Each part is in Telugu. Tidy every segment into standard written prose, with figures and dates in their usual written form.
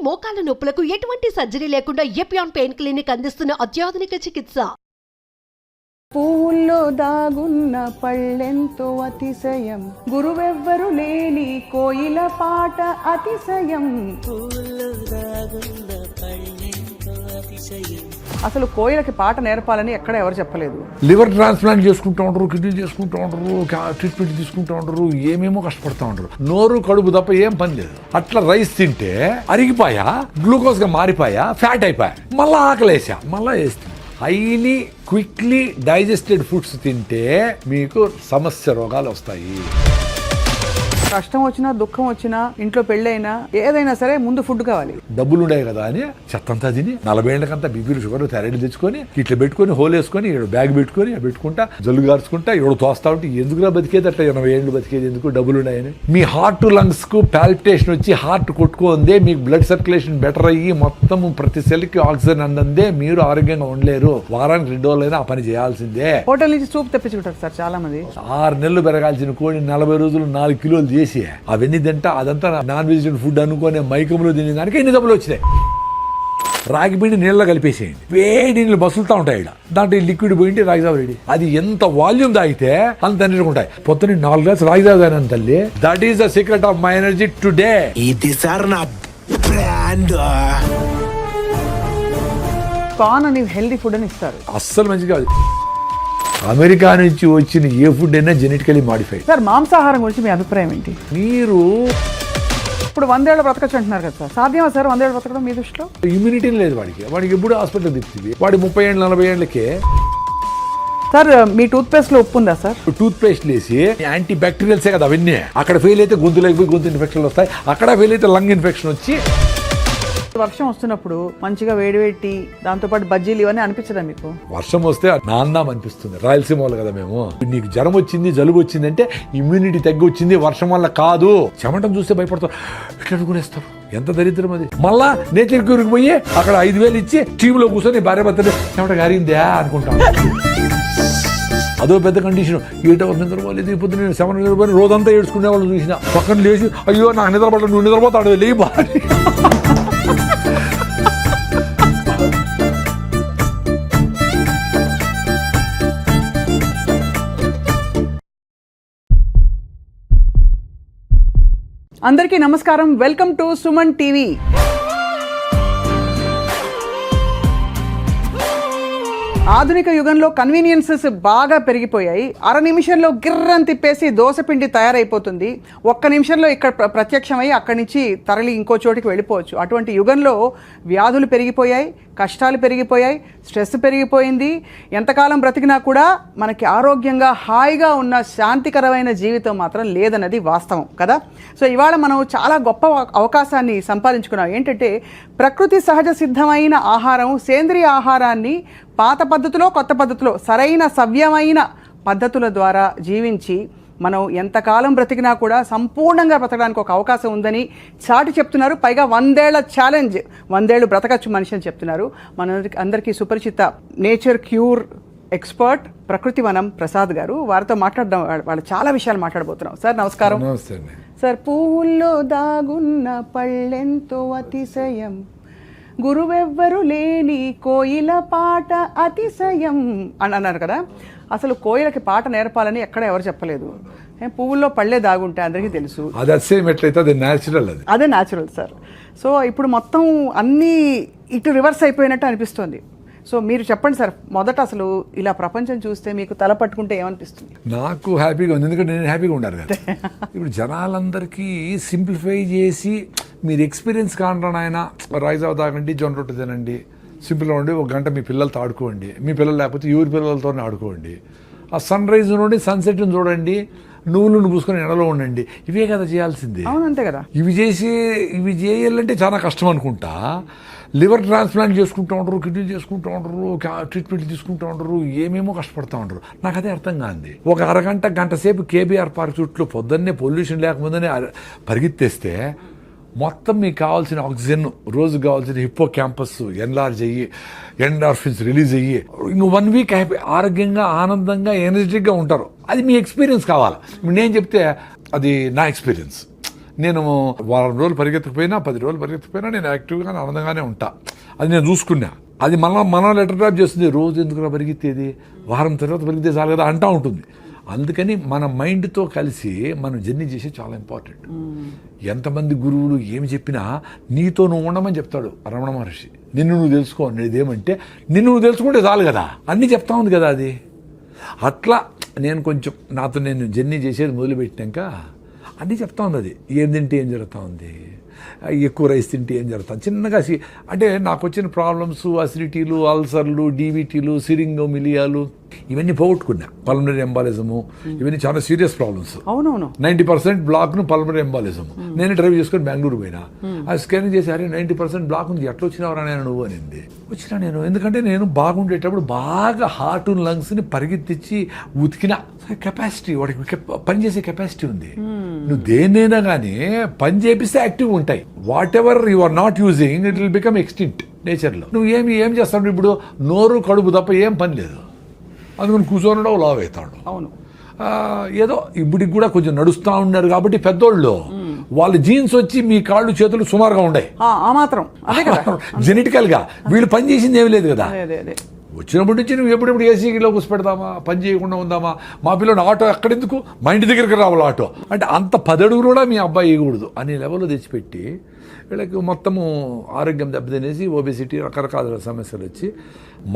మోకాల నొప్పులకు ఎటువంటి సర్జరీ లేకుండా ఎపియాన్ పెయిన్ క్లినిక్ అందిస్తున్న అత్యాధునిక చికిత్స. పువ్వుల్లో దాగున్న పళ్ళెంతో అతిశయం, గురువెవ్వరు లేని కోయిల పాట అతిశయం. అసలు కోయిలకి పాట నేర్పాలని ఎక్కడ ఎవరు చెప్పలేదు. లివర్ ట్రాన్స్ప్లాంట్ చేసుకుంటూ ఉంటారు, కిడ్నీ చేసుకుంటూ ఉంటారు, ట్రీట్మెంట్ తీసుకుంటూ ఉంటారు, ఏమేమో కష్టపడతా ఉంటారు. నోరు కడుపు తప్ప ఏం పని లేదు. అట్లా రైస్ తింటే అరిగిపోయా, గ్లూకోజ్ గా మారిపోయా, ఫ్యాట్ అయిపోయా, మళ్ళా ఆకలేసా, మళ్ళా వేస్తుంది. హైలీ క్విక్లీ డైజెస్టెడ్ ఫుడ్స్ తింటే మీకు సమస్య రోగాలు వస్తాయి. కష్టం వచ్చినా దుఃఖం వచ్చినా ఇంట్లో పెళ్ళైనా ఏదైనా సరే ముందు ఫుడ్ కావాలి. డబ్బులు ఉన్నాయి కదా అని చెత్తంతా తిని 40 ఏళ్ళకంతా బీపీలు షుగర్ థైరాయిడ్ తెచ్చుకొని ఇట్లా పెట్టుకొని హోల్ వేసుకొని ఇక్కడ బ్యాగ్ పెట్టుకొని పెట్టుకుంటా జల్లు గార్చుకుంటా ఎవడు తోస్తా ఉంటే ఎందుకురా బతికేది అట్లా 80 ఏళ్ళు బతికేది ఎందుకు, డబ్బులు ఉన్నాయని. మీ హార్ట్ లంగ్స్ కు పాల్పిటేషన్ వచ్చి హార్ట్ కొట్టుకుందే, మీకు బ్లడ్ సర్క్యులేషన్ బెటర్ అయ్యి మొత్తం ప్రతి సెల్ కి ఆక్సిజన్ అందందే మీరు ఆరోగ్యంగా ఉండలేరు. వారానికి 2 రోజులైనా ఆ పని చేయాల్సిందే. హోటల్ నుంచి సూప్ తెప్పించుకుంటారు సార్ చాలా మంది. 6 నెలలు పెరగాల్సిన కోడి 40 రోజులు 4 కిలోలు చేసి అవన్నీ తింటా అదంతా నాన్ వెజిటేరియన్ ఫుడ్ అనుకునే మైకంలో తినే దానికి ఎన్ని డబ్బులు వచ్చినాయి. రాగి పిండి నీళ్ళలో కలిపేసేయండి, వేడి నీళ్ళు బసులుతా ఉంటాయి. దాంట్లో లిక్విడ్ పోయింటి రాగి జావ రెడీ. అది ఎంత వాల్యూమ్ తాగితే అంత ఎనర్జీ ఉంటాయి. పొద్దున్న 4 గ్లాసులు రాగి జావ తాగినాను తల్లి. That is the secret of my energy today. ఇది సార్ నా బ్రాండ్. కార్న్ అని హెల్దీ ఫుడ్ అని ఇస్తారు. అస్సలు మంచిగా కాదు. అమెరికా నుంచి వచ్చిన ఏ ఫుడ్ అయినా జెనెటికలీ మాడిఫైడ్. సార్ మాంసాహారం గురించి మీ అభిప్రాయం ఏంటి? మీరు ఇప్పుడు 100 ఏళ్ళు బ్రతకచ్చు అంటున్నారు కదా సార్, సాధ్యమా సార్ 100 ఏళ్ళు బ్రతకడం మీ దృష్టిలో? ఇమ్యూనిటీ లేదు వాడికి ఎప్పుడు హాస్పిటల్ తిప్పుతుంది. వాడి 30 ఏళ్ళు 40 ఏళ్ళకే. సార్ మీ టూత్ పేస్ట్ లో ఉప్పు ఉందా సార్? టూత్ పేస్ట్ వేసి యాంటీ బ్యాక్టీరియల్సే కదా అవన్నీ. అక్కడ ఫెయిల్ అయితే గొంతులోకి పోయి గొంతు ఇన్ఫెక్షన్లు వస్తాయి, అక్కడ ఫెయిల్ అయితే లంగ్ ఇన్ఫెక్షన్ వచ్చి. వర్షం వస్తున్నప్పుడు మంచిగా వేడివేటి దాంతోపాటు బజ్జీలు ఇవన్నీ అనిపించదా మీకు? వర్షం వస్తే నాందాం అనిపిస్తుంది. రాయలసీమ వాళ్ళు కదా మేము. నీకు జ్వరం వచ్చింది జలుబు వచ్చింది అంటే ఇమ్యూనిటీ తగ్గి వచ్చింది, వర్షం వల్ల కాదు. చెమటం చూస్తే భయపడతారు, ఇట్లా అనుకునేస్తారు. ఎంత దరిద్రం అది. మళ్ళా నేచర్ క్యూర్కి పోయి అక్కడ 5,000 ఇచ్చి టీవీలో కూర్చొని భార్య భర్తలు చెమట గారిందా అనుకుంటాం. అదో పెద్ద కండిషన్. 8 hours నిద్రపోలేదు, పొద్దున్న 7 నిద్రపోయి రోజంతా ఏడ్చుకునే వాళ్ళు చూసిన. పక్కన లేచి అయ్యో నాకు నిద్రపడలేదు, నువ్వు నిద్రపోతాడు లే బాగా. అందరికీ నమస్కారం, వెల్కమ్ టు సుమన్ టీవీ. ఆధునిక యుగంలో కన్వీనియన్సెస్ బాగా పెరిగిపోయాయి. 1/2 నిమిషంలో గిర్రని తిప్పేసి దోసపిండి తయారైపోతుంది. 1 నిమిషంలో ఇక్కడ ప్రత్యక్షమై అక్కడి నుంచి తరలి ఇంకో చోటికి వెళ్ళిపోవచ్చు. అటువంటి యుగంలో వ్యాధులు పెరిగిపోయాయి, కష్టాలు పెరిగిపోయాయి, స్ట్రెస్ పెరిగిపోయింది. ఎంతకాలం బ్రతికినా కూడా మనకి ఆరోగ్యంగా హాయిగా ఉన్న శాంతికరమైన జీవితం మాత్రం లేదన్నది వాస్తవం కదా. సో ఇవాళ మనం చాలా గొప్ప అవకాశాన్ని సంపాదించుకున్నాం. ఏంటంటే ప్రకృతి సహజ సిద్ధమైన ఆహారం, సేంద్రియ ఆహారాన్ని పాత పద్ధతిలో కొత్త పద్ధతిలో సరైన సవ్యమైన పద్ధతుల ద్వారా జీవించి మనం ఎంతకాలం బ్రతికినా కూడా సంపూర్ణంగా బ్రతకడానికి ఒక అవకాశం ఉందని చాటి చెప్తున్నారు. పైగా 100 ఏళ్ల ఛాలెంజ్, 100 ఏళ్ళు బ్రతకచ్చు మనిషి అని చెప్తున్నారు. అందరికీ సుపరిచిత నేచర్ క్యూర్ ఎక్స్పర్ట్ ప్రకృతి వనం ప్రసాద్ గారు. వారితో మాట్లాడడం, వాళ్ళు చాలా విషయాలు మాట్లాడబోతున్నాం. సార్ నమస్కారం. సార్ పువ్వుల్లో దాగున్న పళ్ళెంతో అతిశయం, గురువెవ్వరు లేని కోయిల పాట అతిశయం అని అన్నారు కదా. అసలు కోయిలకి పాట నేర్పాలని ఎక్కడ ఎవరు చెప్పలేదు. పువ్వుల్లో పళ్ళే దాగుంటే అందరికీ తెలుసు. అదే న్యాచురల్ సార్. సో ఇప్పుడు మొత్తం అన్నీ ఇటు రివర్స్ అయిపోయినట్టు అనిపిస్తుంది. సో మీరు చెప్పండి సార్, మొదట అసలు ఇలా ప్రపంచం చూస్తే మీకు తల పట్టుకుంటే ఏమనిపిస్తుంది? నాకు హ్యాపీగా ఉంది, ఎందుకంటే నేను హ్యాపీగా ఉండాలి కదా. ఇప్పుడు జనాలందరికీ సింప్లిఫై చేసి మీరు ఎక్స్పీరియన్స్ కాంటాను ఆయన రైస్ తాగండి, జొన్న రొట్టె తినండి, సింపుల్గా ఉండి 1 గంట మీ పిల్లలతో ఆడుకోండి, మీ పిల్లలు లేకపోతే ఎవరి పిల్లలతోనే ఆడుకోండి, ఆ సన్ రైజ్ నుండి సన్సెట్ని చూడండి, నువ్వులను పూసుకొని ఎండలో ఉండండి. ఇవే కదా చేయాల్సింది. అవునంతే కదా. ఇవి చేయాలంటే చాలా కష్టం అనుకుంటా. లివర్ ట్రాన్స్ప్లాంట్ చేసుకుంటూ ఉంటారు, కిడ్నీ చేసుకుంటూ ఉంటారు, ట్రీట్మెంట్ తీసుకుంటూ ఉంటారు, ఏమేమో కష్టపడతా ఉంటారు. నాకు అదే అర్థం కాదు. ఒక గంట సేపు కేబీఆర్ పార్క్ చుట్టూ పొద్దున్నే పొల్యూషన్ లేకముందనే పరిగెత్తేస్తే మొత్తం మీకు కావాల్సిన ఆక్సిజన్, రోజు కావాల్సిన హిప్పో క్యాంపస్ ఎన్లార్జ్ అయ్యి ఎండార్ఫిన్స్ రిలీజ్ అయ్యి ఇంకో 1 వీక్ హ్యాపీ ఆరోగ్యంగా ఆనందంగా ఎనర్జెటిక్గా ఉంటారు. అది మీ ఎక్స్పీరియన్స్ కావాలి. ఇప్పుడు నేను చెప్తే అది నా ఎక్స్పీరియన్స్. నేను వారం రోజులు పరిగెత్తకపోయినా 10 రోజులు పరిగెత్తకపోయినా నేను యాక్టివ్గా ఆనందంగానే ఉంటా. అది నేను చూసుకున్నా. అది మనం లెటర్ డ్రాప్ చేస్తుంది, రోజు ఎందుకు పరిగెత్తేది, వారం తర్వాత పరిగెత్తే చాలు కదా అంటూ ఉంటుంది. అందుకని మన మైండ్తో కలిసి మనం జర్నీ చేసే చాలా ఇంపార్టెంట్. ఎంతమంది గురువులు ఏమి చెప్పినా నీతో నువ్వు ఉండమని చెప్తాడు రమణ మహర్షి. నిన్ను నువ్వు తెలుసుకో అనేది ఏమంటే నిన్ను నువ్వు తెలుసుకుంటే చాలు కదా, అన్నీ చెప్తా ఉంది కదా అది. అట్లా నేను కొంచెం నాతో నేను జర్నీ చేసేది మొదలుపెట్టినాక అన్నీ చెప్తా ఉంది. అది ఏం తింటే ఏం జరుగుతూ ఉంది, ఎక్కువ రైస్ తింటే ఏం జరుగుతుంది, చిన్నగా అంటే నాకు వచ్చిన ప్రాబ్లమ్స్ అసిడిటీలు, అల్సర్లు, డీవీటీలు, సిరింగోమిలియాలు ఇవన్నీ పోగొట్టుకున్నా. పల్మనరీ ఎంబాలిజము ఇవన్నీ చాలా సీరియస్ ప్రాబ్లమ్స్. అవునవును 90% బ్లాక్ను పల్మనరీ ఎంబాలిజము. నేను డ్రైవ్ చేసుకొని బెంగళూరు పోయినా, అది స్కానింగ్ చేసి అరే 90% బ్లాక్ ఉంది, ఎట్లా వచ్చినావరా నేను నువ్వు అనింది. వచ్చినా నేను ఎందుకంటే నేను బాగుండేటప్పుడు బాగా హార్ట్ లంగ్స్ని పరిగెత్తించి ఉతికిన కెపాసిటీ, వాడికి పనిచేసే కెపాసిటీ ఉంది. నువ్వు దేన్నైనా కానీ పని చేపిస్తే యాక్టివ్ ఉంటాయి. Whatever you are not using it will become extinct నేచర్లో. నువ్వు ఏం చేస్తావు ఇప్పుడు, నోరు కడుపు తప్ప ఏం పని లేదు, అందుకని కూర్చోనడం లావ్ అవుతాడు. అవును ఏదో ఇప్పటికి కూడా కొంచెం నడుస్తూ ఉన్నారు కాబట్టి పెద్దోళ్ళు వాళ్ళ జీన్స్ వచ్చి మీ కాళ్ళు చేతులు సుమారుగా ఉన్నాయి ఆ మాత్రం అదే కదా జెనెటికల్ గా. వీళ్ళు పని చేసింది ఏమీ లేదు కదా. అదే వచ్చినప్పటి నుంచి నువ్వు ఎప్పుడెప్పుడు ఏసీలో కూర్చోపెడతామా, పని చేయకుండా ఉందామా, మా పిల్లలు ఆటో ఎక్కడెందుకు, మా ఇంటి దగ్గరికి రావాలి ఆటో అంటే అంత 10 అడుగులు కూడా మీ అబ్బాయి వేయకూడదు అనే లెవెల్లో తెచ్చిపెట్టి వీళ్ళకి మొత్తము ఆరోగ్యం దెబ్బతినేసి ఒబెసిటీ రకరకాల సమస్యలు వచ్చి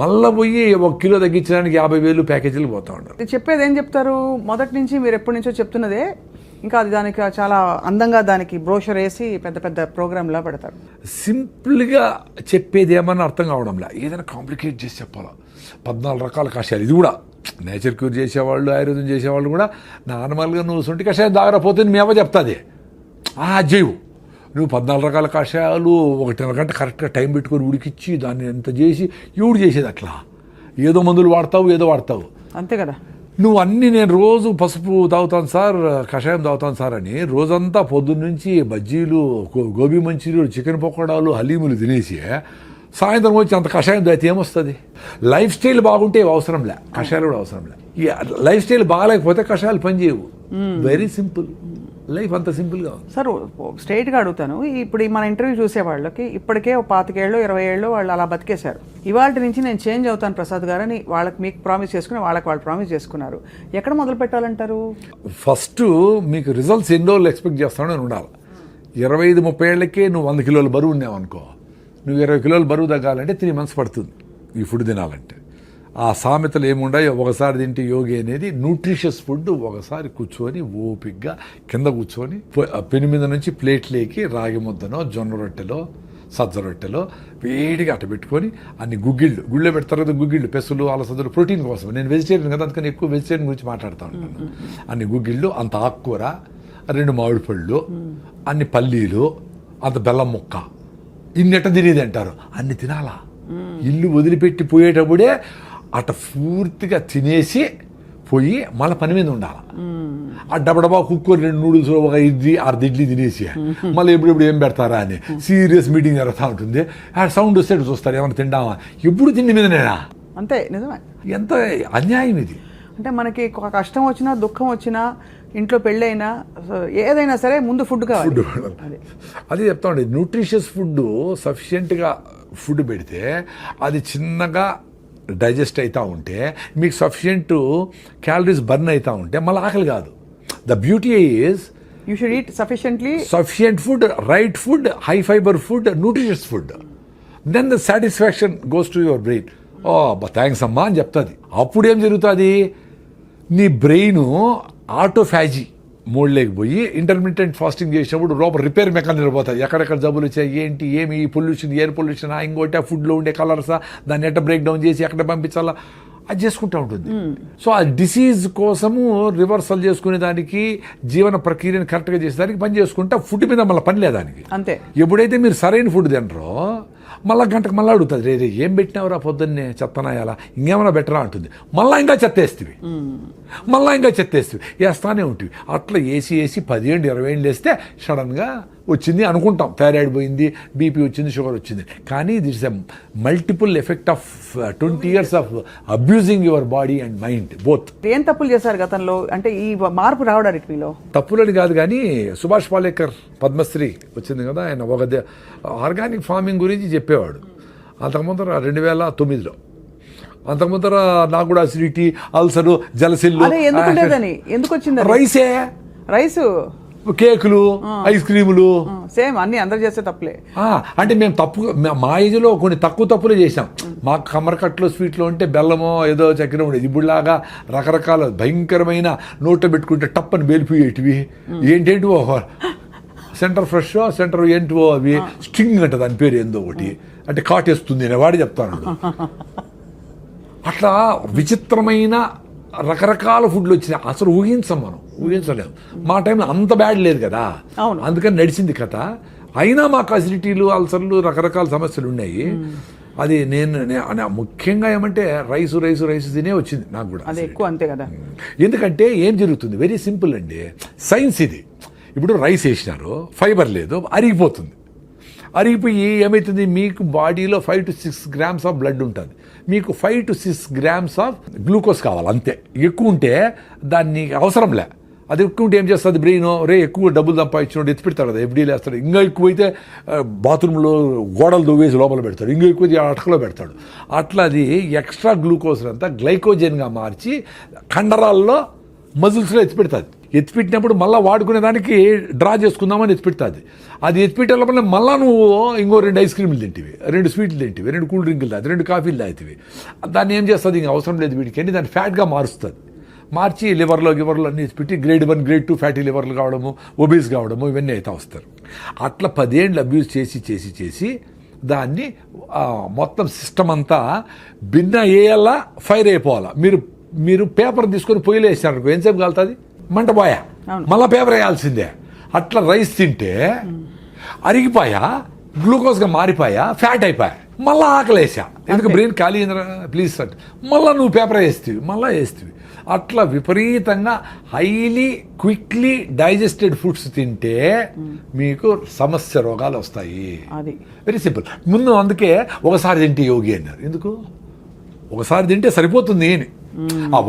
మళ్ళీ పోయి 1 కిలో తగ్గించడానికి 50,000 ప్యాకేజీలు పోతా ఉంటారు. చెప్పేది ఏం చెప్తారు, మొదటి నుంచి మీరు ఎప్పటి నుంచో చెప్తున్నదే, ఇంకా అది దానికి చాలా అందంగా దానికి బ్రోషర్ వేసి పెద్ద పెద్ద ప్రోగ్రామ్లా పెడతారు. సింపుల్గా చెప్పేది ఏమన్నా అర్థం కావడంలా, ఏదైనా కాంప్లికేట్ చేసి చెప్పాలా. 14 రకాల కషాయాలు, ఇది కూడా నేచర్ క్యూర్ చేసేవాళ్ళు, ఆయుర్వేదం చేసేవాళ్ళు కూడా నార్మల్గా నువ్వు సొంటి కషాయం దాగరపోతే మీ అవ్వ చెప్తుంది జైవు. నువ్వు 14 రకాల కషాయాలు 1.5 గంట కరెక్ట్గా టైం పెట్టుకొని ఉడికిచ్చి దాన్ని ఎంత చేసి ఎవడు చేసేది అట్లా, ఏదో మందులు వాడతావు అంతే కదా. నువ్వు అన్నీ నేను రోజు పసుపు తాగుతాను సార్, కషాయం తాగుతాను సార్ అని రోజంతా పొద్దున్న నుంచి బజ్జీలు, గోబీ మంచూరియలు, చికెన్ పకోడాలు, హలీములు తినేసి సాయంత్రం వచ్చి అంత కషాయం తాగితే ఏమొస్తుంది. లైఫ్ స్టైల్ బాగుంటే అవసరంలే, కషాయాలు కూడా అవసరంలే. ఈ లైఫ్ స్టైల్ బాగాలేకపోతే కషాయాలు పనిచేయవు. వెరీ సింపుల్ లైఫ్, అంత సింపుల్గా ఉంది. సార్ స్ట్రైట్గా అడుగుతాను, ఇప్పుడు మన ఇంటర్వ్యూ చూసే వాళ్ళకి ఇప్పటికే 25 ఏళ్ళు 20 ఏళ్ళు వాళ్ళు అలా బతికేశారు. ఇవాళ నుంచి నేను చేంజ్ అవుతాను ప్రసాద్ గారు అని వాళ్ళకి మీకు ప్రామిస్ చేసుకుని వాళ్ళు ప్రామిస్ చేసుకున్నారు. ఎక్కడ మొదలు పెట్టాలంటారు? ఫస్ట్ మీకు రిజల్ట్స్ ఎన్ని రోజులు ఎక్స్పెక్ట్ చేస్తానని ఉండాలి. 25-30 ఏళ్ళకే నువ్వు 100 కిలోల బరువు ఉన్నావు అనుకో, నువ్వు 20 కిలోల బరువు తగ్గాలంటే 3 months పడుతుంది ఈ ఫుడ్ తినాలంటే. ఆ సామెతలు ఏముండాయో, ఒకసారి తింటే యోగి అనేది న్యూట్రిషియస్ ఫుడ్. ఒకసారి కూర్చొని ఓపిగ్గా కింద కూర్చొని పెను మీద నుంచి ప్లేట్లేకి రాగి ముద్దనో, జొన్న రొట్టెలో, సజ్జ రొట్టెలో వేడిగా అట్ట పెట్టుకొని అన్ని గుళ్ళో పెడతారు కదా గుగ్గిళ్ళు, పెసలు, అలసందలు ప్రోటీన్ కోసం. నేను వెజిటేరియన్ కదా, అందుకని ఎక్కువ వెజిటేరియన్ గురించి మాట్లాడుతూ ఉంటాను. అన్ని గుగ్గిళ్ళు, అంత ఆకుకూర, 2 మామిడి పళ్ళు, అన్ని పల్లీలు, అంత బెల్లం ముక్క, ఇన్నెట్ట తినేది అంటారు. అన్ని తినాలా. ఇల్లు వదిలిపెట్టి పోయేటప్పుడే అట్ట పూర్తిగా తినేసి పోయి మళ్ళీ పని మీద ఉండాలి. ఆ డబడబా కుక్కర్ 2 నూడిల్స్, 1 ఇడ్లీ, 6 ఇడ్లీ తినేసి మళ్ళీ ఎప్పుడెప్పుడు ఏం పెడతారా అని సీరియస్ మీటింగ్ జరుగుతూ ఉంటుంది. ఆ సౌండ్ వస్తే చూస్తారు, ఏమైనా తిండామా, ఎప్పుడు తిండి మీదనేనా. అంతే, నిజమే. ఎంత అన్యాయం ఇది. అంటే మనకి కష్టం వచ్చినా, దుఃఖం వచ్చినా, ఇంట్లో పెళ్ళైనా, ఏదైనా సరే ముందు ఫుడ్ కావాలి. అదే చెప్తా ఉండే, న్యూట్రిషియస్ ఫుడ్ సఫిషియెంట్గా ఫుడ్ పెడితే అది చిన్నగా డైజెస్ట్ అవుతూ ఉంటే మీకు సఫిషియెంట్ క్యాలరీస్ బర్న్ అవుతూ ఉంటే మళ్ళీ ఆకలి కాదు. The beauty is you should eat sufficient food, right food, high fibre food, nutritious food. Then the satisfaction goes to your brain. Oh thanks అమ్మా అని చెప్తుంది. అప్పుడు ఏం జరుగుతుంది, నీ బ్రెయిన్ ఆటోఫాజీ మోడ్లోకి పోయి ఇంటర్మీడియట్ ఫాస్టింగ్ చేసినప్పుడు లోపల రిపేర్ మెకానిజం పోతుంది. ఎక్కడెక్కడ జబ్బులు వచ్చాయి, ఏంటి, ఏమి పొల్యూషన్, ఎయిర్ పొల్యూషన్, ఇంకోటి ఆ ఫుడ్లో ఉండే కలర్సా, దాన్ని ఎట్ట బ్రేక్ డౌన్ చేసి ఎక్కడ పంపించాలా అది చేసుకుంటూ ఉంటుంది. సో ఆ డిసీజ్ కోసము రివర్సల్ చేసుకునే దానికి, జీవన ప్రక్రియను కరెక్ట్గా చేసేదానికి పని చేసుకుంటా ఫుడ్ మీద మళ్ళీ పని లేదానికి. అంతే. ఎప్పుడైతే మీరు సరైన ఫుడ్ తినరో మళ్ళీ గంటకు మళ్ళీ అడుగుతుంది, రే ఏం పెట్టినావురా పొద్దున్నే, చెత్తనాయాలా, ఇంకేమైనా బెటరా అంటుంది. మళ్ళీ ఇంకా చెత్తేస్తుంది, వేస్తానే ఉంటుంది. అట్లా వేసి 10 ఏళ్ళు 20 ఏళ్ళు వేస్తే సడన్గా వచ్చింది అనుకుంటాం, థైరాయిడ్ పోయింది, బీపీ వచ్చింది, షుగర్ వచ్చింది. కానీ it's a multiple effect of 20 years of abusing your body and mind both. ఏం తప్పులు చేశారు గతంలో అంటే ఈ మార్పు రావడానికి మీలో? తప్పులని కాదు కానీ సుభాష్ పాలేకర్ పద్మశ్రీ వచ్చింది కదా, ఆయన ఒక ఆర్గానిక్ ఫార్మింగ్ గురించి చెప్పేవాడు. అంతకుముందర 2009లో, అంతకుముందర నాకు కూడా అసిడిటీ, అల్సరు, జలసిల్లు. అదే ఎందుకు లేదని, ఎందుకు వచ్చింది? రైసే, రైసు, కేకులు, ఐస్ క్రీములు, సేమ్ అన్ని అందరు చేసే తప్పులే. అంటే మేము మా ఏజ్లో కొన్ని తక్కువ తప్పులే చేసాం. మాకు కమ్మరకట్లో స్వీట్లో ఉంటే బెల్లమో ఏదో చక్కెర ఉండేది. ఇప్పుడులాగా రకరకాల భయంకరమైన నోట్లో పెట్టుకుంటే టప్పని బేలిపోయేటివి. ఏంటేంటివో సెంటర్ ఫ్రెష్, సెంటర్ ఏంటివో అవి స్ట్రింగ్ అంట, దాని పేరు ఏందో ఒకటి, అంటే కాటేస్తుంది అని వాడి చెప్తాను. అట్లా విచిత్రమైన రకరకాల ఫుడ్లు వచ్చినాయి. అసలు ఊహించలేము. మా టైంలో అంత బ్యాడ్ లేదు కదా, అందుకని నడిచింది కథ. అయినా మాకు అసిడిటీలు, అల్సర్లు, రకరకాల సమస్యలు ఉన్నాయి. అది నేను ముఖ్యంగా ఏమంటే రైసు తినే వచ్చింది నాకు కూడా. అది ఎక్కువ అంతే కదా. ఎందుకంటే ఏం జరుగుతుంది, వెరీ సింపుల్ అండి, సైన్స్ ఇది. ఇప్పుడు రైస్ వేసినారు, ఫైబర్ లేదు, అరిగిపోయి ఏమవుతుంది, మీకు బాడీలో 5 to 6 grams ఆఫ్ బ్లడ్ ఉంటుంది. మీకు 5 to 6 grams ఆఫ్ గ్లూకోజ్ కావాలి అంతే. ఎక్కువ ఉంటే దాన్ని అవసరంలే. అది ఎక్కువ ఉంటే ఏం చేస్తుంది బ్రెయిన్, ఎక్కువ డబ్బులు సంపాదించినోడు ఎత్తి పెడతాడు కదా, ఎఫ్డీలు వేస్తాడు. ఇంకా ఎక్కువైతే బాత్రూంలో గోడలు దువ్వేసి లోపల పెడతాడు, ఇంకా ఎక్కువ అటకలో పెడతాడు. అట్లా అది ఎక్స్ట్రా గ్లూకోజ్ అంతా గ్లైకోజన్గా మార్చి కండరాల్లో, మజిల్స్లో ఎత్తిపెట్టినప్పుడు మళ్ళీ వాడుకునే దానికి డ్రా చేసుకుందామని ఎత్తిపెడుతుంది. అది ఎత్తిపెట్టే లోపల మళ్ళీ నువ్వు ఇంకో 2 ఐస్ క్రీములు తింటివి, 2 స్వీట్లు తింటివి, 2 కూల్ డ్రింకులు తాగి, 2 కాఫీలు తాగుతావి. దాన్ని ఏం చేస్తుంది, ఇంక అవసరం లేదు వీడికి అని దాన్ని ఫ్యాట్గా మార్చి లివర్లో అన్ని ఎత్తిపెట్టి గ్రేడ్ 1, గ్రేడ్ 2 ఫ్యాటీ లివర్లు కావడము, ఒబీస్ కావడము, ఇవన్నీ అయితే వస్తారు. అట్లా 10 ఏళ్ళు అబ్యూజ్ చేసి దాన్ని మొత్తం సిస్టమ్ అంతా భిన్న వేయాలా, ఫైర్ అయిపోవాలా. మీరు పేపర్ తీసుకొని పొయ్యిలో వేసినారు, ఎంతసేపు కాలుతుంది, మంట పోయా, మళ్ళీ పేపర్ వేయాల్సిందే. అట్లా రైస్ తింటే అరిగిపోయా, గ్లూకోజ్గా మారిపోయా, ఫ్యాట్ అయిపోయా, మళ్ళీ ఆకలేసా. ఎందుకు బ్రెయిన్ ఖాళీ అయిందిరా ప్లీజ్ అంటే మళ్ళీ నువ్వు పేపర్ వేస్తేవి. అట్లా విపరీతంగా హైలీ క్విక్లీ డైజెస్టెడ్ ఫుడ్స్ తింటే మీకు సమస్య రోగాలు వస్తాయి. Very simple. ముందు అందుకే ఒకసారి తింటే యోగి అన్నారు. ఎందుకు ఒకసారి తింటే సరిపోతుంది అని.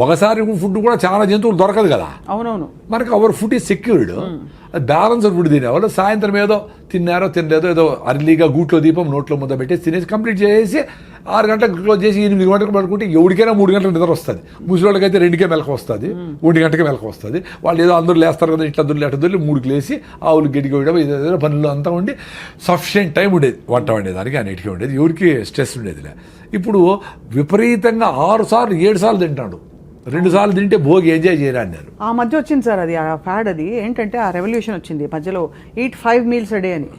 ఒకసారి ఫుడ్ కూడా చాలా జంతువులు దొరకదు కదా. అవునవును. మనకు our food is secured. Balanced food తినేవాళ్ళు సాయంత్రం ఏదో తిన్నారో తినలేదో ఏదో అర్లీగా గూట్లో దీపం నోట్లో ముద్ద పెట్టేసి తినేసి కంప్లీట్ చేసి 6 గంటలకు క్లోజ్ చేసి 8 గంటలకు పడుకుంటే ఎవరికైనా 3 గంటలకు నిద్ర వస్తుంది. ముసలివాళ్ళకైతే 2కే మెలకు వస్తుంది, 1 గంటకే మెలకు వస్తుంది. వాళ్ళు ఏదో అందరూ లేస్తారు కదా, ఇట్లా దొరికి 3కి లేసి ఆవులు గడ్డికి వేయడం, ఏదో పనులు అంతా ఉండి సఫిషియెంట్ టైం ఉండేది వంట వండేదానికి, అన్నిటికీ ఉండేది, ఎవరికి స్ట్రెస్ ఉండేదిలే. ఇప్పుడు విపరీతంగా 6 సార్లు 7 సార్లు తింటాడు. 2 సార్లు తింటే భోగి ఎంజాయ్ చేయరా అన్నారు. ఆ మధ్య వచ్చింది సార్ అది, ఆ ఫ్యాడ్. అది ఏంటంటే ఆ రెవల్యూషన్ వచ్చింది మధ్యలో, eat 5 meals a day అని.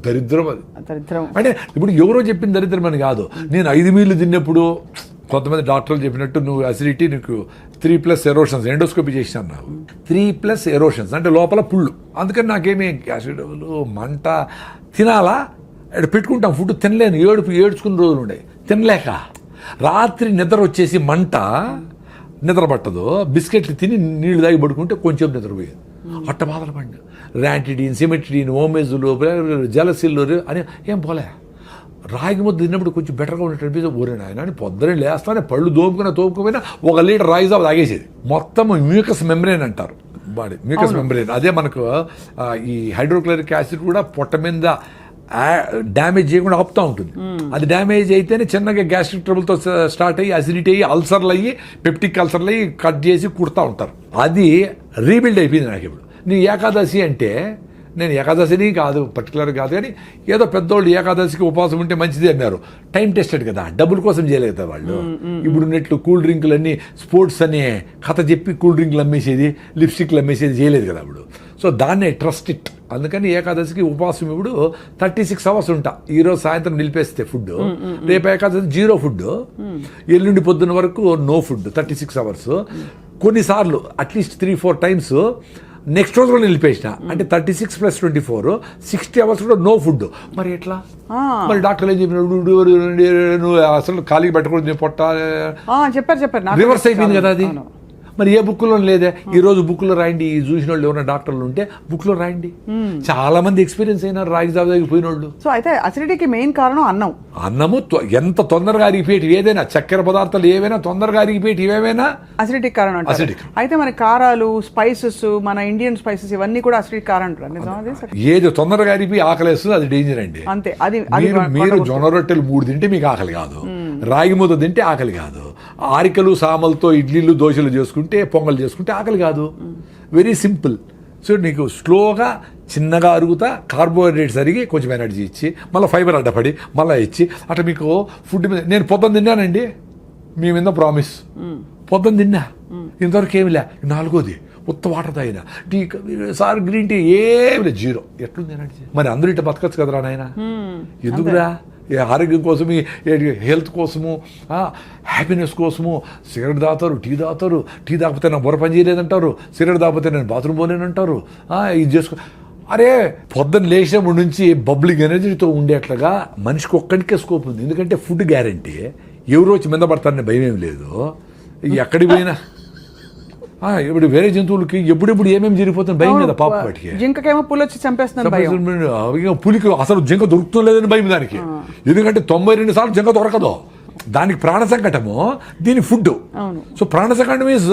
దరిద్రం అది. దరిద్రం అంటే ఇప్పుడు ఎవరో చెప్పిన దరిద్రం అని కాదు. నేను 5 మీల్లు తిన్నప్పుడు కొంతమంది డాక్టర్లు చెప్పినట్టు నువ్వు అసిడిటీ, నీకు 3+ ఎరోషన్స్, ఎండోస్కోపీ చేసినాను నాకు. 3+ ఎరోషన్స్ అంటే లోపల పుళ్ళు. అందుకని నాకేమీ యాసిడ్లు, మంట, తినాలా పెట్టుకుంటాం ఫుడ్, తినలేను, ఏడ్చుకున్న రోజులు ఉండే, తినలేక రాత్రి నిద్ర వచ్చేసి మంట, నిద్ర పట్టదు, బిస్కెట్లు తిని నీళ్లు తాగి పడుకుంటే కొంచెం నిద్రపోయేది. అట్ట బాధలు పడిన ర్యాంటిడీన్, సిమెట్రిడీన్, ఓమేజులు, జలసిల్లు అని ఏం పోలే. రాగి ముద్ద తిన్నప్పుడు కొంచెం బెటర్గా ఉన్నట్టు అనిపిస్తే ఊరే నాయన అని పొద్దునే లేస్తానే పళ్ళు తోముకుపోయినా 1 లీటర్ రాగి జావ తాగేసేది. మొత్తం మ్యూకస్ మెంబ్రేన్ అంటారు బాడీ, మ్యూకస్ మెంబ్రేన్. అదే మనకు ఈ హైడ్రోక్లోరిక్ యాసిడ్ కూడా పొట్ట మీద డ్యామేజ్ చేయకుండా ఆపుతూ ఉంటుంది. అది డ్యామేజ్ అయితేనే చిన్నగా గ్యాస్ట్రిక్ ట్రబుల్తో స్టార్ట్ అయ్యి అసిడిటీ అయ్యి అల్సర్లు అయ్యి పెప్టిక్ అల్సర్లు అయ్యి కట్ చేసి కుడతా ఉంటారు. అది రీబిల్డ్ అయిపోయింది నాకు. ఇప్పుడు నీ ఏకాదశి అంటే, నేను ఏకాదశిని కాదు పర్టికులర్ కాదు కానీ ఏదో పెద్దోళ్ళు ఏకాదశికి ఉపవాసం ఉంటే మంచిది అన్నారు. టైం టెస్టెడ్ కదా, డబ్బుల కోసం చేయలేదు కదా వాళ్ళు. ఇప్పుడు ఉన్నట్లు కూల్ డ్రింకులన్నీ స్పోర్ట్స్ అనే కథ చెప్పి కూల్ డ్రింకులు అమ్మేసేది, లిప్స్టిక్లు అమ్మేసేది చేయలేదు కదా అప్పుడు. సో దాన్నే ట్రస్ట్ ఇట్. అందుకని ఏకాదశికి ఉపవాసం ఇప్పుడు 36 hours ఉంటా. ఈరోజు సాయంత్రం నిలిపేస్తే ఫుడ్, రేపు ఏకాదశి 0 ఫుడ్, ఎల్లుండి పొద్దున్న వరకు నో ఫుడ్ 36 hours. కొన్నిసార్లు అట్లీస్ట్ 3-4 times నెక్స్ట్ రోజు కూడా నిలిపేసిన, అంటే 36 + 24 60 hours కూడా నో ఫుడ్. మరి ఎట్లా? మరి డాక్టర్లు ఏం చెప్పినాడు, నువ్వు అసలు ఖాళీ పెట్టకూడదు, పొట్ట చెప్పారు రివర్స్ అయిపోయింది కదా అది. మరి ఏ బుక్లో లేదే. ఈ రోజు బుక్లో రాయండి, ఈ చూసిన వాళ్ళు ఎవరైనా డాక్టర్లు ఉంటే బుక్లో రాయండి. చాలా మంది ఎక్స్పీరియన్స్ అయినారు రాగి జాబ్ దగ్గర పోయిన వాళ్ళు. సో అయితే అసిడిటీకి మెయిన్ కారణం అన్నం. అన్నము ఎంత తొందరగా అరిగిపోయేటి ఏదైనా, చక్కెర పదార్థాలు ఏవైనా తొందరగా అరిగిపోయేటి ఏవైనా అసిడిటీకి కారణం అంటారు. Acidic. అయితే మన కారాలు, స్పైసెస్, మన ఇండియన్ స్పైసెస్ ఇవన్నీ కూడా అసిడిక్ కారణం అంటారు. నిజమా అది? ఏది తొందరగా అరిగిపోయి ఆకలేస్తుంది అది డేంజర్ అండి. అంతే. అది మీరు జొన్న రొట్టెలు 3 తింటే మీకు ఆకలి కాదు, రాగి ముద్ద తింటే ఆకలి కాదు, ఆరికలు సామలతో ఇడ్లీలు దోశలు చేసుకుంటే పొంగల్ చేసుకుంటే ఆకలి కాదు. Very simple. సో నీకు స్లోగా చిన్నగా అరుగుతా కార్బోహైడ్రేట్స్ అరిగి కొంచెం ఎనర్జీ ఇచ్చి మళ్ళీ ఫైబర్ అడ్డపడి మళ్ళీ ఇచ్చి అట్లా మీకు ఫుడ్ మీద. నేను పొద్దున్న తిన్నానండి, మీ మీద ప్రామిస్, పొద్దున్న తిన్నా, ఇంతవరకు ఏమి లే. 4వది ఉత్త వాటర్ తాగిన, టీ సార్ గ్రీన్ టీ ఏమి లేదు, 0. ఎట్లుంది ఎనర్జీ? మరి అందరూ ఇట్లా బతకచ్చు కదరా నాయన. ఎందుకురా? ఆరోగ్యం కోసం, హెల్త్ కోసము, హ్యాపీనెస్ కోసము సిగరెట్ తాగుతారు, టీ తాగుతారు. టీ తాగిపోతే నా బుర్ర పని చేయలేదంటారు, సిగరెట్ తాగిపోతే నేను బాత్రూమ్ పోలేనంటారు. ఇది చేసుకో. అరే పొద్దున్న లేచినప్పటి నుంచి బబ్లింగ్ ఎనర్జీతో ఉండేట్లుగా మనిషికి ఒక్కడికే స్కోప్ ఉంది. ఎందుకంటే ఫుడ్ గ్యారంటీ. ఎవరు వచ్చి మీద పడతారనే భయం ఏమి లేదు. ఎక్కడికి పోయినా ఇప్పుడు వేరే జంతువులకి ఎప్పుడెప్పుడు ఏమేమి జరిగిపోతుంది భయం కదా పాప. వాటికి జింకకేమో పులి వచ్చి చంపేస్తుంది. పులికి అసలు జింక దొరుకుతుందో లేదని భయం దానికి. ఎందుకంటే 92 సార్లు జింక దొరకదు. దానికి ప్రాణ సంకటము, దీని ఫుడ్. సో ప్రాణ సంకటం ఈజ్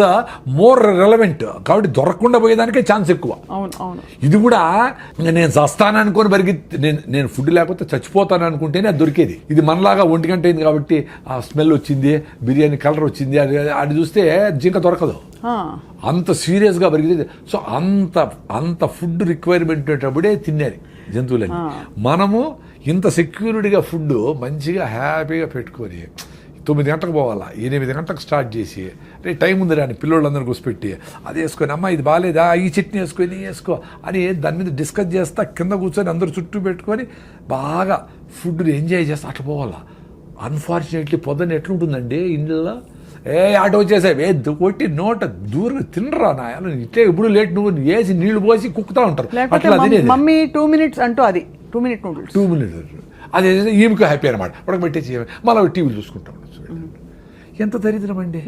మోర్ రెలవెంట్. కాబట్టి దొరకకుండా పోయేదానికే ఛాన్స్ ఎక్కువ. ఇది కూడా నేను చస్తాను అనుకొని నేను ఫుడ్ లేకపోతే చచ్చిపోతాను అనుకుంటేనే అది దొరికేది. ఇది మనలాగా 1 గంట అయింది కాబట్టి ఆ స్మెల్ వచ్చింది, బిర్యానీ కలర్ వచ్చింది, అది చూస్తే జింక దొరకదు. అంత సీరియస్గా పెరిగింది. సో అంత ఫుడ్ రిక్వైర్మెంట్ ఉండేటప్పుడే తినేది జంతువులని. మనము ఇంత సెక్యూరిటీగా ఫుడ్ మంచిగా హ్యాపీగా పెట్టుకొని 9 గంటలకు పోవాలా, 8 గంటలకు స్టార్ట్ చేసి రే టైం ఉంది రాని పిల్లోళ్ళందరూ కూర్చోపెట్టి అది వేసుకొని, అమ్మ ఇది బాగాలేదా, ఈ చట్నీ వేసుకొని వేసుకో అని దాని మీద డిస్కస్ చేస్తా కింద కూర్చొని అందరూ చుట్టూ పెట్టుకొని బాగా ఫుడ్ని ఎంజాయ్ చేస్తా అట్లా పోవాలా. అన్ఫార్చునేట్లీ పొద్దున్న ఎట్లుంటుందండి ఇంట్లో, ఆటో వచ్చేసావు కొట్టి నోట దూరంగా తినరా నాయన, ఇట్లే ఇప్పుడు లేట్ నువ్వు వేసి నీళ్లు పోసి కుక్కుతా ఉంటారు. అట్లా మమ్మీ 2 minutes అంటూ అది 2 minute నూడిల్స్ 2 minutes అదే ఈమెకు హ్యాపీ అనమాట. ఉడకబెట్టేసి మళ్ళీ టీవీలు చూసుకుంటాం. ఎంత దరిద్రం అండి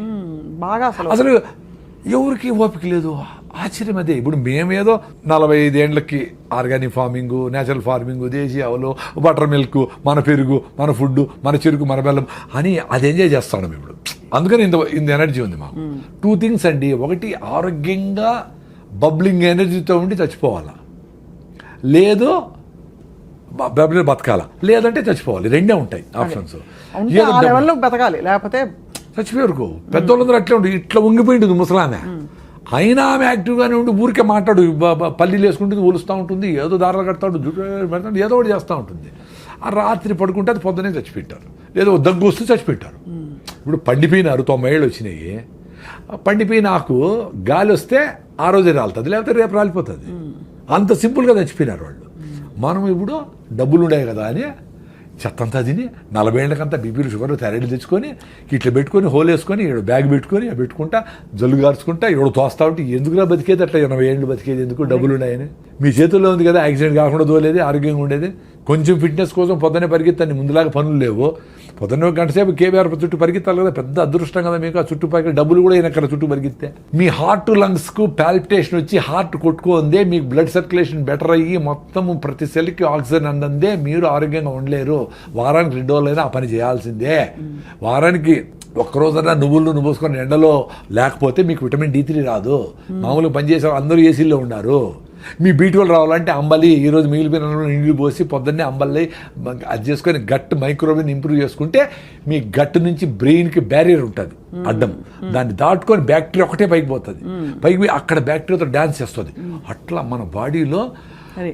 బాగా. అసలు ఎవరికి ఓపిక లేదు. ఆశ్చర్యం అదే. ఇప్పుడు మేమేదో 45 ఏళ్ళకి ఆర్గానిక్ ఫార్మింగ్, నేచురల్ ఫార్మింగ్, దేశీ ఆవులు, బటర్ మిల్క్, మన పెరుగు, మన ఫుడ్, మన చెరుకు, మన బెల్లం అని అది ఎంజాయ్ చేస్తాం ఇప్పుడు. అందుకని ఇంత ఎనర్జీ ఉంది మాకు. 2 things అండి. ఒకటి ఆరోగ్యంగా బబ్లింగ్ ఎనర్జీతో ఉండి చచ్చిపోవాలా, లేదు బతకాల, లేదంటే చచ్చిపోవాలి. 2 ఉంటాయి ఆప్షన్స్. బతకాలి లేకపోతే చచ్చిపోయారు. పెద్దోళ్ళందరూ అట్లే ఉండి ఇట్లా ఉంగిపోయింటుంది ముసలామె. అయినా ఆమె యాక్టివ్గానే ఉండి ఊరికే మాట్లాడు, పల్లీలు వేసుకుంటుంది, ఊలుస్తూ ఉంటుంది, ఏదో దారాలు కడతాడు, పెడతాడు, ఏదో ఒకటి చేస్తూ ఉంటుంది. ఆ రాత్రి పడుకుంటే అది పొద్దునే చచ్చిపెట్టారు, లేదో దగ్గు వస్తూ చచ్చిపెట్టారు. ఇప్పుడు పండిపోయినారు, 90 ఏళ్ళు వచ్చినాయి. పండిపోయిన ఆకు గాలి వస్తే ఆ రోజే రాలుతుంది, లేకపోతే రేపు రాలిపోతుంది. అంత సింపుల్గా చచ్చిపోయినారు వాళ్ళు. మనం ఇప్పుడు డబ్బులు ఉన్నాయి కదా అని చెత్తంతా తిని 40 ఏళ్ళకంతా బీపీలు, షుగర్లు, థైరాయిడ్ తెచ్చుకొని ఇట్లా పెట్టుకొని హోల్ వేసుకొని ఇక్కడ బ్యాగ్ పెట్టుకొని పెట్టుకుంటా జల్లు గార్చుకుంటా ఇక్కడ తోస్తా ఉంటే ఎందుకులా బతికేది? అట్లా 80 ఏళ్ళు బతికేది ఎందుకు? డబ్బులు ఉన్నాయని. మీ చేతుల్లో ఉంది కదా, యాక్సిడెంట్ కాకుండా తోలేది, ఆరోగ్యంగా ఉండేది. కొంచెం ఫిట్నెస్ కోసం పొద్దున్నే పరిగెత్తాన్ని, ముందులాగా పనులు లేవు. పొద్దున్న 1 గంట సేపు కేబీఆర్ చుట్టూ పరిగెత్తాలి కదా, పెద్ద అదృష్టం కదా మీకు. ఆ చుట్టూ పరిగెత్తి డబ్బులు కూడా అయినక్కడ చుట్టూ పరిగెత్తే మీ హార్ట్ లంగ్స్కు పాల్పిటేషన్ వచ్చి హార్ట్ కొట్టుకుందే, మీకు బ్లడ్ సర్క్యులేషన్ బెటర్ అయ్యి మొత్తం ప్రతి సెల్కి ఆక్సిజన్ అందందే మీరు ఆరోగ్యంగా ఉండలేరు. వారానికి 2 రోజులైనా ఆ పని చేయాల్సిందే. వారానికి ఒక్కరోజైనా నువ్వులు పోసుకొని ఎండలో లేకపోతే మీకు విటమిన్ D3 రాదు. మామూలుగా పనిచేసే అందరూ ఏసీల్లో ఉన్నారు. మీ B12 రావాలంటే అంబలి, ఈరోజు మిగిలిపోయిన నీళ్ళు పోసి పొద్దున్నే అంబలి అది చేసుకొని గట్ మైక్రోవేవ్ ఇంప్రూవ్ చేసుకుంటే మీ గట్ నుంచి బ్రెయిన్కి బ్యారియర్ ఉంటుంది అడ్డం, దాన్ని దాటుకొని బ్యాక్టీరియా ఒకటే పైకి పోతుంది. పైకి పోయి అక్కడ బ్యాక్టీరియాతో డ్యాన్స్ చేస్తుంది. అట్లా మన బాడీలో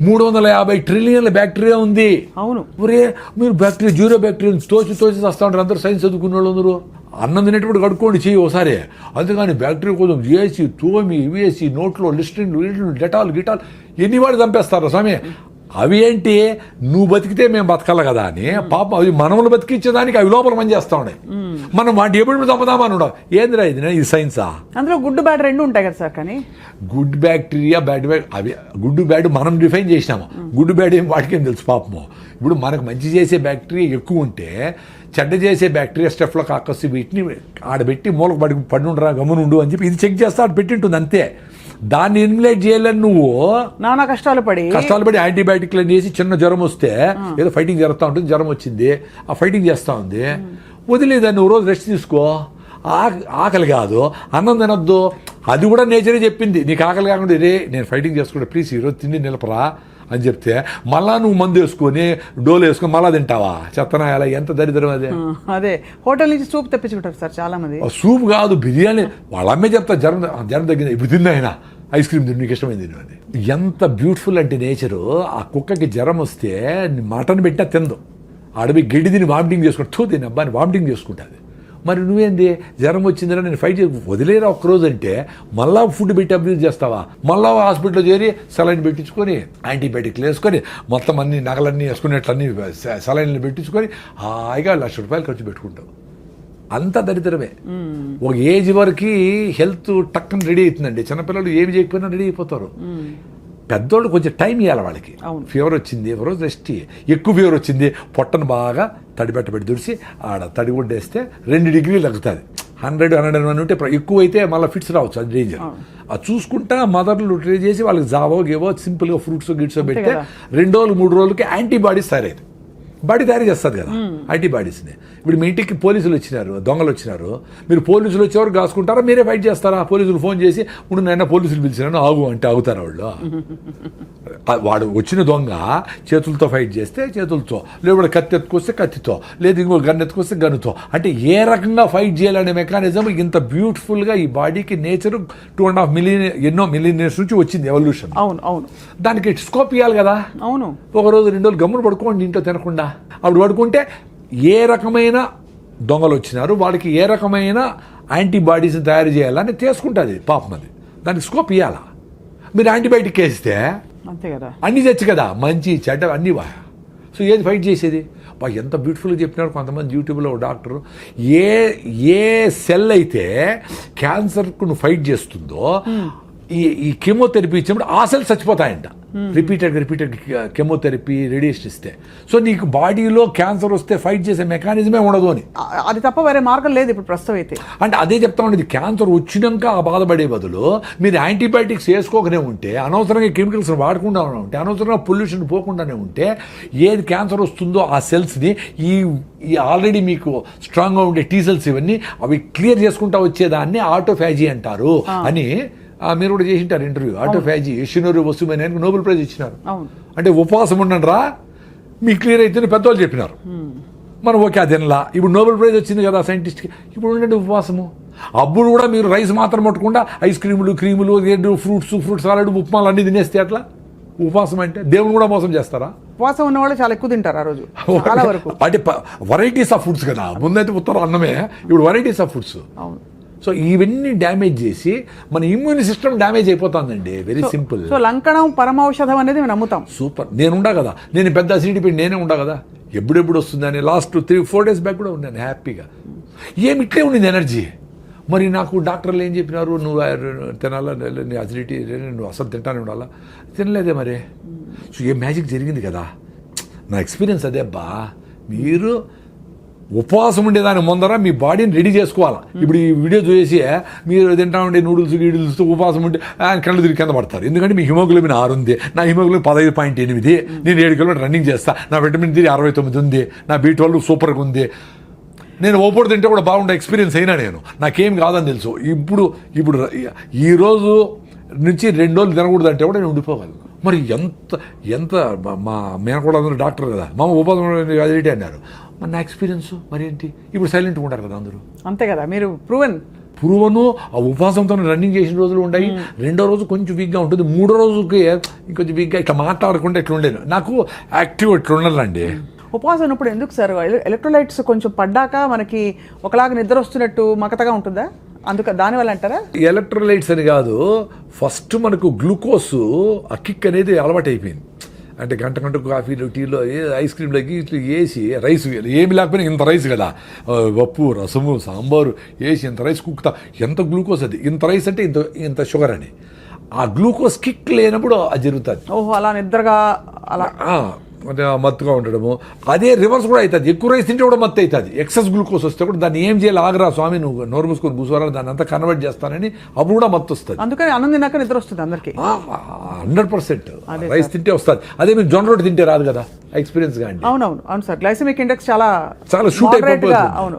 350 ట్రిలియన్ల బ్యాక్టీరియా ఉంది. అవును. ఒరే మీరు బ్యాక్టీరియా, 0 బ్యాక్టీరియా తోచి వస్తూ ఉంటారు అందరూ, సైన్స్ చదువుకున్న వాళ్ళు అందరూ. అన్నం తినేటప్పుడు కడుక్కోండి చెయ్యి ఒకసారి. అందుకని బ్యాక్టీరియా కోసం చేసి తోమి వేసి నోట్లో లిస్ట్రిన్ డెటాల్ గిటాల్ ఎన్ని వాడు చంపేస్తారు స్వామి. అవి ఏంటి, నువ్వు బతికితే మేము బతకాలి కదా అని పాపం అవి మనములు బతికించేదానికి అవి లోపల పని చేస్తా ఉన్నాయి. మనం వాటి ఎప్పుడు చంపుదామని ఉండవు. ఏందిరా ఇది సైన్సా? అందులో గుడ్ బ్యాడ్ 2 ఉంటాయి కదా సార్. కానీ గుడ్ బ్యాక్టీరియా, బ్యాడ్ అవి గుడ్ బ్యాడ్ మనం డిఫైన్ చేసినాము. గుడ్ బ్యాడ్ ఏం వాటికేం తెలుసు పాపము. ఇప్పుడు మనకు మంచి చేసే బ్యాక్టీరియా ఎక్కువ ఉంటే చెడ్డ చేసే బ్యాక్టీరియా స్టెఫ్లోకాకస్ వీటిని ఆడబెట్టి మూలకు పడి ఉండరా గమ్మునుండు అని చెప్పి ఇది చెక్ చేస్తే ఆడ పెట్టి ఉంటుంది అంతే. దాన్ని ఎలిమినేట్ చేయాలని నువ్వు నానా కష్టాలు పడి యాంటీబయాటిక్లు వేసి చిన్న జ్వరం వస్తే ఏదో ఫైటింగ్ జరుగుతూ ఉంటుంది, జ్వరం వచ్చింది ఆ ఫైటింగ్ చేస్తూ ఉంది, వదిలేదాన్ని నువ్వు రోజు రెస్ట్ తీసుకో. ఆకలి కాదు, అన్నం తినొద్దు, అది కూడా నేచరే చెప్పింది. నీకు ఆకలి కాకుండా రే నేను ఫైటింగ్ చేసుకుంటా ప్లీజ్ ఈరోజు తిండి నిలపరా అని చెప్తే మళ్ళా నువ్వు మందు వేసుకొని డోలు వేసుకొని మళ్ళా తింటావా? చెత్తనా ఎలా, ఎంత దరిద్రం అదే. అదే హోటల్ నుంచి సూప్ తెప్పించుకుంటారు సార్ చాలా మంది. సూప్ కాదు బిర్యానీ, వాళ్ళ అమ్మే చెప్తా జ్వరం తగ్గింది ఇప్పుడు తిన్నా ఆయన ఐస్ క్రీమ్ తిని నీకు ఇష్టమైంది అని. ఎంత బ్యూటిఫుల్ అంటే నేచరు. ఆ కుక్కకి జ్వరం వస్తే మటన్ పెట్టినా తిందు, అడవి గడ్డి తిని వామిటింగ్ చేసుకుంటూ దీని అబ్బాయిని వామిటింగ్ చేసుకుంటుంది. మరి నువ్వేంది జ్వరం వచ్చిందని నేను ఫైట్ చేసి వదిలేరా ఒక్కరోజు అంటే మళ్ళా ఫుడ్ పెట్టి అబ్యూజ్ చేస్తావా? మళ్ళా హాస్పిటల్లో చేరి సెలైన్ పెట్టించుకొని యాంటీబయాటిక్లు వేసుకొని మొత్తం అన్ని నగలన్నీ వేసుకునేట్లన్నీ సెలైన్లు పెట్టించుకొని హాయిగా ₹1,00,000 ఖర్చు పెట్టుకుంటావు. అంత దరిద్రమే. ఒక ఏజ్ వరకు హెల్త్ టక్కన రెడీ అవుతుందండి. చిన్నపిల్లలు ఏమి చేయకపోయినా రెడీ అయిపోతారు. పెద్దోళ్ళు కొంచెం టైం ఇవ్వాలి వాళ్ళకి. ఫీవర్ వచ్చింది ఒక రోజు రెస్ట్, ఎక్కువ ఫీవర్ వచ్చింది పొట్టను బాగా తడిపెట్టబెట్టి దుడిసి ఆడ తడి గుడ్డేస్తే 2 డిగ్రీలు తగ్గుతుంది. 100-101 ఉంటే ఎక్కువ అయితే మళ్ళీ ఫిట్స్ రావచ్చు, అది డేంజర్. అది చూసుకుంటా మదర్లు ట్రై చేసి వాళ్ళకి జావో గేవో సింపుల్గా ఫ్రూట్స్ గిట్సో పెడితే 2 రోజులు 3 రోజులకి యాంటీబాడీస్ తయారైంది. బాడీ తయారు చేస్తుంది కదా యాంటీబాడీస్ని. ఇప్పుడు మీ ఇంటికి పోలీసులు వచ్చినారు, దొంగలు వచ్చినారు, మీరు పోలీసులు వచ్చేవారు కాసుకుంటారా, మీరే ఫైట్ చేస్తారా? పోలీసులు ఫోన్ చేసి ఇప్పుడు నైనా పోలీసులు పిలిచినాను ఆగు అంటే ఆగుతారా వాళ్ళు? వాడు వచ్చిన దొంగ చేతులతో ఫైట్ చేస్తే చేతులతో, లేదా కత్తి ఎత్తుకొస్తే కత్తితో, లేదా ఇంకో గన్ ఎత్తుకొస్తే గన్నుతో. అంటే ఏ రకంగా ఫైట్ చేయాలనే మెకానిజం ఇంత బ్యూటిఫుల్గా ఈ బాడీకి నేచర్ 2.5 మిలియన్ ఎన్నో మిలియన్ ఇయర్స్ నుంచి వచ్చింది ఎవల్యూషన్. అవును అవును, దానికి స్కోప్ ఇవ్వాలి కదా. అవును, ఒక రోజు 2 రోజులు గమ్మున పడుకోండి ఇంట్లో తినకుండా. అప్పుడు పడుకుంటే ఏ రకమైన దొంగలు వచ్చినారు వాళ్ళకి ఏ రకమైన యాంటీబాడీస్ని తయారు చేయాలని తీసుకుంటుంది పాపం. అది దానికి స్కోప్ ఇవ్వాలా. మీరు యాంటీబయాటిక్ వేస్తే అంతే కదా, అన్నీ తెచ్చు కదా, మంచి చెడ్డ అన్నీ వా. సో ఏది ఫైట్ చేసేది? ఎంత బ్యూటిఫుల్గా చెప్పినారు కొంతమంది యూట్యూబ్లో డోక్టరు. ఏ సెల్ అయితే క్యాన్సర్కు నువ్వు ఫైట్ చేస్తుందో ఈ కెమోథెరపీ ఇచ్చినప్పుడు ఆ సెల్స్ చచ్చిపోతాయంట. రిపీటెడ్ కెమోథెరపీ రేడియేషన్ ఇస్తే. సో నీకు బాడీలో క్యాన్సర్ వస్తే ఫైట్ చేసే మెకానిజమే ఉండదు అని. అది తప్ప వేరే మార్గం లేదు ఇప్పుడు ప్రస్తుతం అయితే. అంటే అదే చెప్తా ఉండేది, క్యాన్సర్ వచ్చినాక ఆ బాధపడే బదులు మీరు యాంటీబయాటిక్స్ వేసుకోకనే ఉంటే, అనవసరంగా కెమికల్స్ వాడకుండా ఉంటే, అనవసరంగా పొల్యూషన్ పోకుండానే ఉంటే, ఏది క్యాన్సర్ వస్తుందో ఆ సెల్స్ని ఈ ఆల్రెడీ మీకు స్ట్రాంగ్గా ఉండే టీ సెల్స్ ఇవన్నీ అవి క్లియర్ చేసుకుంటా వచ్చేదాన్ని ఆటోఫాజీ అంటారు అని మీరు కూడా చేసింటారు ఇంటర్వ్యూ. ఆటోఫాజీ యషినోరి వసుమని ఆయనకు నోబెల్ ప్రైజ్ ఇచ్చినారు. అంటే ఉపవాసం ఉండండి రా మీకు క్లియర్ అయితే పెద్దవాళ్ళు చెప్పినారు. మనం ఓకే అదేలా ఇప్పుడు నోబెల్ ప్రైజ్ వచ్చింది కదా సైంటిస్ట్కి, ఇప్పుడు ఉండండి ఉపవాసము. అప్పుడు కూడా మీరు రైస్ మాత్రం పట్టకుండా ఐస్ క్రీములు క్రీములు ఫ్రూట్స్ సాలడ్ ఉప్మాలు అన్నీ తినేస్తే అట్లా ఉపవాసం అంటే దేవుని కూడా మోసం చేస్తారా? ఉపవాసం ఉన్న వాళ్ళు చాలా ఎక్కువ తింటారు ఆ రోజు చాలా వరకు. అంటే వెరైటీస్ ఆఫ్ ఫుడ్స్ కదా, ముందైతే ఉత్తరం అన్నమే, ఇప్పుడు వెరైటీస్ ఆఫ్ ఫుడ్స్. అవును. సో ఇవన్నీ డ్యామేజ్ చేసి మన ఇమ్యూన్ సిస్టమ్ డ్యామేజ్ అయిపోతుందండి. Very simple. సో లంకణం పరమౌషధం అనేది మేము నమ్ముతాం. సూపర్. నేను ఉండా కదా, నేను పెద్ద అసిడిటీ పెట్టి నేనే ఉండా కదా, ఎప్పుడెప్పుడు వస్తుందని లాస్ట్ 3-4 days బ్యాక్ కూడా ఉన్నాను హ్యాపీగా. ఏమి ఇట్లే ఉండింది ఎనర్జీ. మరి నాకు డాక్టర్లు ఏం చెప్పినారు, నువ్వు తినాలా, నీ అసిడిటీ నువ్వు అసలు తింటానే ఉండాలా, తినలేదే మరి. సో ఏ మ్యాజిక్ జరిగింది కదా. నా ఎక్స్పీరియన్స్ అదే అబ్బా. మీరు ఉపవాసం ఉండేదాని ముందర మీ బాడీని రెడీ చేసుకోవాలి. ఇప్పుడు ఈ వీడియో చూసి మీరు తింటా ఉండే నూడిల్స్ ఉపవాసం ఉంటే కళ్ళు తిరిగి కింద పడతారు. ఎందుకంటే మీ హిమోగ్లోబిన్ 6 ఉంది, నా హిమోగ్లోబిన్ 15.8, నేను 7 కిలోమీటర్ రన్నింగ్ చేస్తా, నా విటమిన్ D 69 ఉంది, నా B12 సూపర్గా ఉంది, నేను ఓపోడు తింటే కూడా బాగుండే ఎక్స్పీరియన్స్ అయినా నేను, నాకేం కాదని తెలుసు. ఇప్పుడు ఈరోజు నుంచి 2 రోజులు తినకూడదు అంటే కూడా నేను ఉండిపోగలను. మరి ఎంత మా మేనకోడ అందరూ డాక్టర్ కదా, మా ఉపవాసం అదిటి అన్నారు. మరి నా ఎక్స్పీరియన్స్ మరి ఏంటి, ఇప్పుడు సైలెంట్గా ఉంటారు కదా అందరూ. అంతే కదా, మీరు ప్రూవను ఆ ఉపవాసంతో రన్నింగ్ చేసిన రోజులు ఉన్నాయి. 2వ రోజు కొంచెం వీక్గా ఉంటుంది, 3వ రోజుకి ఇంకొంచెం వీక్గా ఇట్లా మాట్లాడకుండా ఇట్లా ఉండేది. నాకు యాక్టివ్ ఇట్లా ఉండాలండి. ఉపవాసం ఉన్నప్పుడు ఎందుకు సార్ ఎలక్ట్రోలైట్స్ కొంచెం పడ్డాక మనకి ఒకలాగా నిద్ర వస్తున్నట్టు మకతగా ఉంటుందా? దానివల్ల అంటారా? ఎలక్ట్రోలైట్స్ అని కాదు, ఫస్ట్ మనకు గ్లూకోజ్ ఆ కిక్ అనేది అలవాటు అయిపోయింది. అంటే గంటకు కాఫీలు టీలో ఐస్ క్రీమ్లోకి ఇట్లా వేసి రైస్ ఏమి లేకపోయినా ఇంత రైస్ కదా, పప్పు రసము సాంబారు వేసి ఇంత రైస్ కుక్తా, ఎంత గ్లూకోజ్ అది, ఇంత రైస్ అంటే ఇంత షుగర్ అని. ఆ గ్లూకోజ్ కిక్ లేనప్పుడు అది జరుగుతుంది. ఓహో, అలా నిద్రగా అలా మత్తుగా ఉండడము. అదే రివర్స్ కూడా అవుతుంది, ఎక్కువ రైస్ తింటే కూడా మత్తు అవుతుంది. ఎక్సెస్ గ్లూకోజ్ వస్తే కూడా దాన్ని ఏం చేయాలి, ఆగరా స్వామి నువ్వు నోరు మూసుకొని కూర్చోరా, దాన్ని అంతా కన్వర్ట్ చేస్తానని అప్పుడు కూడా మత్తు వస్తుంది. అందుకని అన్నం తిన్నాక నిద్ర వస్తుంది అందరికి. 100% రైస్ తింటే వస్తుంది. అదే మీరు జొన్న రొట్టె తింటే రాదు కదా, ఎక్స్పీరియన్స్ గా అండి. అవును సార్, గ్లైసెమిక్ ఇండెక్స్ చాలా షూట్ moderate గా, అయిపోతుంది. అవును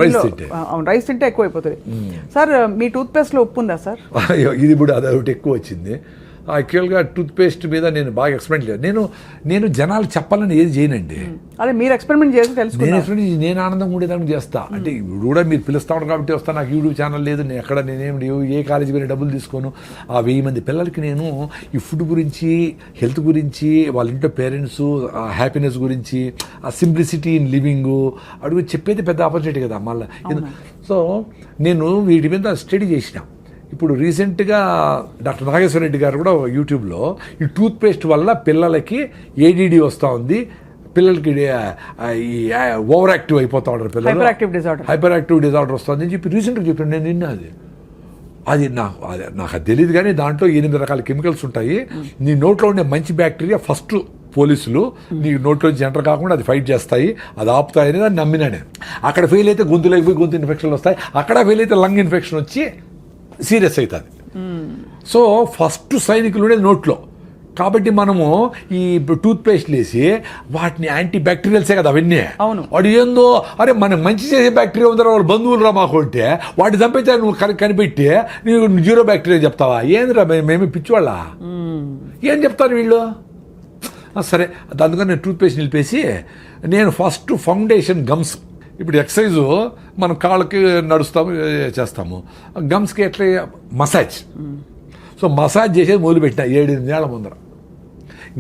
రైస్ తింటే. అవును, రైస్ తింటే ఎక్కువ అయిపోతుంది. సార్ మీ టూత్ పేస్ట్ లో ఉప్పు ఉందా సార్? అయ్యో, ఇది ఇప్పుడు అదొకటి ఎక్కువ వచ్చింది. యాక్చువల్గా టూత్ పేస్ట్ మీద నేను బాగా ఎక్స్పెరిమెంట్ లేదు. నేను జనాలు చెప్పాలని ఏది చేయనండి. అదే మీరు ఎక్స్పెరిమెంట్ చేసి నేను తెలుసుకున్నారు. ఎక్స్పెరిమెంట్ నేను ఆనందంగా ఉండేదానికి చేస్తా. అంటే ఇప్పుడు కూడా మీరు పిలుస్తా ఉంటారు కాబట్టి వస్తా. నాకు యూట్యూబ్ ఛానల్ లేదు, నేను ఎక్కడ నేనేమి ఏ కాలేజీ పోయినా డబ్బులు తీసుకోను. ఆ 1000 మంది పిల్లలకి నేను ఈ ఫుడ్ గురించి, హెల్త్ గురించి, వాళ్ళ ఇంట్లో పేరెంట్స్ ఆ హ్యాపీనెస్ గురించి, ఆ సింప్లిసిటీ ఇన్ లివింగ్ అడుగు చెప్పేది పెద్ద ఆపర్చునిటీ కదా మళ్ళీ. సో నేను వీటి మీద స్టడీ చేసిన. ఇప్పుడు రీసెంట్గా డాక్టర్ నాగేశ్వర రెడ్డి గారు కూడా యూట్యూబ్లో ఈ టూత్ పేస్ట్ వల్ల పిల్లలకి ADD వస్తూ ఉంది, పిల్లలకి ఈ ఓవర్ యాక్టివ్ అయిపోతూ ఉంటారు పిల్లలు, హైపర్ యాక్టివ్ డిజార్డర్ వస్తుంది అని చెప్పి రీసెంట్గా చెప్పాను. నేను నిన్న అది నాకు అది తెలియదు, కానీ దాంట్లో 8 రకాల కెమికల్స్ ఉంటాయి. నీ నోట్లో ఉండే మంచి బ్యాక్టీరియా ఫస్ట్ పోలీసులు నీ నోట్లో ఎంటర్ కాకుండా అది ఫైట్ చేస్తాయి, అది ఆపుతాయని దాన్ని నమ్మినా నేను. అక్కడ ఫెయిల్ అయితే గొంతులోకి పోయి గొంతు ఇన్ఫెక్షన్లు వస్తాయి, అక్కడ ఫెయిల్ అయితే లంగ్ ఇన్ఫెక్షన్ వచ్చి సీరియస్ అవుతుంది. సో ఫస్ట్ సైనికులు నోట్లో. కాబట్టి మనము ఈ టూత్ పేస్ట్లు వేసి వాటిని యాంటీ బ్యాక్టీరియల్సే కదా అవన్నీ. వాడు ఏందో అరే మనకు మంచి చేసే బ్యాక్టీరియా ఉందా, వాళ్ళు బంధువులు రా మాకు ఉంటే వాటి చంపేస్తే నువ్వు కనిపెట్టి నీకు 0 బ్యాక్టీరియా చెప్తావా? ఏందిరా మేమే పిచ్చివాళ్ళ, ఏం చెప్తారు వీళ్ళు? సరే, అందుకని నేను టూత్ పేస్ట్ నిలిపేసి నేను ఫస్ట్ ఫౌండేషన్ గమ్స్. ఇప్పుడు ఎక్సర్సైజు మనం కాళ్ళకి నడుస్తాము చేస్తాము, గమ్స్కి ఎట్లా మసాజ్. సో మసాజ్ చేసేది మొదలుపెట్టిన 7-8 ఏళ్ల ముందర.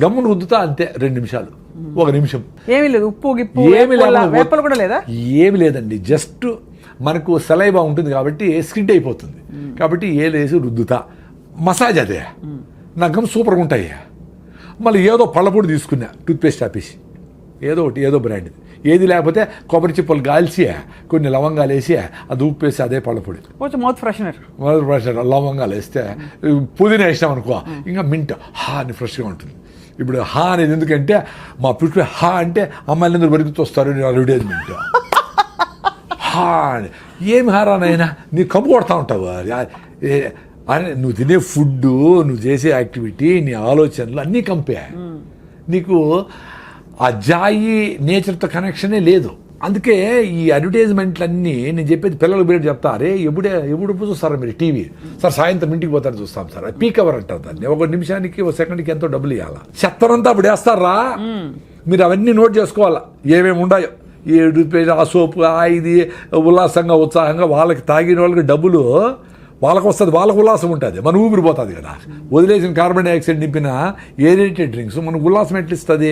గమ్మును రుద్దుతా అంతే 2 నిమిషాలు, 1 నిమిషం. ఏమీ లేదు, ఉప్పు గిప్పు వేపలు కూడా లేదా? ఏమి లేదండి, జస్ట్ మనకు సలైవా ఉంటుంది కాబట్టి స్కిడ్ అయిపోతుంది, కాబట్టి ఏలేసి రుద్దుతా. మసాజ్ అదే. నా గమ్ సూపర్గా ఉంటాయి. మళ్ళీ ఏదో పళ్ళపొడి తీసుకున్నా, టూత్పేస్ట్ ఆపేసి ఏదో బ్రాండ్, ఏది లేకపోతే కొబ్బరి చిప్పలు కాల్చి కొన్ని లవంగాలు వేసి అది ఉప్పేసి అదే పళ్ళపొడి, కొంచెం మౌత్ ఫ్రెషనర్, లవంగాలు వేస్తే పుదీనా వేసినాం అనుకో ఇంకా మింట్ అని ఫ్రెష్గా ఉంటుంది. ఇప్పుడు అనేది ఎందుకంటే మా పుట్టి అంటే అమ్మాయిలందరూ వరకు వస్తారు అడ్వర్టైజ్మెంట్. అని ఏమి హారానైనా నీకు కంపు కొడతా ఉంటావు. అరే నువ్వు తినే ఫుడ్, నువ్వు చేసే యాక్టివిటీ, నీ ఆలోచనలు అన్నీ కంపే. నీకు ఆ జాయి నేచర్తో కనెక్షనే లేదు. అందుకే ఈ అడ్వర్టైజ్మెంట్లన్నీ నేను చెప్పేది పిల్లలకు బిడ్డ చెప్తా, అరే ఎప్పుడు చూస్తారా మీరు టీవీ? సార్ సాయంత్రం ఇంటికి పోతారు చూస్తాం సార్, పీక్ అవర్ అంటారు దాన్ని. 1 నిమిషానికి 1 సెకండ్కి ఎంతో డబ్బులు ఇవ్వాలా. చెత్తనంతా అప్పుడు వేస్తారా, మీరు అవన్నీ నోట్ చేసుకోవాలా ఏమేమి ఉన్నాయో. ఈ ఆ సోపు, ఇది ఉల్లాసంగా ఉత్సాహంగా వాళ్ళకి తాగిన వాళ్ళకి డబ్బులు వాళ్ళకు వస్తుంది, వాళ్ళకు ఉల్లాసం ఉంటుంది, మన ఊపిరిపోతుంది కదా. వదిలేసిన కార్బన్ డైఆక్సైడ్ నింపిన ఏరేటెడ్ డ్రింక్స్ మనకు ఉల్లాసం ఎట్లా ఇస్తుంది?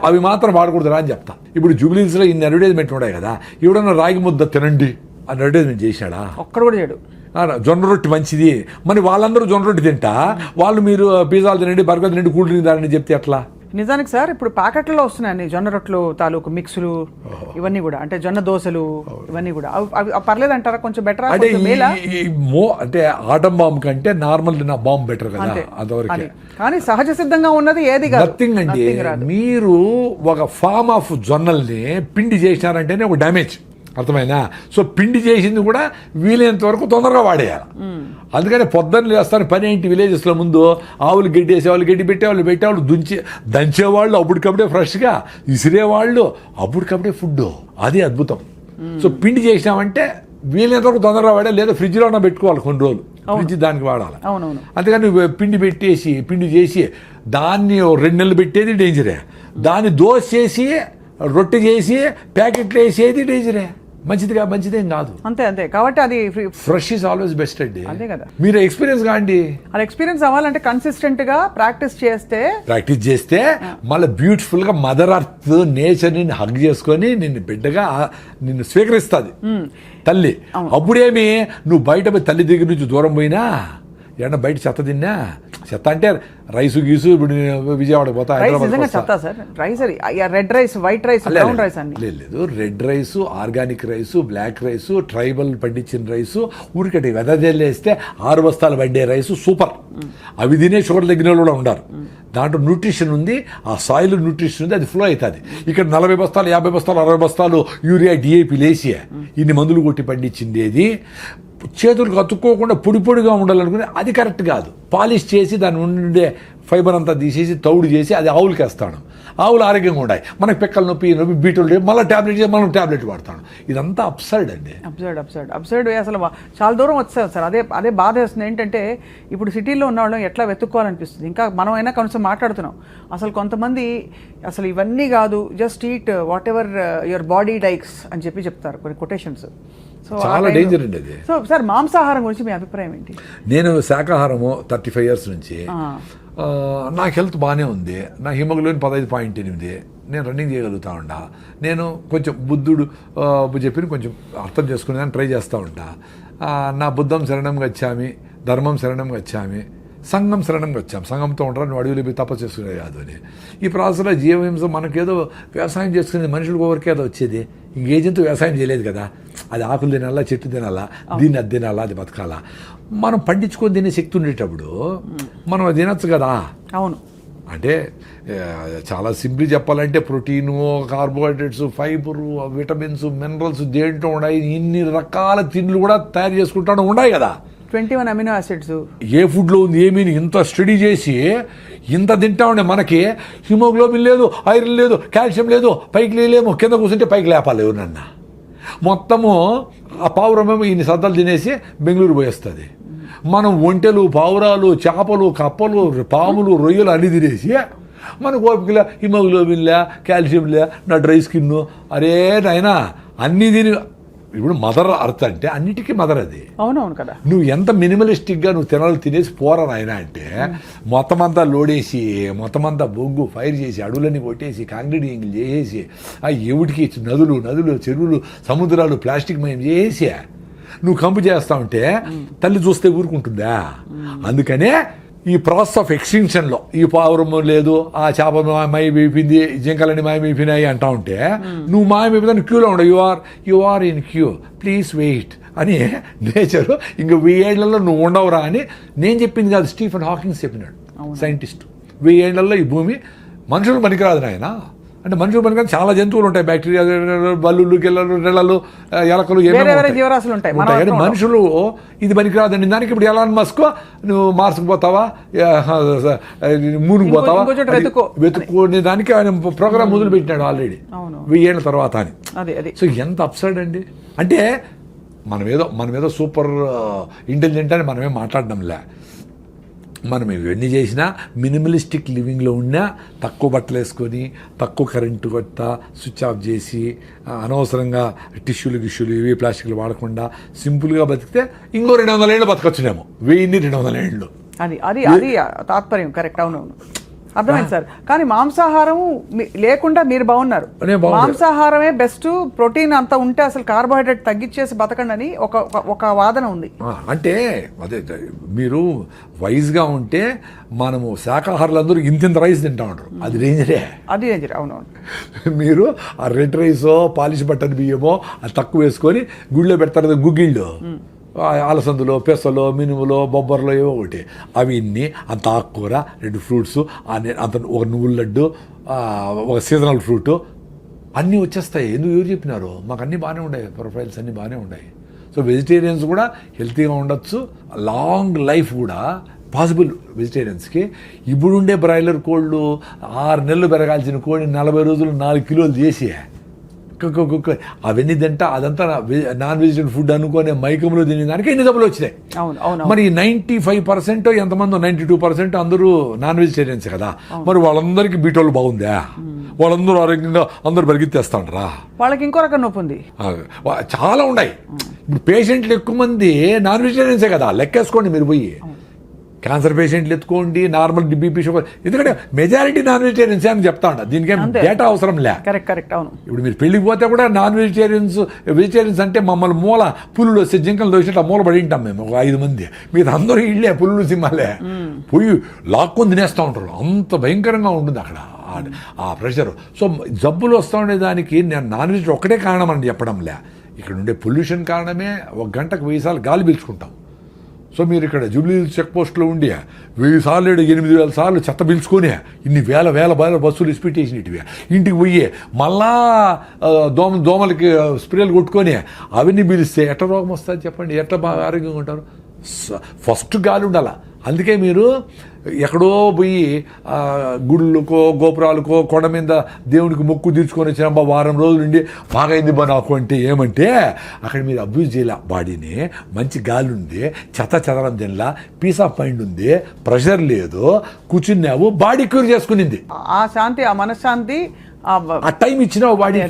అవి మాత్రం వాడకూడదురా అని చెప్తా. ఇప్పుడు జూబ్లీస్లో ఇన్ని అడ్వర్టైజ్మెంట్ ఉన్నాయి కదా, ఎవడన్నా రాగి ముద్ద తినండి అని అడ్వర్టైజ్మెంట్ చేశాడా? ఒక్కడు కూడా చేయడు. జొన్న రొట్టె మంచిది, మరి వాళ్ళందరూ జొన్న రొట్టె తింటా, వాళ్ళు మీరు పిజ్జాలు తినండి, బర్గర్ తినండి, కూల్ డ్రింక్ తాగండి చెప్తే ఎట్లా? నిజానికి సార్ ఇప్పుడు ప్యాకెట్లలో వస్తున్నాయండి జొన్న రొట్టెలు తాలూకు మిక్సులు, ఇవన్నీ కూడా, అంటే జొన్న దోశలు, ఇవన్నీ కూడా అవి పర్లేదు అంటారా? కొంచెం బెటర్ అంటే ఆటం బాంబ్ కంటే నార్మల్ నా బాంబ్ బెటర్ కదా అంతవరకు. కానీ సహజ సిద్ధంగా ఉన్నది ఏది కాదు. నథింగ్ అండి. మీరు ఒక ఫామ్ ఆఫ్ జొన్నల్ని పిండి చేసినారంటేనే ఒక డ్యామేజ్, అర్థమైనా? సో పిండి చేసింది కూడా వీలైనంత వరకు తొందరగా వాడేయాలి. అందుకని పొద్దున్న లేస్తాను పని ఏంటి, విలేజెస్లో ముందు ఆవులు గడ్డి వేసేవాళ్ళు, గడ్డి పెట్టేవాళ్ళు దంచేవాళ్ళు అప్పటికప్పుడే ఫ్రెష్గా, విసిరేవాళ్ళు అప్పటికప్పుడే ఫుడ్. అది అద్భుతం. సో పిండి చేసినామంటే వీలైనంత వరకు తొందరగా వాడాలి, లేదా ఫ్రిడ్జ్లో ఉన్న పెట్టుకోవాలి కొన్ని రోజులు, ఫ్రిడ్జ్ దానికి వాడాలి. అందుకని పిండి చేసి దాన్ని 2 నెలలు పెట్టేది డేంజరే, దాన్ని దోశ చేసి రొట్టె చేసి ప్యాకెట్లు వేసేది డేంజరే, మంచిదేం కాదు. అంతే కాబట్టి అది ఫ్రెష్ ఈజ్ ఆల్వేస్ బెస్ట్ అండి. అంతే కదా. మీరు ఎక్స్పీరియన్స్ కాండి, అది ఎక్స్పీరియన్స్ అవ్వాలంటే కన్సిస్టెంట్ గా ప్రాక్టీస్ చేస్తే మళ్ళీ బ్యూటిఫుల్ గా మదర్ అర్త్ నేచర్ ని హగ్ చేసుకొని నిన్ను బిడ్డగా నిన్ను స్వీకరిస్తుంది తల్లి. అప్పుడేమి నువ్వు బయట పోయి తల్లి దగ్గర నుంచి దూరం పోయినా, ఏమన్నా బయట చెత్త తిన్నా, చెత్త అంటే రైసు గీసు, ఇప్పుడు విజయవాడ పోతా, red rice, white rice, brown rice అన్ని లేదు. Red rice, organic rice, black rice, tribal పండించిన రైసు, ఊరికటి వెదజల్లేస్తే 6 బస్తాలు పండే రైసు సూపర్. అవి తినే షుగర్ తగ్గిన వాళ్ళు కూడా ఉన్నారు. దాంట్లో న్యూట్రిషన్ ఉంది, ఆ సాయిల్ న్యూట్రిషన్ ఉంది, అది ఫ్లో అవుతుంది. ఇక్కడ 40 బస్తాలు 50 బస్తాలు 60 బస్తాలు యూరియా డిఏపి లేసి ఇన్ని మందులు కొట్టి పండించిండేది చేతులకు అతుక్కోకుండా పొడి పొడిగా ఉండాలనుకుని అది కరెక్ట్ కాదు. పాలిష్ చేసి దాని ఉండే ఫైబర్ అంతా తీసేసి తౌడు చేసి అది ఆవులకి వేస్తాను. ఆవులు ఆరోగ్యంగా ఉన్నాయి, మనకి పిక్కల నొప్పి బీటలు మళ్ళీ ట్యాబ్లెట్ చేసి మనం ట్యాబ్లెట్ వాడతాను. ఇదంతా అప్సైడ్ అండి. అప్సైడ్ అసలు చాలా దూరం వచ్చాం సార్. అదే బాధ వేస్తుంది. ఏంటంటే ఇప్పుడు సిటీలో ఉన్న వాళ్ళం ఎట్లా వెతుక్కోవాలనిపిస్తుంది. ఇంకా మనమైనా కొంచెం మాట్లాడుతున్నాం. అసలు కొంతమంది అసలు ఇవన్నీ కాదు, just eat what ever your body dykes అని చెప్తారు కొన్ని కొటేషన్స్. చాలా డేంజర్ అండి అది. సో సార్ మాంసాహారం గురించి మీ అభిప్రాయం ఏంటి? నేను శాకాహారము 35 years నుంచి, నాకు హెల్త్ బాగానే ఉంది. నా హిమోగ్లోబిన్ 15.8, నేను రన్నింగ్ చేయగలుగుతా ఉంటా. నేను కొంచెం బుద్ధుడు చెప్పిన కొంచెం అర్థం చేసుకునేదాన్ని ట్రై చేస్తూ ఉంటా. నా బుద్ధం శరణం గచ్చామి, ధర్మం శరణం గచ్చామి, సంఘం శరణం వచ్చాం. సంఘంతో ఉంటారు, నువ్వు అడవిలో పోయి తపస్సు చేసుకునే కాదు అని. ఈ ప్రాసెస్లో జీవహింస మనకేదో వ్యవసాయం చేసుకునేది మనుషులకు ఎవరికే అది వచ్చేది. ఇంకేజంతో వ్యవసాయం చేయలేదు కదా, అది ఆకులు తినాలా, చెట్టు తినాలా, దీన్ని అది తినాలా, అది బతకాలా. మనం పండించుకొని తినే శక్తి ఉండేటప్పుడు మనం అది తినచ్చు కదా. అవును. అంటే చాలా సింపుల్ చెప్పాలంటే protein, carbohydrates, fibre, vitamins, minerals దేంట్లో ఉన్నాయి, ఇన్ని రకాల తిండ్లు కూడా తయారు చేసుకుంటాను ఉన్నాయి కదా. 21 అమినో యాసిడ్స్ ఏ ఫుడ్లో ఉంది ఏమీ ఇంత స్టడీ చేసి ఇంత తింటా ఉండే మనకి హిమోగ్లోబిన్ లేదు, ఐరన్ లేదు, కాల్షియం లేదు, పైకి లేలేమో, కింద కూర్చుంటే పైకి లేపాలి ఎవరన్నా. మొత్తము ఆ పావురమేమో ఇన్ని సద్దలు తినేసి బెంగళూరు పోయేస్తుంది. మనం ఒంటెలు, పావురాలు, చేపలు, కప్పలు, పాములు, రొయ్యలు అన్ని తినేసి మనకు ఓపికలే, హిమోగ్లోబిన్లే, కాల్షియంలే, నా డ్రై స్కిన్, అరే నాయనా అన్నీ తిని. ఇప్పుడు మదర్ అర్త్ అంటే అన్నిటికీ మదర్ అది. అవునవును కదా. నువ్వు ఎంత మినిమలిస్టిక్గా నువ్వు తినాలి తినేసి పోరా నాయన అంటే మొత్తం అంతా లోడేసి మొత్తం అంతా బొగ్గు ఫైర్ చేసి అడవులన్నీ కొట్టేసి కాంక్రీటింగ్ చేసేసి ఎవటికి నదులు చెరువులు సముద్రాలు ప్లాస్టిక్ మయం చేసి నువ్వు కంపు చేస్తా ఉంటే తల్లి చూస్తే ఊరుకుంటుందా? అందుకనే ఈ ప్రాసెస్ ఆఫ్ ఎక్స్టింక్షన్లో ఈ పావురం లేదు, ఆ చేప మాయమైపోయింది, జింకలన్నీ మాయమైపోయినాయి అంటా ఉంటే నువ్వు మాయమైపోయిన క్యూలో ఉండవు. You are in queue, please wait అని నేచరు ఇంక 1000 ఏళ్లలో నువ్వు ఉండవురా అని నేను చెప్పింది కాదు, స్టీఫెన్ హాకింగ్స్ చెప్పినాడు, సైంటిస్ట్. 1000 ఏళ్లలో ఈ భూమి మనుషులు పనికిరాదు నాయన. అంటే మనుషులు పనికిరాదు, చాలా జంతువులు ఉంటాయి, బ్యాక్టీరియా, బల్లులు, గిల్లలు, రెళ్ళలు, ఎలకలు, జీవరాశులు ఉంటాయి. కానీ మనుషులు ఇది పనికిరాదండి. దానికి ఇప్పుడు ఎలాన్ మస్క్ నువ్వు మార్స్కి పోతావా, మూన్కి పోతావా, వెతుక్కునే దానికి ఆయన ప్రోగ్రామ్ మొదలు పెట్టినాడు ఆల్రెడీ 1000 ఏళ్ళ తర్వాత అని. సో ఎంత అప్సైడ్ అండి. అంటే మనమేదో సూపర్ ఇంటెలిజెంట్ అని మనమేం మాట్లాడడంలే. మనం ఇవన్నీ చేసినా మినిమలిస్టిక్ లివింగ్లో ఉన్నా తక్కువ బట్టలు వేసుకొని, తక్కువ కరెంటు కొట్ట స్విచ్ ఆఫ్ చేసి, అనవసరంగా టిష్యూలు ఇవి ప్లాస్టిక్లు వాడకుండా సింపుల్గా బతికితే ఇంకో 200 ఏళ్ళు బతకొచ్చునేమో. 200 ఏళ్ళు. అది తాత్పర్యం. కరెక్ట్. అవునవును, అర్థమైంది సార్. కానీ మాంసాహారం లేకుండా మీరు బాగున్నారు. మాంసాహారమే బెస్ట్, ప్రోటీన్ అంతా ఉంటే అసలు కార్బోహైడ్రేట్ తగ్గించేసి బతకండి అని ఒక వాదన ఉంది. అంటే అదే మీరు వైజ్గా ఉంటే మనము శాకాహారులందరూ ఇంత రైస్ తింటా ఉంటారు, అది డేంజరే. అది డేంజర్. అవునవును. మీరు ఆ రెడ్ రైసో పాలిష్ బట్టన్ బియ్యమో అది తక్కువ వేసుకొని గుళ్ళో పెడతారు కదా గుగ్గిళ్ళు, అలసందులో, పెసలో, మినుములో, బొబ్బర్లో ఏవో ఒకటి, అవి ఇన్ని అంత ఆకుకూర, 2 ఫ్రూట్స్, అంత ఒక నువ్వుల లడ్డు, ఒక సీజనల్ ఫ్రూట్ అన్నీ వచ్చేస్తాయి. ఎందుకు ఎవరు చెప్పినారు? మాకు అన్నీ బాగానే ఉన్నాయి, ప్రొఫైల్స్ అన్నీ బాగానే ఉన్నాయి. సో వెజిటేరియన్స్ కూడా హెల్తీగా ఉండొచ్చు, లాంగ్ లైఫ్ కూడా పాసిబుల్ వెజిటేరియన్స్కి. ఇప్పుడుండే బ్రాయిలర్ కోళ్ళు 6 నెలలు పెరగాల్సిన కోడి 40 రోజులు 4 కిలోలు చేసి అవన్నీ తింటా అదంతా నాన్ వెజిటేరియన్ ఫుడ్ అనుకునే మైకంలో తినేదానికి ఎన్ని జబ్బులు వచ్చినాయి. మరి 95% ఎంతమంది 92% అందరూ నాన్ వెజిటేరియన్స్ కదా. మరి వాళ్ళందరికీ బీటోళ్ళు బాగుందా? వాళ్ళందరూ ఆరోగ్యంగా అందరూ పరిగెత్తేస్తా ఉంటారా? వాళ్ళకి ఇంకో రకం నొప్పి ఉంది, చాలా ఉన్నాయి. ఇప్పుడు పేషెంట్లు ఎక్కువ మంది నాన్ వెజిటేరియన్సే కదా, లెక్కేసుకోండి మీరు పోయి. క్యాన్సర్ పేషెంట్లు ఎత్తుకోండి, నార్మల్ బీపీ, షుగర్, ఎందుకంటే మెజారిటీ నాన్ వెజిటేరియన్స్ అని చెప్తా ఉంటా. దీనికేం డేటా అవసరం లే. కరెక్ట్. అవును. ఇప్పుడు మీరు పెళ్లికి పోతే కూడా నాన్ వెజిటేరియన్స్ అంటే మమ్మల్ని మూల పులులు వస్తే జింకలు దోసినట్టు మూల పడి ఉంటాం మేము, ఒక 5 మంది. మీరు అందరూ ఇళ్ళే పులులు సింహాలే పోయి లాక్కొని తినేస్తూ ఉంటారు. అంత భయంకరంగా ఉంటుంది అక్కడ ఆ ప్రెషర్. సో జబ్బులు వస్తూ ఉండేదానికి నేను నాన్ వెజ్ ఒక్కటే కారణం అని చెప్పడంలే. ఇక్కడ ఉండే పొల్యూషన్ కారణమే 1 గంటకు 1000 సార్లు గాలి పీల్చుకుంటాం. సో మీరు ఇక్కడ జూబ్లీ చెక్ పోస్ట్లో ఉండి 1000 సార్లు 8000 సార్లు చెత్త పిలుచుకొని ఇన్ని వేల బస్సులు ఇసిపెట్టేసినవి ఇంటికి పోయి మళ్ళా దోమలకి స్ప్రేలు కొట్టుకొని అవన్నీ పిలిస్తే ఎట్లా రోగం వస్తుంది చెప్పండి, ఎట్లా బాగా ఆరోగ్యంగా ఉంటారు? ఫస్ట్ గాలి ఉండాల. అందుకే మీరు ఎక్కడో పోయి గుళ్ళకో గోపురాలకో కొండ మీద దేవునికి మొక్కు తీర్చుకొని వచ్చిన వారం రోజులు నుండి బాగైంది బా నాకు అంటే ఏమంటే అక్కడ మీరు అబ్యూజ్ చేయాల బాడీని. మంచి గాలి ఉంది, చెదరం తినలా, పీస్ ఆఫ్ మైండ్ ఉంది, ప్రెషర్ లేదు, కూర్చున్నావు, బాడీ క్యూర్ చేసుకునింది. ఆ శాంతి, ఆ మనశ్శాంతి, ఆ టైం ఇచ్చినావు బాడీ.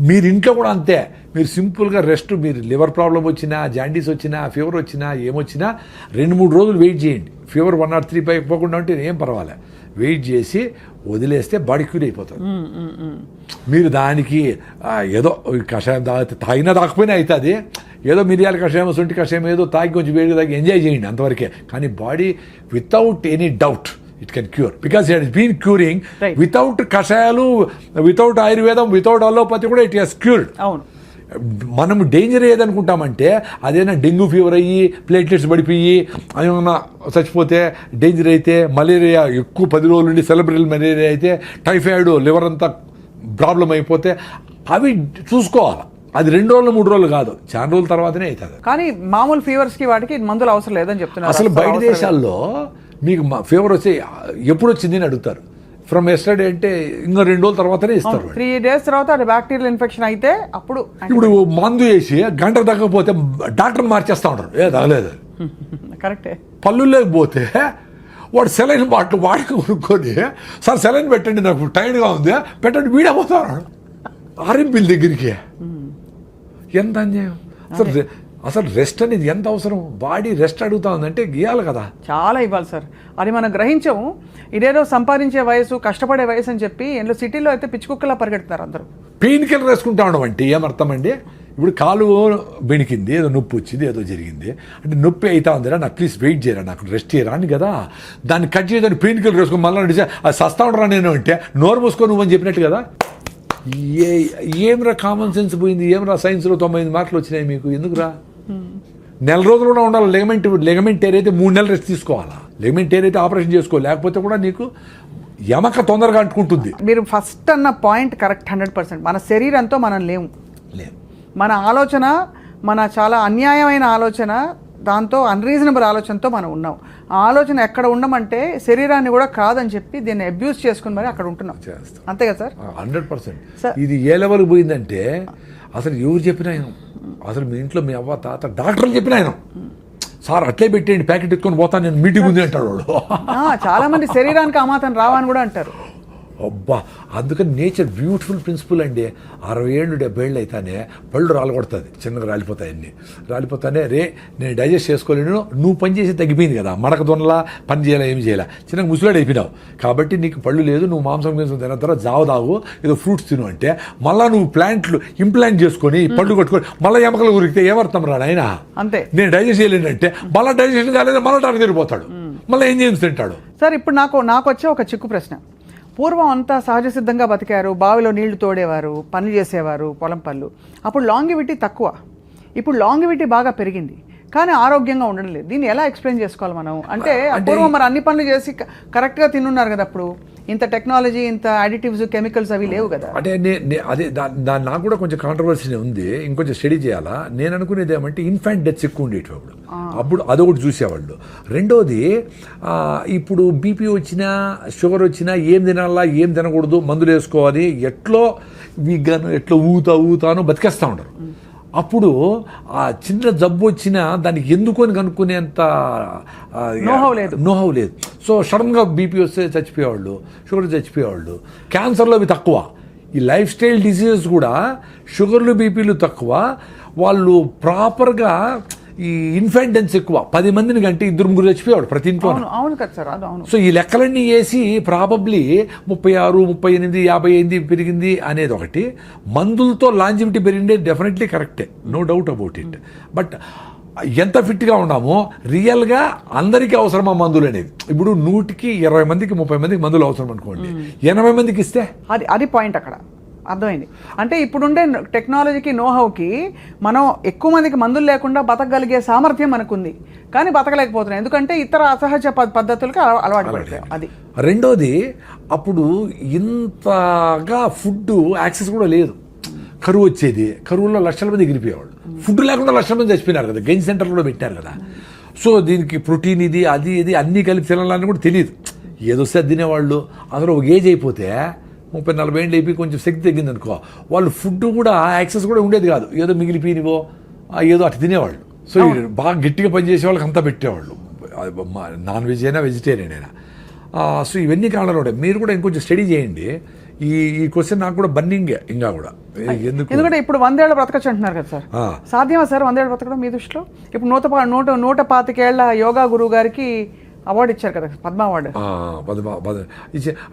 మీరు ఇంట్లో కూడా అంతే. మీరు సింపుల్గా రెస్ట్, మీరు లివర్ ప్రాబ్లం వచ్చినా, జాండీస్ వచ్చినా, ఫీవర్ వచ్చినా, ఏమొచ్చినా 2-3 రోజులు వెయిట్ చేయండి. ఫీవర్ 103 పోకుండా ఉంటే ఏం పర్వాలే, వెయిట్ చేసి వదిలేస్తే బాడీ క్యూర్ అయిపోతుంది. మీరు దానికి ఏదో కషాయం తాగినా తాకపోయినా అవుతుంది, ఏదో మిరియాల కషాయం, సొంటి కషాయం ఏదో తాగి కొంచెం వేడిగా తాగి ఎంజాయ్ చేయండి అంతవరకే. కానీ body without any doubt it can cure, because it has been curing. Without కషాయాలు, వితౌట్ ఆయుర్వేదం, వితౌట్ అలోపతి కూడా ఇట్ హెస్ క్యూర్డ్. అవును. మనం డేంజర్ ఏదనుకుంటామంటే అదేనా డెంగ్యూ ఫీవర్ అయ్యి ప్లేట్లెట్స్ పడిపోయి ఏమన్నా చచ్చిపోతే డేంజర్ అయితే, మలేరియా ఎక్కువ 10 రోజుల నుండి సెలబ్రల్ మలేరియా అయితే, టైఫాయిడ్ లివర్ అంతా ప్రాబ్లం అయిపోతే అవి చూసుకోవాలి. అది 2 రోజులు 3 రోజులు కాదు, చాలా రోజుల తర్వాతనే అవుతుంది. కానీ మామూలు ఫీవర్స్కి వాటికి మందులు అవసరం లేదని చెప్తున్నారు. అసలు బయట దేశాల్లో మీకు ఫీవర్ వచ్చి ఎప్పుడు వచ్చింది అని అడుగుతారు. ఫ్రమ్ ఎస్టర్డే అంటే ఇంకా 2 రోజుల తర్వాతనే ఇస్తారు. 3 days తర్వాత అది బ్యాక్టీరియల్ ఇన్ఫెక్షన్ అయితే అప్పుడు. ఇప్పుడు మందు వేసి గంట తగ్గకపోతే డాక్టర్ మార్చేస్తూ ఉంటారు, ఏ తగలేదు. కరెక్టే. పళ్ళు లేకపోతే వాడు సెలైన్ బాటిల్ వాడికి కొనుక్కొని, సార్ సెలైన్ పెట్టండి నాకు టైర్డ్గా ఉంది పెట్టండి, వీడపోతాడు ఆర్ఎంపీల దగ్గరికి. ఎంత అన్యాయం అసలు రెస్ట్ అనేది ఎంత అవసరం? బాడీ రెస్ట్ అడుగుతా ఉందంటే గీయాలి కదా, చాలా ఇవ్వాలి సార్. అది మనం గ్రహించము. ఇదేదో సంపాదించే వయసు, కష్టపడే వయసు అని చెప్పి ఇంట్లో సిటీలో అయితే పిచ్చుకుక్కలా పరిగెడుతున్నారు అందరూ. పెయిన్ కిల్లర్ వేసుకుంటా ఉండడం అంటే ఏమర్థం అండి? ఇప్పుడు కాలు బెణికింది, ఏదో నొప్పి వచ్చింది, ఏదో జరిగింది అంటే నొప్పి అవుతా ఉందిరా, నాకు ప్లీజ్ వెయిట్ చేయరా, నాకు రెస్ట్ చేయరా అని కదా. దాన్ని కట్ చేయదని పెయిన్ కిల్లర్ వేసుకొని మళ్ళీ నడిచా అది సస్తా ఉండరా నేను అంటే నోరు మూసుకో నువ్వు అని చెప్పినట్టు కదా. ఏమ్రా కామన్ సెన్స్ పోయింది, ఏమ్రా సైన్స్లో 95 మార్కులు వచ్చినాయి మీకు, ఎందుకురా? నెల రోజులు కూడా ఉండాలి. లెగమెంట్ టేర్ అయితే 3 నెలలు రెస్ట్ తీసుకోవాలా. లెగమెంట్ టేర్ అయితే ఆపరేషన్ చేసుకో, లేకపోతే కూడా నీకు ఎమక తొందరగా అంటుకుంటుంది. మీరు ఫస్ట్ అన్న పాయింట్ కరెక్ట్ 100%. మన శరీరంతో మనం లేము. మన ఆలోచన, మన చాలా అన్యాయమైన ఆలోచన, దాంతో అన్రీజనబుల్ ఆలోచనతో మనం ఉన్నాం. ఆ ఆలోచన ఎక్కడ ఉండమంటే శరీరాన్ని కూడా కాదని చెప్పి దీన్ని అబ్యూస్ చేసుకుని మరి అక్కడ ఉంటున్నాం. అంతే కదా సార్? 100%. ఇది ఏ లెవెల్కి పోయిందంటే అసలు ఎవరు చెప్పినా అసలు మీ ఇంట్లో మీ అవ్వ తాత డాక్టర్లు చెప్పిన ఆయన సార్ అట్లే పెట్టేయండి ప్యాకెట్ ఎత్తుకొని పోతాను నేను, మీటింగ్ ఉంది అంటాడు వాడు. చాలా మంది శరీరానికి అమాతం రావని కూడా అంటారు. అబ్బా, అందుకని నేచర్ బ్యూటిఫుల్ ప్రిన్సిపల్ అండి. 60 ఏళ్ళు 70 ఏళ్ళు అయితేనే పళ్ళు రాలగొడుతుంది, చిన్నగా రాలిపోతాయి, అన్నీ రాలిపోతానే. రే నేను డైజెస్ట్ చేసుకోలేను, నువ్వు పని చేసి తగ్గిపోయింది కదా, మడక దొనలా పని చేయాలా ఏమి చేయాలా, చిన్నగా ముసలాడు అయిపోయినావు కాబట్టి నీకు పళ్ళు లేదు, నువ్వు మాంసం తిన్న తర్వాత జావ తాగు, ఏదో ఫ్రూట్స్ తిను అంటే మళ్ళీ నువ్వు ప్లాంట్లు ఇంప్లాంట్ చేసుకొని పళ్ళు కొట్టుకొని మళ్ళీ ఎమకలు ఉరికితే ఏమర్థం రా నాయన. అంతే. నేను డైజెస్ట్ చేయలేనంటే మళ్ళీ డైజెషన్ కాలేదు, మళ్ళీ టానికి తిరిగిపోతాడు, మళ్ళీ ఏం చేసి తింటాడు. సార్ ఇప్పుడు నాకు వచ్చే ఒక చిక్కు ప్రశ్న. పూర్వం అంతా సహజ సిద్ధంగా బతికారు, బావిలో నీళ్లు తోడేవారు, పనులు చేసేవారు, పొలం పనులు. అప్పుడు లాంగివిటీ తక్కువ, ఇప్పుడు లాంగివిటీ బాగా పెరిగింది, కానీ ఆరోగ్యంగా ఉండడం లేదు. దీన్ని ఎలా ఎక్స్ప్లెయిన్ చేసుకోవాలి మనం? అంటే పూర్వం మరి అన్ని పనులు చేసి కరెక్ట్గా తిన్నున్నారు కదా, అప్పుడు ఇంత టెక్నాలజీ, ఇంత అడిటివ్స్, కెమికల్స్ అవి లేవు కదా. అంటే అదే దాని నాకు కూడా కొంచెం కాంట్రవర్సీ ఉంది, ఇంకొంచెం స్టడీ చేయాలా. నేను అనుకునేది ఏమంటే ఇన్ఫాంట్ డెత్స్ ఎక్కువ ఉండేవి అప్పుడు అదొకటి చూసేవాళ్ళు. రెండోది ఇప్పుడు బీపీ వచ్చినా షుగర్ వచ్చినా ఏం తినాలా ఏం తినకూడదు, మందులు వేసుకోవాలి, ఎట్లో వీగాను ఎట్లో ఊతాను బతికేస్తూ ఉంటారు. అప్పుడు ఆ చిన్న జబ్బు వచ్చినా దానికి ఎందుకొని కనుక్కునేంత నోహవ్ లేదు. సో సడన్గా బీపీ వస్తే చచ్చిపోయేవాళ్ళు, షుగర్ చచ్చిపోయేవాళ్ళు. క్యాన్సర్లో అవి తక్కువ. ఈ లైఫ్ స్టైల్ డిసీజెస్ కూడా షుగర్లు బీపీలు తక్కువ. వాళ్ళు ప్రాపర్గా ఈ ఇన్ఫెంటెన్స్ ఎక్కువ. 10 మందిని కంటే 2-3 చచ్చిపోయాడు ప్రతి ఇంట్లో. అవును కదా సార్, అవును. సో ఈ లెక్కలన్నీ వేసి ప్రాబబ్లీ 36, 38, 58 పెరిగింది అనేది ఒకటి. మందులతో లాంజివిటీ పెరిగిందే డెఫినెట్లీ కరెక్టే, no doubt about it. But ఎంత ఫిట్గా ఉన్నామో రియల్గా అందరికీ అవసరమా మందులు అనేది? ఇప్పుడు 100కి 20 మందికి 30 మందికి మందులు అవసరం అనుకోండి, 80 మందికి ఇస్తే అది పాయింట్ అక్కడ. అర్థమైంది. అంటే ఇప్పుడుండే టెక్నాలజీకి నోహౌకి మనం ఎక్కువ మందికి మందులు లేకుండా బతకగలిగే సామర్థ్యం మనకుంది, కానీ బతకలేకపోతున్నాం ఎందుకంటే ఇతర అసహజ పద్ధతులకి అలవాటు పడిపోయాం. అది రెండోది, అప్పుడు ఇంతగా ఫుడ్ యాక్సెస్ కూడా లేదు. కరువు వచ్చేది, కరువులో లక్షల మంది ఎగిరిపోయేవాళ్ళు. ఫుడ్ లేకుండా లక్షల మంది చచ్చిపోయినారు కదా, గెయిన్ సెంటర్లు కూడా పెట్టారు కదా. సో దీనికి ప్రోటీన్ ఇది అది ఇది అన్నీ కలిపి తినాలని కూడా తెలియదు, ఏదొస్తే అది తినేవాళ్ళు. అందులో ఒక ఏజ్ అయిపోతే 30-40 ఏళ్ళు అయిపోయి కొంచెం శక్తి తగ్గింది అనుకో, వాళ్ళు ఫుడ్ కూడా యాక్సెస్ కూడా ఉండేది కాదు, ఏదో మిగిలిపోయినవో ఏదో అటు తినేవాళ్ళు. సో బాగా గట్టిగా పనిచేసే వాళ్ళకి అంతా పెట్టేవాళ్ళు, నాన్ వెజ్ అయినా వెజిటేరియన్ అయినా. సో ఇవన్నీ కారణాలు ఉంటాయి. మీరు కూడా ఇంకొంచెం స్టడీ చేయండి. ఈ క్వశ్చన్ నాకు కూడా బర్నింగే ఇంకా కూడా. ఎందుకంటే ఇప్పుడు 100 ఏళ్ళ బ్రతకచ్చు అంటున్నారు కదా సార్, సాధ్యమా సార్ 100 ఏళ్ళు బ్రతకడం మీ దృష్టిలో? ఇప్పుడు 125 ఏళ్ల యోగా గురువు గారికి అవార్డు ఇచ్చారు కదా, పద్మ అవార్డు.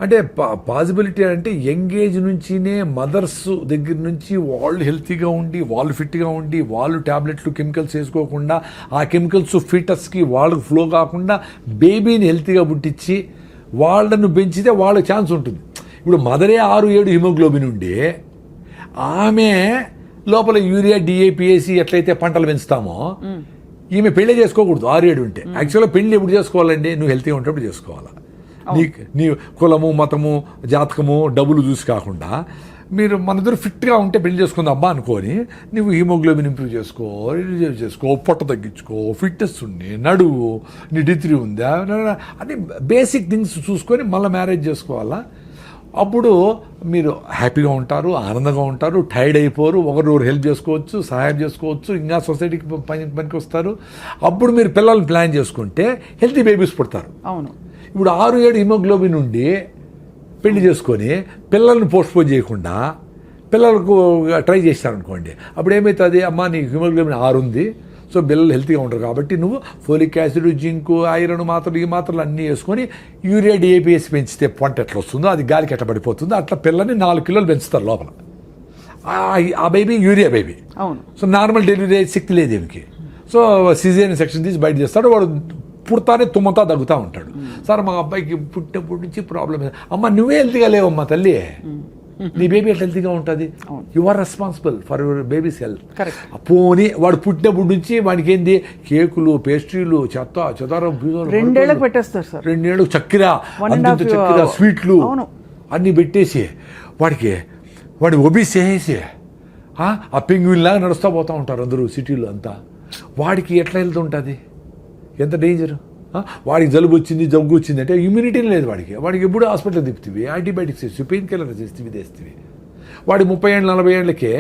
అంటే పాసిబిలిటీ అంటే యంగ్ ఏజ్ నుంచినే మదర్స్ దగ్గర నుంచి వాళ్ళు హెల్తీగా ఉండి, వాళ్ళు ఫిట్గా ఉండి, వాళ్ళు ట్యాబ్లెట్లు కెమికల్స్ వేసుకోకుండా, ఆ కెమికల్స్ ఫీటస్కి వాళ్ళకి ఫ్లో కాకుండా బేబీని హెల్తీగా పుట్టించి వాళ్ళను పెంచితే వాళ్ళకి ఛాన్స్ ఉంటుంది. ఇప్పుడు మదరే 6-7 హిమోగ్లోబిన్ ఉండి ఆమె లోపల యూరియా డిఏపిఏసి ఎట్లయితే పంటలు పెంచుతామో ఈమె పెళ్లి చేసుకోకూడదు 6-7 ఉంటే. యాక్చువల్గా పెళ్లి ఎప్పుడు చేసుకోవాలండి? నువ్వు హెల్తీగా ఉంటప్పుడు చేసుకోవాలా. నీ కులము మతము జాతకము డబ్బులు చూసి కాకుండా మీరు మన దగ్గర ఫిట్గా ఉంటే పెళ్లి చేసుకుందాం అబ్బా అనుకొని నువ్వు హీమోగ్లోబిన్ ఇంప్రూవ్ చేసుకో, పొట్ట తగ్గించుకో, ఫిట్నెస్ ఉండి, నడువు, నీ డిగ్రీ ఉందా అని బేసిక్ థింగ్స్ చూసుకొని మళ్ళీ మ్యారేజ్ చేసుకోవాలా. అప్పుడు మీరు హ్యాపీగా ఉంటారు, ఆనందంగా ఉంటారు, టైర్డ్ అయిపోరు, ఒకరు హెల్ప్ చేసుకోవచ్చు, సహాయం చేసుకోవచ్చు, ఇంకా సొసైటీకి పనికి వస్తారు. అప్పుడు మీరు పిల్లల్ని ప్లాన్ చేసుకుంటే హెల్తీ బేబీస్ పుడతారు. అవును. ఇప్పుడు 6-7 హిమోగ్లోబిన్ ఉండి పెళ్లి చేసుకొని పిల్లల్ని పోస్ట్పోన్ చేయకుండా పిల్లలకు ట్రై చేస్తారనుకోండి, అప్పుడు ఏమవుతుంది? అమ్మ నీకు హిమోగ్లోబిన్ 6 ఉంది, సో పిల్లలు హెల్తీగా ఉంటారు కాబట్టి నువ్వు ఫోలిక్ యాసిడ్, జింకు, ఐరన్ మాత్రలు ఈ మాత్రలు అన్నీ వేసుకొని యూరియా డిఏపిఎస్ పెంచితే పంట ఎట్లా వస్తుందో అది గాలికి ఎట్లా పడిపోతుందో అట్లా పిల్లని 4 కిలోలు పెంచుతారు లోపల. ఆ బేబీ యూరియా బేబీ. అవును. సో నార్మల్ డెలివరీ శక్తి లేదు ఏమికి. సో సిజేరియన్ సెక్షన్ తీసి బయట చేస్తాడు, వాడు పుడతానే తుమ్మతా తగ్గుతూ ఉంటాడు. సార్ మా అబ్బాయికి పుట్టినప్పటి నుంచి ప్రాబ్లం. అమ్మ నువ్వే హెల్తీగా లేవమ్మా తల్లి, నీ బేబీ ఎట్లా హెల్తీగా ఉంటుంది? You are responsible for your baby's health. పోనీ వాడు పుట్టినప్పటి నుంచి వాడికి ఏంది కేకులు, పేస్ట్రీలు, చెదారం 2 ఏళ్ళకి పెట్టేస్తారు సార్. 2 ఏళ్ళు చక్కెర, అంత చక్కెర, స్వీట్లు అన్నీ పెట్టేసి వాడి ఒబీస్ చేసేసి ఆ పెంగ్విన్ లాగా నడుస్తూ పోతూ ఉంటారు అందరూ సిటీలో అంతా. వాడికి ఎట్లా హెల్త్ ఉంటుంది? ఎంత డేంజర్. వాడికి జలుబు వచ్చింది, జబ్బు వచ్చింది అంటే ఇమ్యూనిటీ లేదు వాడికి ఎప్పుడు హాస్పిటల్ తిప్పుతీవి, యాంటీబయాటిక్స్ వేసి, పెయిన్ కిల్లర్ చేస్తే తెస్తుంది. వాడి 30 ఏళ్ళు 40 ఏళ్ళకి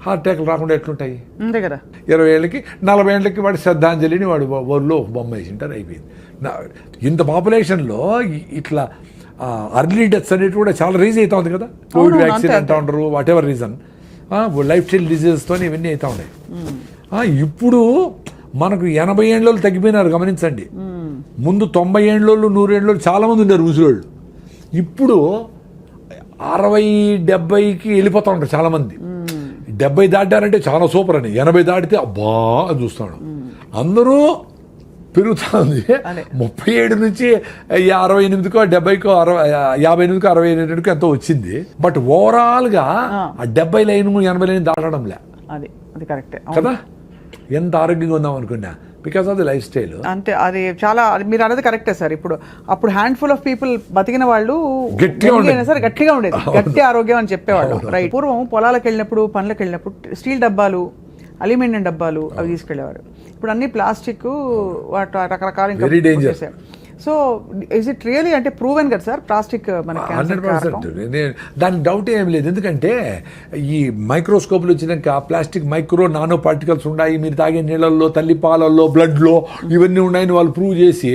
హార్ట్ అటాక్లు రాకుండా ఎట్లుంటాయి? అంతే కదా. 20 ఏళ్ళకి 40 ఏళ్ళకి వాడి శ్రద్ధాంజలిని వాడు ఊరిలో బొమ్మ వేసింటారు, అయిపోయింది. ఇంత పాపులేషన్లో ఇట్లా అర్లీ డెత్స్ అనేవి కూడా చాలా రీజ్ అవుతా ఉంది కదా. కోవిడ్ వ్యాక్సిన్ అంటూ ఉంటారు, whatever reason, lifestyle డిజీజెస్తో ఇవన్నీ అవుతూ ఉన్నాయి. ఇప్పుడు మనకు 80 ఏళ్ళు తగ్గిపోయినారు గమనించండి. ముందు 90 ఏళ్ళు 100 ఏళ్ళు చాలా మంది ఉన్నారు ముసలోళ్ళు. ఇప్పుడు 60-70కి వెళ్ళిపోతూ ఉంటారు చాలామంది. 70 దాటారంటే చాలా సూపర్ అని, 80 దాటితే అబ్బా అని చూస్తాడు. అందరూ పెరుగుతూ ఉంది. 37 నుంచి 68కో 70కో 58కో 68కో ఎంతో వచ్చింది. బట్ ఓవరాల్గా ఆ 70 లైన్ 80 లైన్ దాటడంలే. అది కరెక్టే కదా. ఎంత ఆరోగ్యంగా ఉందాం అనుకున్నా because of the life style. అంతే, అది చాలా మీరు అనేది కరెక్టే సార్. అప్పుడు హ్యాండ్ఫుల్ ఆఫ్ పీపుల్ బతికిన వాళ్ళు గట్టిగా ఉండేది, గట్టి ఆరోగ్యం అని చెప్పేవాళ్ళు. రైట్. పూర్వం పొలాలకు వెళ్ళినప్పుడు, పనులకు వెళ్ళినప్పుడు స్టీల్ డబ్బాలు, అల్యూమినియం డబ్బాలు అవి తీసుకెళ్లేవారు. ఇప్పుడు అన్ని ప్లాస్టిక్, రకరకాల very danger. So is it really అంటే ప్రూవెన్ కదా సార్ ప్లాస్టిక్ మనకి? 100%. దానికి డౌట్ ఏం లేదు. ఎందుకంటే ఈ మైక్రోస్కోప్లు వచ్చినాక ప్లాస్టిక్ మైక్రో నానో పార్టికల్స్ ఉన్నాయి, మీరు తాగే నీళ్ళల్లో, తల్లి పాలల్లో, బ్లడ్లో ఇవన్నీ ఉన్నాయని వాళ్ళు ప్రూవ్ చేసి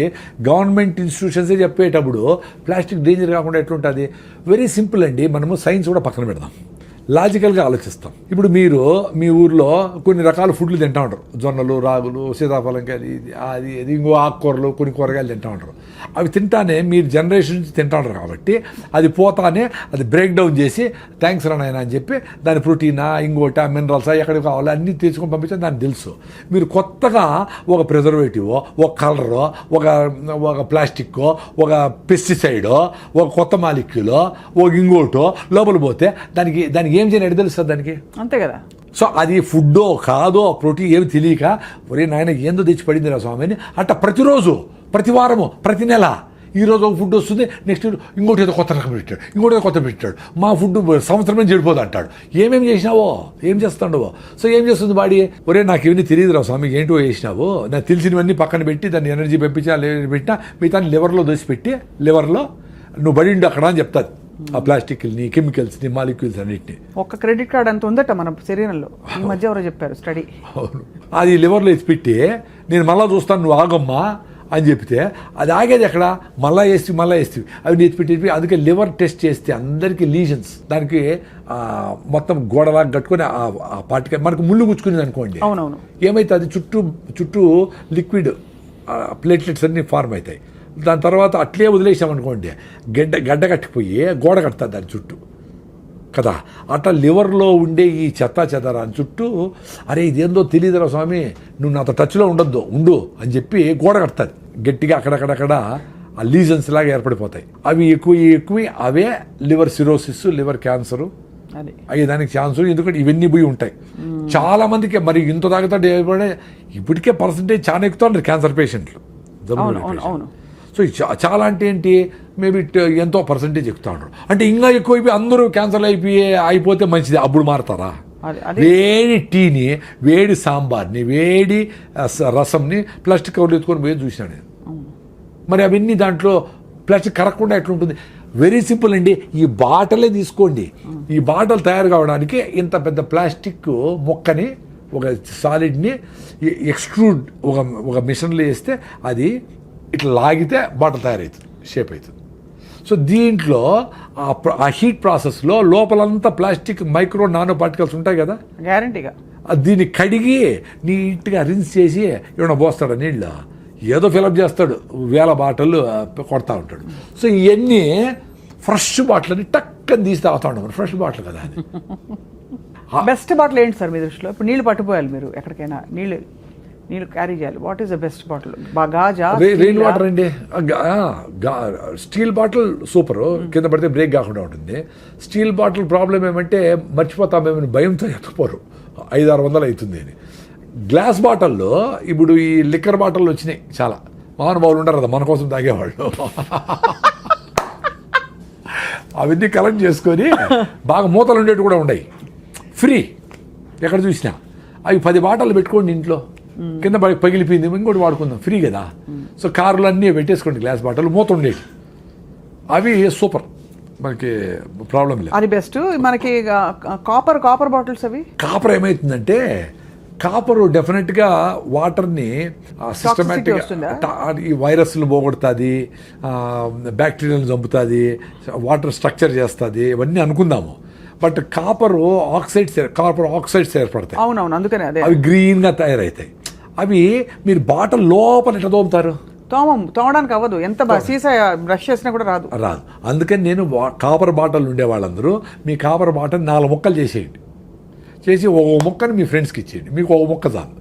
గవర్నమెంట్ ఇన్స్టిట్యూషన్సే చెప్పేటప్పుడు ప్లాస్టిక్ డేంజర్ కాకుండా ఎట్లుంటుంది? వెరీ సింపుల్ అండి. మనము సైన్స్ కూడా పక్కన పెడదాం, లాజికల్గా ఆలోచిస్తాం. ఇప్పుడు మీరు మీ ఊర్లో కొన్ని రకాల ఫుడ్లు తింటూ ఉంటారు, జొన్నలు, రాగులు, సీతాఫలంకాయలు, అది ఇంకో ఆకుకూరలు, కొన్ని కూరగాయలు తింటూ ఉంటారు. అవి తింటానే మీరు జనరేషన్ నుంచి తింటూ ఉంటారు కాబట్టి అది పోతానే అది బ్రేక్ డౌన్ చేసి థ్యాంక్స్ రానాయన అని చెప్పి దాని ప్రోటీనా, ఇంకోట, మినరల్సా, ఎక్కడికి కావాలో అన్నీ తీసుకొని పంపించాలి, దానికి తెలుసు. మీరు కొత్తగా ఒక ప్రిజర్వేటివ్, ఒక కలరో, ఒక ప్లాస్టిక్కో, ఒక పెస్టిసైడో, ఒక కొత్త మాలిక్యూలో, ఒక ఇంకోటో లోపల పోతే దానికి ఏం చేయని ఎడ తెలుస్తుంది దానికి. అంతే కదా. సో అది ఫుడ్డో కాదో ప్రోటీన్ ఏమి తెలియక ఒరే నాయన ఏందో తెచ్చి పడింది రా స్వామి అని అట్ట ప్రతిరోజు, ప్రతి వారము, ప్రతి నెల ఈరోజు ఒక ఫుడ్ వస్తుంది, నెక్స్ట్ ఇంకోటి ఏదో కొత్త రకం పెట్టాడు, ఇంకోటి ఏదో కొత్త పెట్టాడు, మా ఫుడ్ సంవత్సరమే చెడిపోదు అంటాడు. ఏమేమి చేసినావో, ఏం చేస్తాడవో. సో ఏం చేస్తుంది బాడీ, ఒరే నాకు ఇవన్నీ తెలియదు రా స్వామి ఏంటో చేసినావు, నాకు తెలిసినవన్నీ పక్కన పెట్టి దాన్ని ఎనర్జీ పంపించి పెట్టినా మిగతా లివర్లో దోసిపెట్టి లివర్లో నువ్వు బడిండు అక్కడ అని చెప్తాది. ఆ ప్లాస్టిక్ని, కెమికల్స్ని, మాలిక్యూల్స్ అన్నిటిని. ఒక్క క్రెడిట్ కార్డ్ అంత ఉందట మన శరీరంలో. ఈ మధ్య ఎవరో చెప్పారు స్టడీ. అవును, అది లివర్లో ఎత్తి పెట్టి నేను మళ్ళీ చూస్తాను నువ్వు ఆగమ్మా అని చెప్తే అది ఆగేది ఎక్కడ, మళ్ళీ వేస్తే అవి ఎత్తి పెట్టి. అందుకే లివర్ టెస్ట్ చేస్తే అందరికీ లీజన్స్, దానికి మొత్తం గోడలాగా కట్టుకొని ఆ పార్టికల్ మనకు ముళ్ళు గుచ్చుకునేది అనుకోండి. అవునవును. ఏమైతే అది చుట్టూ లిక్విడ్ ప్లేట్లెట్స్ అన్నీ ఫార్మ్ అవుతాయి. దాని తర్వాత అట్లే వదిలేసామనుకోండి గడ్డ కట్టిపోయి గోడ కడతాది దాని చుట్టూ కదా. అట్లా లివర్లో ఉండే ఈ చెదారాని చుట్టూ అరే ఇదేందో తెలియదురా స్వామి నువ్వు నాతో టచ్లో ఉండు అని చెప్పి గోడ కడతాది గట్టిగా. అక్కడక్కడక్కడ ఆ లీజన్స్ లాగా ఏర్పడిపోతాయి. అవి ఎక్కువ అవే లివర్ సిరోసిస్, లివర్ క్యాన్సరు అయ్యేదానికి ఛాన్స్. ఎందుకంటే ఇవన్నీ పోయి ఉంటాయి చాలా మందికి. మరి ఇంత తాగుతాడు ఇప్పటికే పర్సంటేజ్ చాలా ఎక్కుతారు క్యాన్సర్ పేషెంట్లు. సో చాలా అంటే ఏంటి, మేబీ ఎంతో పర్సంటేజ్ ఎక్కుతా ఉంటారు. అంటే ఇంకా ఎక్కువైపోయి అందరూ క్యాన్సర్లు అయిపోతే మంచిది. అప్పుడు మారుతారా? వేడి టీని, వేడి సాంబార్ని, వేడి రసంని ప్లాస్టిక్ కవర్లు ఎత్తుకొని పోయి చూసినాను నేను. మరి అవన్నీ దాంట్లో ప్లాస్టిక్ కరగకుండా ఎట్లుంటుంది? వెరీ సింపుల్ అండి. ఈ బాటలే తీసుకోండి. ఈ బాటలు తయారు కావడానికి ఇంత పెద్ద ప్లాస్టిక్ మొక్కని, ఒక సాలిడ్ని ఎక్స్ట్రూడ్ ఒక మిషన్లో వేస్తే అది ఇట్లా లాగితే బాటిల్ తయారవుతుంది, షేప్ అవుతుంది. సో దీంట్లో ఆ హీట్ ప్రాసెస్లో లోపలంతా ప్లాస్టిక్ మైక్రో నానో పార్టికల్స్ ఉంటాయి కదా, గ్యారంటీగా దీన్ని కడిగి నీట్గా రిన్స్ చేసి ఏమైనా పోస్తాడు నీళ్ళు, ఏదో ఫిలప్ చేస్తాడు, 1000 బాటిల్ కొడతా ఉంటాడు. సో ఇవన్నీ ఫ్రెష్ బాటిల్ అని టక్కని తీసి తాగుతా ఉంటాం. ఫ్రెష్ బాటిల్ కదా అది. బెస్ట్ బాటిల్ ఏంటి సార్ మీ దృష్టిలో? ఇప్పుడు నీళ్ళు పట్టుకోవాలి, మీరు ఎక్కడికైనా నీళ్ళు క్యారీ చేయాలి. What is the best bottle? Gaza, rain water అండి. స్టీల్ బాటిల్ సూపర్, కింద పడితే బ్రేక్ కాకుండా ఉంటుంది. స్టీల్ బాటిల్ ప్రాబ్లం ఏమంటే మర్చిపోతామేమని భయంతో ఎత్తుకుపోరు, 500-600 అవుతుంది అని. గ్లాస్ బాటిల్లో ఇప్పుడు ఈ లిక్కర్ బాటిల్ వచ్చినాయి చాలా. మహానుభావులు ఉంటారు కదా మన కోసం తాగేవాళ్ళు, అవన్నీ కలెక్ట్ చేసుకొని బాగా మూతలు ఉండేవి కూడా ఉన్నాయి, ఫ్రీ ఎక్కడ చూసినా. అవి 10 బాటిల్ పెట్టుకోండి ఇంట్లో, కింద పగిలిపోయింది ఇంకోటి వాడుకుందాం, ఫ్రీ కదా. సో కారులు అన్నీ పెట్టేసుకోండి గ్లాస్ బాటిల్, మూత ఉండేవి. అవి సూపర్, మనకి ప్రాబ్లం లేదు. అది బెస్ట్. మనకి కాపర్ బాటిల్స్, అవి కాపర్ ఏమవుతుందంటే, కాపరు డెఫినెట్గా వాటర్ని సిస్టమేటిక్గా ఈ వైరస్లు పోగొడుతుంది, బ్యాక్టీరియాలను చంపుతుంది, వాటర్ స్ట్రక్చర్ చేస్తుంది, ఇవన్నీ అనుకుందాము. బట్ కాపర్ ఆక్సైడ్స్ ఏర్పడతాయి. అవునవును, అందుకనే అవి గ్రీన్గా తయారవుతాయి. అవి మీరు బాటిల్ లోపల ఎట్లా తోముతారు? తోమడానికి అవ్వదు, ఎంత సీసా బ్రష్ చేసినా కూడా రాదు. అందుకని నేను కాపర్ బాటిల్ ఉండే వాళ్ళందరూ మీ కాపర్ బాటిల్ 4 ముక్కలు చేసేయండి, చేసి ఒక ముక్కని మీ ఫ్రెండ్స్కి ఇచ్చేయండి, మీకు ఒక ముక్క చాలు.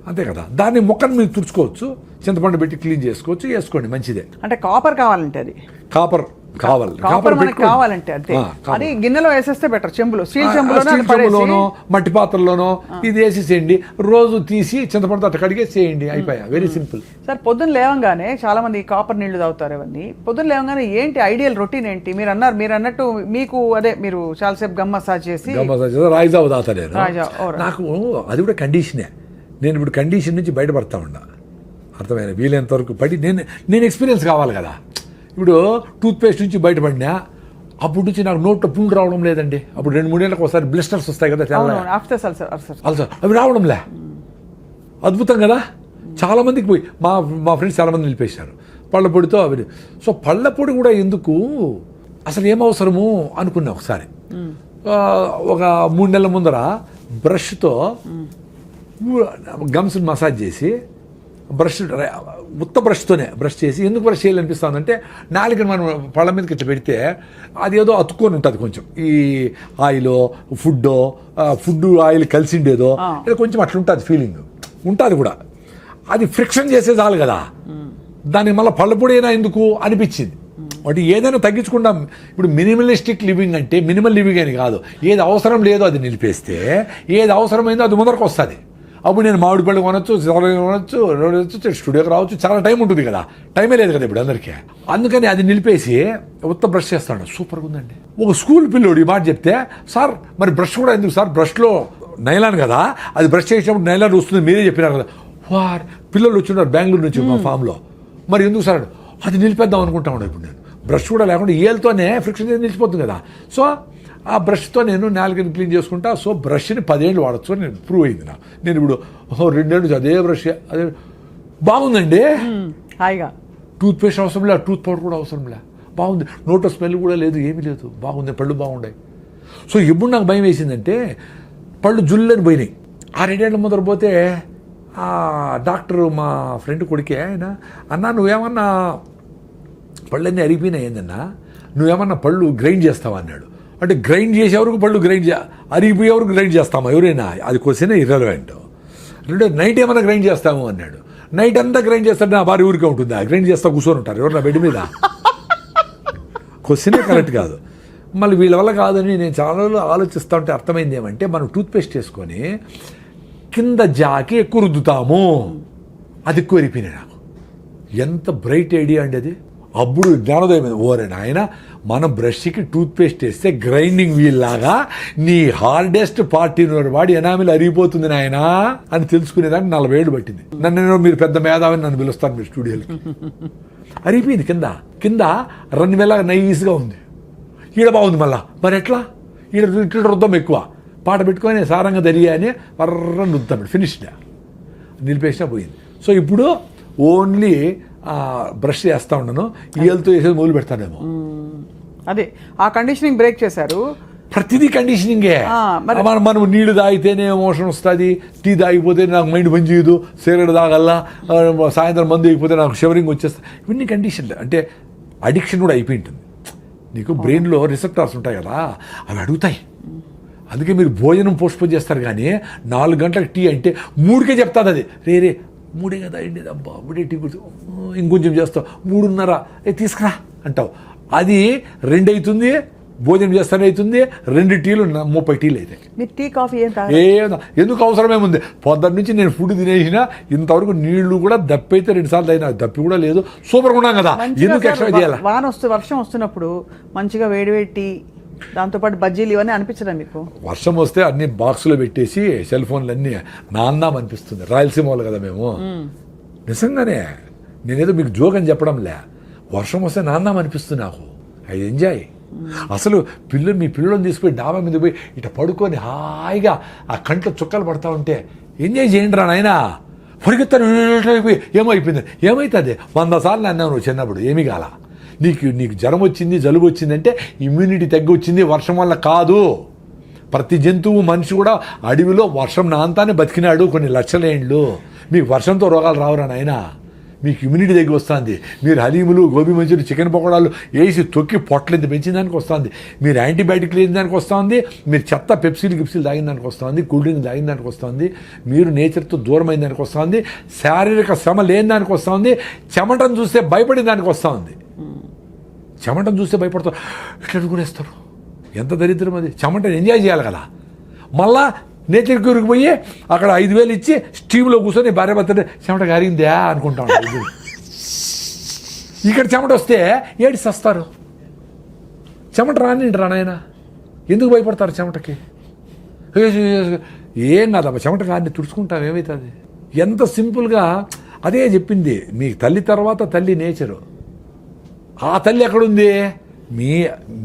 అంతే కదా. దాన్ని ముక్కను మీరు తుడుచుకోవచ్చు, చింతపండు పెట్టి క్లీన్ చేసుకోవచ్చు, వేసుకోండి, మంచిదే. అంటే కాపర్ కావాలంటే అది కాపర్ మనకి కావాలంటే అంతే. అది గిన్నెలో వేసేస్తే బెటర్. స్టీల్ చెంబులోనో మట్టి పాత్రలోనో ఇది వేసేసేయండి, రోజు తీసి చింతపండు అట్ట కడిగేసేయండి, అయిపోయా. Very simple. సార్, పొద్దున్న లేవంగానే చాలా మంది కాపర్ నీళ్లు తాగుతారు. అవన్నీ పొద్దున్న లేవంగానే ఏంటి ఐడియల్ రొటీన్ ఏంటి? మీరు అన్నట్టు మీకు అదే, మీరు చాలాసేపు గమ్ మసాజ్ చేసి రాయిజావు తాగుతా నేను. నాకు అది కూడా కండిషనే. నేను ఇప్పుడు కండిషన్ నుంచి బయటపడతా ఉన్నా, అర్థమైన వీలైనంత వరకు పడి నేను ఎక్స్పీరియన్స్ కావాలి కదా. ఇప్పుడు టూత్పేస్ట్ నుంచి బయటపడినా అప్పుడు నుంచి నాకు నోట్లో పుండు రావడం లేదండి. అప్పుడు 2-3 ఏళ్ళకి ఒకసారి బ్లిస్టర్స్ వస్తాయి కదా, అల్సర్, అవి రావడంలే. అద్భుతం కదా. చాలామందికి పోయి మా ఫ్రెండ్స్ చాలామంది నిలిపేశారు పళ్ళ పొడితో అవి. సో పళ్ళ పొడి కూడా ఎందుకు, అసలు ఏమవసరము అనుకున్నా ఒకసారి. ఒక 3 నెలల ముందర బ్రష్తో గమ్స్ని మసాజ్ చేసి, ఉత్త బ్రష్తోనే బ్రష్ చేసి, ఎందుకు బ్రష్ చేయాలనిపిస్తుందంటే నాలుకని మనం పళ్ళ మీదకి ఇట్లా పెడితే అది ఏదో అతుక్కొని ఉంటుంది కొంచెం, ఈ ఆయిలో ఫుడ్ ఆయిల్ కలిసిండేదో లేదా కొంచెం అట్లా ఉంటుంది, ఫీలింగ్ ఉంటుంది కూడా. అది ఫ్రిక్షన్ చేసే చాలు కదా, దానికి మళ్ళీ పళ్ళపొడి అయినా ఎందుకు అనిపించింది. అంటే ఏదైనా తగ్గించుకుంటా. ఇప్పుడు మినిమలిస్టిక్ లివింగ్ అంటే మినిమల్ లివింగ్ అని కాదు, ఏది అవసరం లేదో అది నిలిపేస్తే ఏది అవసరమైందో అది ముందరకు వస్తుంది. అప్పుడు నేను మామిడి పళ్ళు కొనొచ్చు, కొనొచ్చు, స్టూడియోకి రావచ్చు, చాలా టైం ఉంటుంది కదా, టైమే లేదు కదా ఇప్పుడు అందరికీ. అందుకని అది నిలిపేసి ఉత్త బ్రష్ చేస్తాడు. సూపర్గా ఉందండి. ఒక స్కూల్ పిల్లోడు ఈ మాట చెప్తే, సార్ మరి బ్రష్ కూడా ఎందుకు సార్, బ్రష్లో నైలాన్ కదా, అది బ్రష్ చేసినప్పుడు నైలాన్ వస్తుంది మీరే చెప్పినారు కదా. వార్ పిల్లలు వచ్చిన్నారు బెంగళూరు నుంచి మా ఫామ్లో, మరి ఎందుకు సార్ అది నిలిపేద్దాం అనుకుంటా ఉన్నాను. ఇప్పుడు నేను బ్రష్ కూడా లేకుండా ఏళ్ళతోనే ఫ్రిక్షన్ నిలిచిపోతుంది కదా. సో ఆ బ్రష్తో నేను నాలుగని క్లీన్ చేసుకుంటా. సో బ్రష్ని 10 ఏళ్ళు వాడచ్చు అని నేను ప్రూవ్ అయింది నాకు. నేను ఇప్పుడు 2 ఏళ్ళు నుంచి అదే బ్రష్, అదే బాగుందండి. హాయిగా టూత్ పేస్ట్ అవసరం లేదు, టూత్ పౌడర్ కూడా అవసరం లేదు, బాగుంది. నోట్లో స్మెల్ కూడా లేదు, ఏమీ లేదు, బాగుంది, పళ్ళు బాగున్నాయి. సో ఎప్పుడు నాకు భయం వేసిందంటే పళ్ళు జుల్లని పోయినాయి. 6 ఏళ్ళ ముందర పోతే ఆ డాక్టర్ మా ఫ్రెండ్ కొడుకే ఆయన, అన్నా నువ్వేమన్నా పళ్ళన్నీ అరిగిపోయినాయి ఏందన్నా, నువ్వేమన్నా పళ్ళు గ్రైండ్ చేస్తావా అన్నాడు. అంటే గ్రైండ్ చేసేవరకు పళ్ళు అరిగిపోయేవరకు గ్రైండ్ చేస్తామా ఎవరైనా, అది క్వశ్చన్ ఇర్రెలవెంట్. రెండో నైట్ ఏమైనా గ్రైండ్ చేస్తాము అన్నాడు. నైట్ అంతా గ్రైండ్ చేస్తాడు, నా భార్య ఊరికే ఉంటుందా, గ్రైండ్ చేస్తా కూర్చొని ఉంటారు ఎవరు నా బెడ్ మీద. క్వశ్చనే కరెక్ట్ కాదు. మళ్ళీ వీళ్ళ వల్ల కాదని నేను చాలా ఆలోచిస్తూ ఉంటే అర్థమైంది ఏమంటే, మనం టూత్పేస్ట్ వేసుకొని కింద జాకి ఎక్కువ రుద్దుతాము, అది ఎక్కువ ఎరిపోయినాయి నాకు. ఎంత బ్రైట్ ఐడియా అండి అది. అప్పుడు జ్ఞానోదయం మీద ఓరే నాయన, మనం బ్రష్కి టూత్పేస్ట్ వేస్తే గ్రైండింగ్ వీల్ లాగా నీ హార్డెస్ట్ పార్టీ వాడి ఎనామిల్ అరిగిపోతుంది నాయన అని తెలుసుకునేదానికి 40 ఏళ్ళు పట్టింది. నన్ను మీరు పెద్ద మేధావిని నన్ను పిలుస్తాను మీరు స్టూడియోలకి. అరిగిపోయింది కింద కింద రన్వేలాగా నైస్గా ఉంది. ఈడ బాగుంది మళ్ళా, మరి ఎట్లా ఈడ రుద్దం ఎక్కువ, పాట పెట్టుకొని సారంగా దరిగా అని వర్రని రుద్దాం, ఫినిష్డ్, నిలిపేసినా పోయింది. సో ఇప్పుడు ఓన్లీ బ్రష్ చేస్తూ ఉన్నాను, ఈయలతో వేసేది మొదలు పెడతానేమో. అదే ఆ కండిషనింగ్ బ్రేక్ చేశారు. ప్రతిదీ కండిషనింగే. మనం నీళ్లు తాగితేనే ఎమోషన్ వస్తుంది, టీ తాగిపోతే నాకు మైండ్ పని చేయదు, సిగరెట్ తాగల్లా, సాయంత్రం మందు అయిపోతే నాకు షవరింగ్ వచ్చేస్తుంది. ఇవన్నీ కండిషన్. అంటే అడిక్షన్ కూడా అయిపోయి ఉంటుంది. నీకు బ్రెయిన్లో రిసెప్టార్స్ ఉంటాయి కదా, అవి అడుగుతాయి. అందుకే మీరు భోజనం పోస్ట్పోన్ చేస్తారు, కానీ 4 గంటలకు టీ అంటే 3కే చెప్తాది అది. రే 3 కదా అండి, అబ్బా 3 టీ కూర్చో, ఇంకొంచెం చేస్తావు, 3:30 తీసుకురా అంటావు. అది 2 అవుతుంది, భోజనం చేస్తానే అవుతుంది, 2 టీలు 30 టీలు అవుతాయి. మీరు టీ కాఫీ ఎందుకు అవసరమేముంది. పొద్దున్న నుంచి నేను ఫుడ్ తినేసిన, ఇంతవరకు నీళ్లు కూడా దప్పైతే 2 సార్లు అయినా, దప్పి కూడా లేదు, సూపర్గా ఉన్నాం కదా, ఎందుకు ఎక్స్ట్రా చేయాలి. వర్షం వస్తున్నప్పుడు మంచిగా వేడివేడి టీ, దాంతోపాటు బజ్జీలు ఇవన్నీ అనిపించదా మీకు? వర్షం వస్తే అన్ని బాక్సులో పెట్టేసి సెల్ ఫోన్లు అన్నీ నాందాం అనిపిస్తుంది. రాయలసీమ వాళ్ళు కదా మేము, నిజంగానే నేనేదో మీకు జోక్ అని చెప్పడంలే. వర్షం వస్తే నాందాం అనిపిస్తుంది నాకు. I enjoy. అసలు మీ పిల్లలను తీసుకుపోయి డాబా మీద పోయి ఇట్లా పడుకొని హాయిగా ఆ కంట్లో చుక్కలు పడతా ఉంటే ఎంజాయ్ చేయండి రా నాయనా. పరిగెత్తాను ఏమైపోయింది, ఏమవుతుంది 100 సార్లు అన్నావు నువ్వు చిన్నప్పుడు, ఏమీ కాల. నీకు జ్వరం వచ్చింది, జలుబు వచ్చిందంటే ఇమ్యూనిటీ తగ్గొచ్చింది, వర్షం వల్ల కాదు. ప్రతి జంతువు, మనిషి కూడా అడవిలో వర్షం నాంతానే బతికినాడు కొన్ని లక్షల ఏండ్లు. మీకు వర్షంతో రోగాలు రావురా నాయనా, మీకు ఇమ్యూనిటీ దగ్గర వస్తుంది. మీరు హలీములు, గోబీ మంచూరి, చికెన్ పకోడాలు వేసి తొక్కి పొట్లెంత పెంచిన దానికి వస్తుంది. మీరు యాంటీబయాటిక్లు వేసిన దానికి వస్తుంది. మీరు చెత్త పెప్సీలు తాగిన దానికి వస్తుంది. కూల్ డ్రింక్ తాగిన దానికి వస్తుంది. మీరు నేచర్తో దూరమైన దానికి వస్తుంది. శారీరక శ్రమ లేని దానికి వస్తుంది. చెమటను చూస్తే భయపడిన దానికి వస్తుంది. చెమటను చూస్తే భయపడతారు, ఇట్లా అనుకునేస్తారు. ఎంత దరిద్రం అది. చెమటను ఎంజాయ్ చేయాలి కదా. మళ్ళా నేచర్ క్యూర్కి పోయి అక్కడ 5,000 ఇచ్చి స్టీమ్లో కూర్చొని భార్య భర్త చెమట గారిందా అనుకుంటా ఉంటారు. ఇక్కడ చెమట వస్తే ఏడి సస్తారు. చెమట రానింటారా నాయన, ఎందుకు భయపడతారు చెమటకి? ఏం కాదమ్మా, చెమట కాని తుడుచుకుంటాం, ఏమవుతుంది. ఎంత సింపుల్గా. అదే చెప్పింది, మీ తల్లి తర్వాత తల్లి నేచరు. ఆ తల్లి ఎక్కడుంది?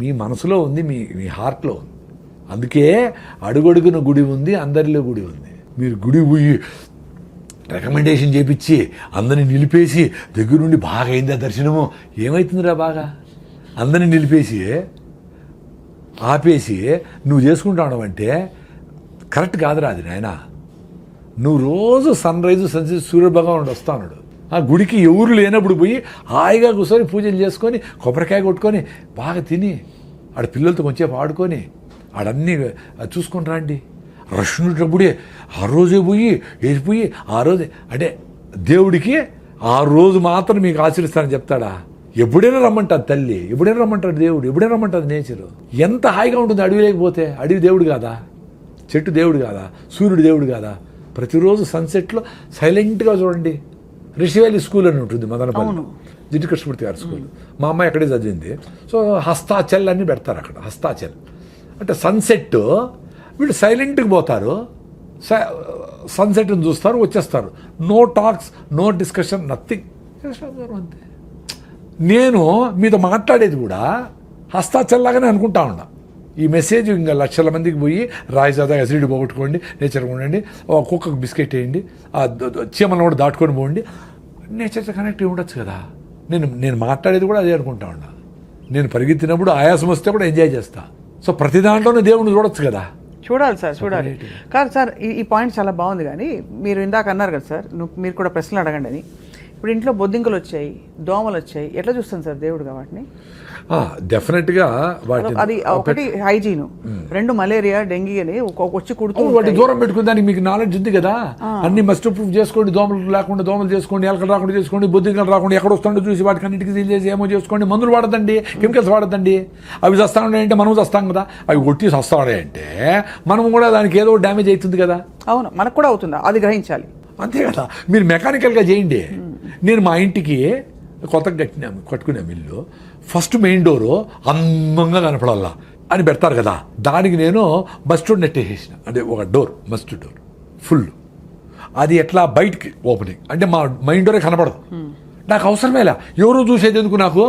మీ మనసులో ఉంది, మీ హార్ట్లో ఉంది. అందుకే అడుగడుగున గుడి ఉంది, అందరిలో గుడి ఉంది. మీరు గుడి పోయి రికమెండేషన్ చేపించి అందరిని నిలిపేసి దగ్గరుండి బాగా అయిందా దర్శనము, ఏమవుతుందిరా బాగా? అందరిని నిలిపేసి ఆపేసి నువ్వు చేసుకుంటావు అంటే కరెక్ట్ కాదురా అది నాయన. నువ్వు రోజు సన్ రైజు సన్సెట్ సూర్యభగవానుడు వస్తాడు. ఆ గుడికి ఎవరు లేనప్పుడు పోయి హాయిగా కూర్చొని పూజలు చేసుకొని కొబ్బరికాయ కొట్టుకొని బాగా తిని ఆడ పిల్లలతో కొంచెంసేపు ఆడుకొని ఆడన్నీ చూసుకొని రండి. రష్ ఉండేటప్పుడే ఆ రోజే పోయి వేసిపోయి ఆ రోజే అంటే దేవుడికి ఆ రోజు మాత్రం మీకు ఆచరిస్తానని చెప్తాడా? ఎప్పుడైనా రమ్మంటారు తల్లి, ఎప్పుడైనా రమ్మంటారు దేవుడు, ఎప్పుడైనా రమ్మంటారు నేచరు. ఎంత హాయిగా ఉంటుంది అడవి లేకపోతే. అడవి దేవుడు కాదా, చెట్టు దేవుడు కాదా, సూర్యుడు దేవుడు కాదా? ప్రతిరోజు సన్సెట్లో సైలెంట్గా చూడండి. రిషివేలి స్కూల్ అని ఉంటుంది మదనపల్లి, జిడ్డు కృష్ణమూర్తి గారి స్కూల్. మా అమ్మాయి అక్కడే చదివింది. సో హస్తాచల్ అన్నీ పెడతారు అక్కడ. హస్తాచల్ అంటే సన్సెట్, వీళ్ళు సైలెంట్గా పోతారు, సన్సెట్ని చూస్తారు, వచ్చేస్తారు. No talks, no discussion, nothing. అంతే. నేను మీతో మాట్లాడేది కూడా హస్తాచల్లాగానే అనుకుంటా ఉన్నా. ఈ మెసేజ్ ఇంకా లక్షల మందికి పోయి రాయిజాదా ఎసిడిటీ పోగొట్టుకోండి, నేచర్గా ఉండండి, కుక్కకు బిస్కెట్ వేయండి, ఆ చీమలను కూడా దాటుకొని పోండి, నేచర్తో కనెక్ట్ ఉండొచ్చు కదా. నేను మాట్లాడేది కూడా అదే అనుకుంటా ఉన్నా. నేను పరిగెత్తినప్పుడు ఆయాసం వస్తే కూడా ఎంజాయ్ చేస్తా. సో ప్రతి దాంట్లోనే దేవుడిని చూడొచ్చు కదా. చూడాలి సార్, చూడాలి. కాదు సార్, ఈ పాయింట్ చాలా బాగుంది. కానీ మీరు ఇందాక అన్నారు కదా సార్, మీరు కూడా ప్రశ్నలు అడగండి అని. ఇప్పుడు ఇంట్లో బొద్దింకలు వచ్చాయి, దోమలు వచ్చాయి, ఎట్లా చూస్తాను సార్ దేవుడుగా వాటిని? డెఫినెట్గా అది ఒకటి హైజీన్, రెండు మలేరియా, డెంగీ అని వచ్చి కుడుతూ వాటి దూరం పెట్టుకుని దానికి మీకు నాలెడ్జ్ ఉంది కదా. అన్ని మస్ట్ ప్రూఫ్ చేసుకోండి, దోమలు లేకుండా దోమలు చేసుకోండి, ఎలకలు రాకుండా చేసుకోండి, బొద్దింకలు రాకుండా ఎక్కడ వస్తుండో చూసి వాటికి అన్నిటికీ సీల్ చేసి ఏమో చేసుకోండి. మందులు వాడదండి, కెమికల్స్ వాడద్దండి. అవి చస్తా ఉన్నాయంటే మనం చస్తాం కదా. అవి కొట్టి చస్తాడే అంటే మనం కూడా దానికి ఏదో డ్యామేజ్ అవుతుంది కదా. అవును, మనకు కూడా అవుతుందా, అది గ్రహించాలి. అంతే కదా. మీరు మెకానికల్గా చేయండి. నేను మా ఇంటికి కొత్తగా కట్టుకునే ఇల్లు ఫస్ట్ మెయిన్ డోరు అందంగా కనపడాలా అని పెడతారు కదా. దానికి నేను మస్టర్డ్ నెట్ వేసేసిన. అంటే ఒక డోర్, మస్టర్డ్ డోర్ ఫుల్. అది ఎట్లా బయటికి ఓపెనింగ్ అంటే మా మెయిన్ డోరే కనపడదు. నాకు అవసరమేలా, ఎవరో చూసేది ఎందుకు, నాకు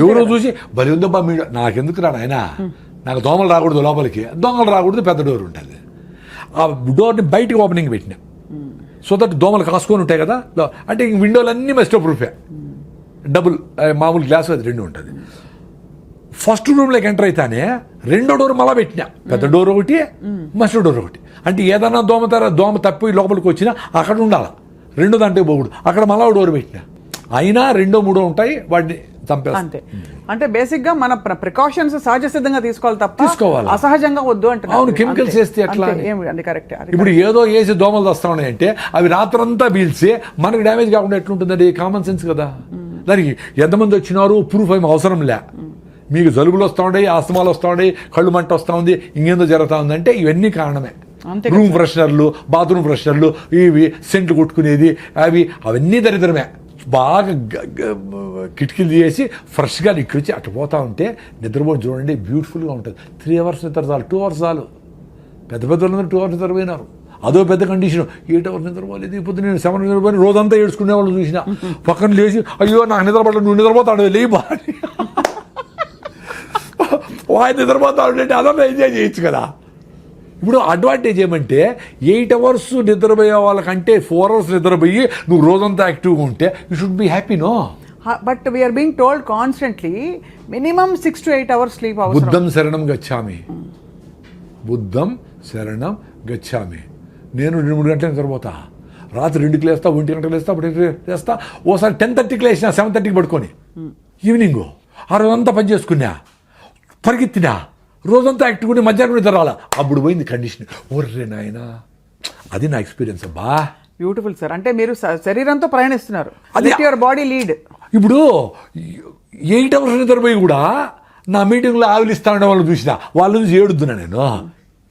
ఎవరో చూసి బలి ఉందబ్బా మీ నాకెందుకు రా ఆయన, నాకు దోమలు రాకూడదు లోపలికి, దొంగలు రాకూడదు, పెద్ద డోర్ ఉంటుంది. ఆ డోర్ని బయటికి ఓపెనింగ్ పెట్టిన. సో దట్ దోమలు కాసుకొని ఉంటాయి కదా. అంటే విండోలన్నీ మస్టర్డ్ ప్రూఫే, డబుల్ మామూలు గ్లాస్ అది రెండు ఉంటుంది. ఫస్ట్ రూమ్లోకి ఎంటర్ అయితేనే రెండో డోర్ మళ్ళా పెట్టినా. పెద్ద డోర్ ఒకటి, మస్టర్డ్ డోర్ ఒకటి. అంటే ఏదన్నా దోమ తప్పి లోపలికి వచ్చినా అక్కడ ఉండాలి, రెండో దాంట్లో పోకూడదు. అక్కడ మళ్ళా డోర్ పెట్టినా. అయినా రెండో మూడో ఉంటాయి, వాటిని చంపేస్తాం. అంతే. అంటే బేసిక్ గా మన ప్రికాషన్స్ సహజ సిద్ధంగా తీసుకోవాలి తప్ప అసహజంగా వద్దు అంటే. అవును, కెమికల్స్ వేస్తే ఎట్లా? కరెక్ట్. ఇప్పుడు ఏదో వేసి దోమలు వస్తా ఉన్నాయంటే అవి రాత్రంతా పీల్చి మనకు డ్యామేజ్ కాకుండా ఎట్లుంటుందండి? కామన్ సెన్స్ కదా. దానికి ఎంతమంది వచ్చినారు ప్రూఫ్ ఏమి అవసరం లే. మీకు జలుబులు వస్తూ ఉండే, ఆస్తమాలు వస్తూ ఉండే, కళ్ళు మంట వస్తూ ఉంది, ఇంకేందో జరుగుతూ ఉందంటే ఇవన్నీ కారణమే. రూమ్ ఫ్రెషనర్లు, బాత్రూమ్ ఫ్రెషనర్లు, ఇవి సెంట్లు కొట్టుకునేది, అవన్నీ దరిద్రమే. బాగా కిటికీలు తీసి ఫ్రెష్గా ఇక్కడికి అటు పోతూ ఉంటే నిద్రపోయి చూడండి, బ్యూటిఫుల్గా ఉంటుంది. 3 hours నిద్ర చాలు, 2 hours చాలు. పెద్ద పెద్దలందరూ 2 hours నిద్రపోయినారు. అదో పెద్ద కండిషన్. 8 hours నిద్రపోలేదు. ఇప్పుడు నేను 7 నిద్రపోయి రోజంతా ఏడ్చుకునే వాళ్ళు చూసిన. పక్కన లేచి అయ్యో నాకు నిద్రపడలేదు, నువ్వు నిద్రపోతాడు లేయి బా వాయి నిద్రపోతాడు అంటే అదన్నా ఎంజాయ్ చేయొచ్చు కదా. ఇప్పుడు అడ్వాంటేజ్ ఏమంటే 8 hours నిద్రపోయే వాళ్ళకంటే 4 hours నిద్రపోయి నువ్వు రోజంతా యాక్టివ్గా ఉంటే you should be happy. No, but we are being told constantly minimum 6 to 8 hours sleep అవసరం. బుద్ధం శరణం గచ్చామి, బుద్ధం శరణం గచ్చామి. నేను 2-3 గంటలు నిద్రపోతా. రాత్రి 2కి లేస్తా, 1 గంటలకు లేస్తా, 1 లేస్తా. ఓసారి 10:30కి లేచినా, 7:30కి పడుకొని ఈవినింగ్ ఆ రోజంతా పని చేసుకున్నా, పరిగెత్తినా, రోజంతా యాక్టివ్ ఉండి మధ్యాహ్నం నిద్ర రాలా. అప్పుడు పోయింది కండిషన్. ఓర్రే నాయనా, అది నా ఎక్స్పీరియన్స్. అబ్బా బ్యూటిఫుల్ సార్. అంటే మీరు శరీరంతో ప్రయాణిస్తున్నారు, అది యువర్ బాడీ లీడ్. ఇప్పుడు 8 hours నిద్రపోయి కూడా నా మీటింగ్లో ఆవిలిస్తా ఉండే వాళ్ళు చూసిన వాళ్ళు చూసి ఏడుద్దున్నా నేను.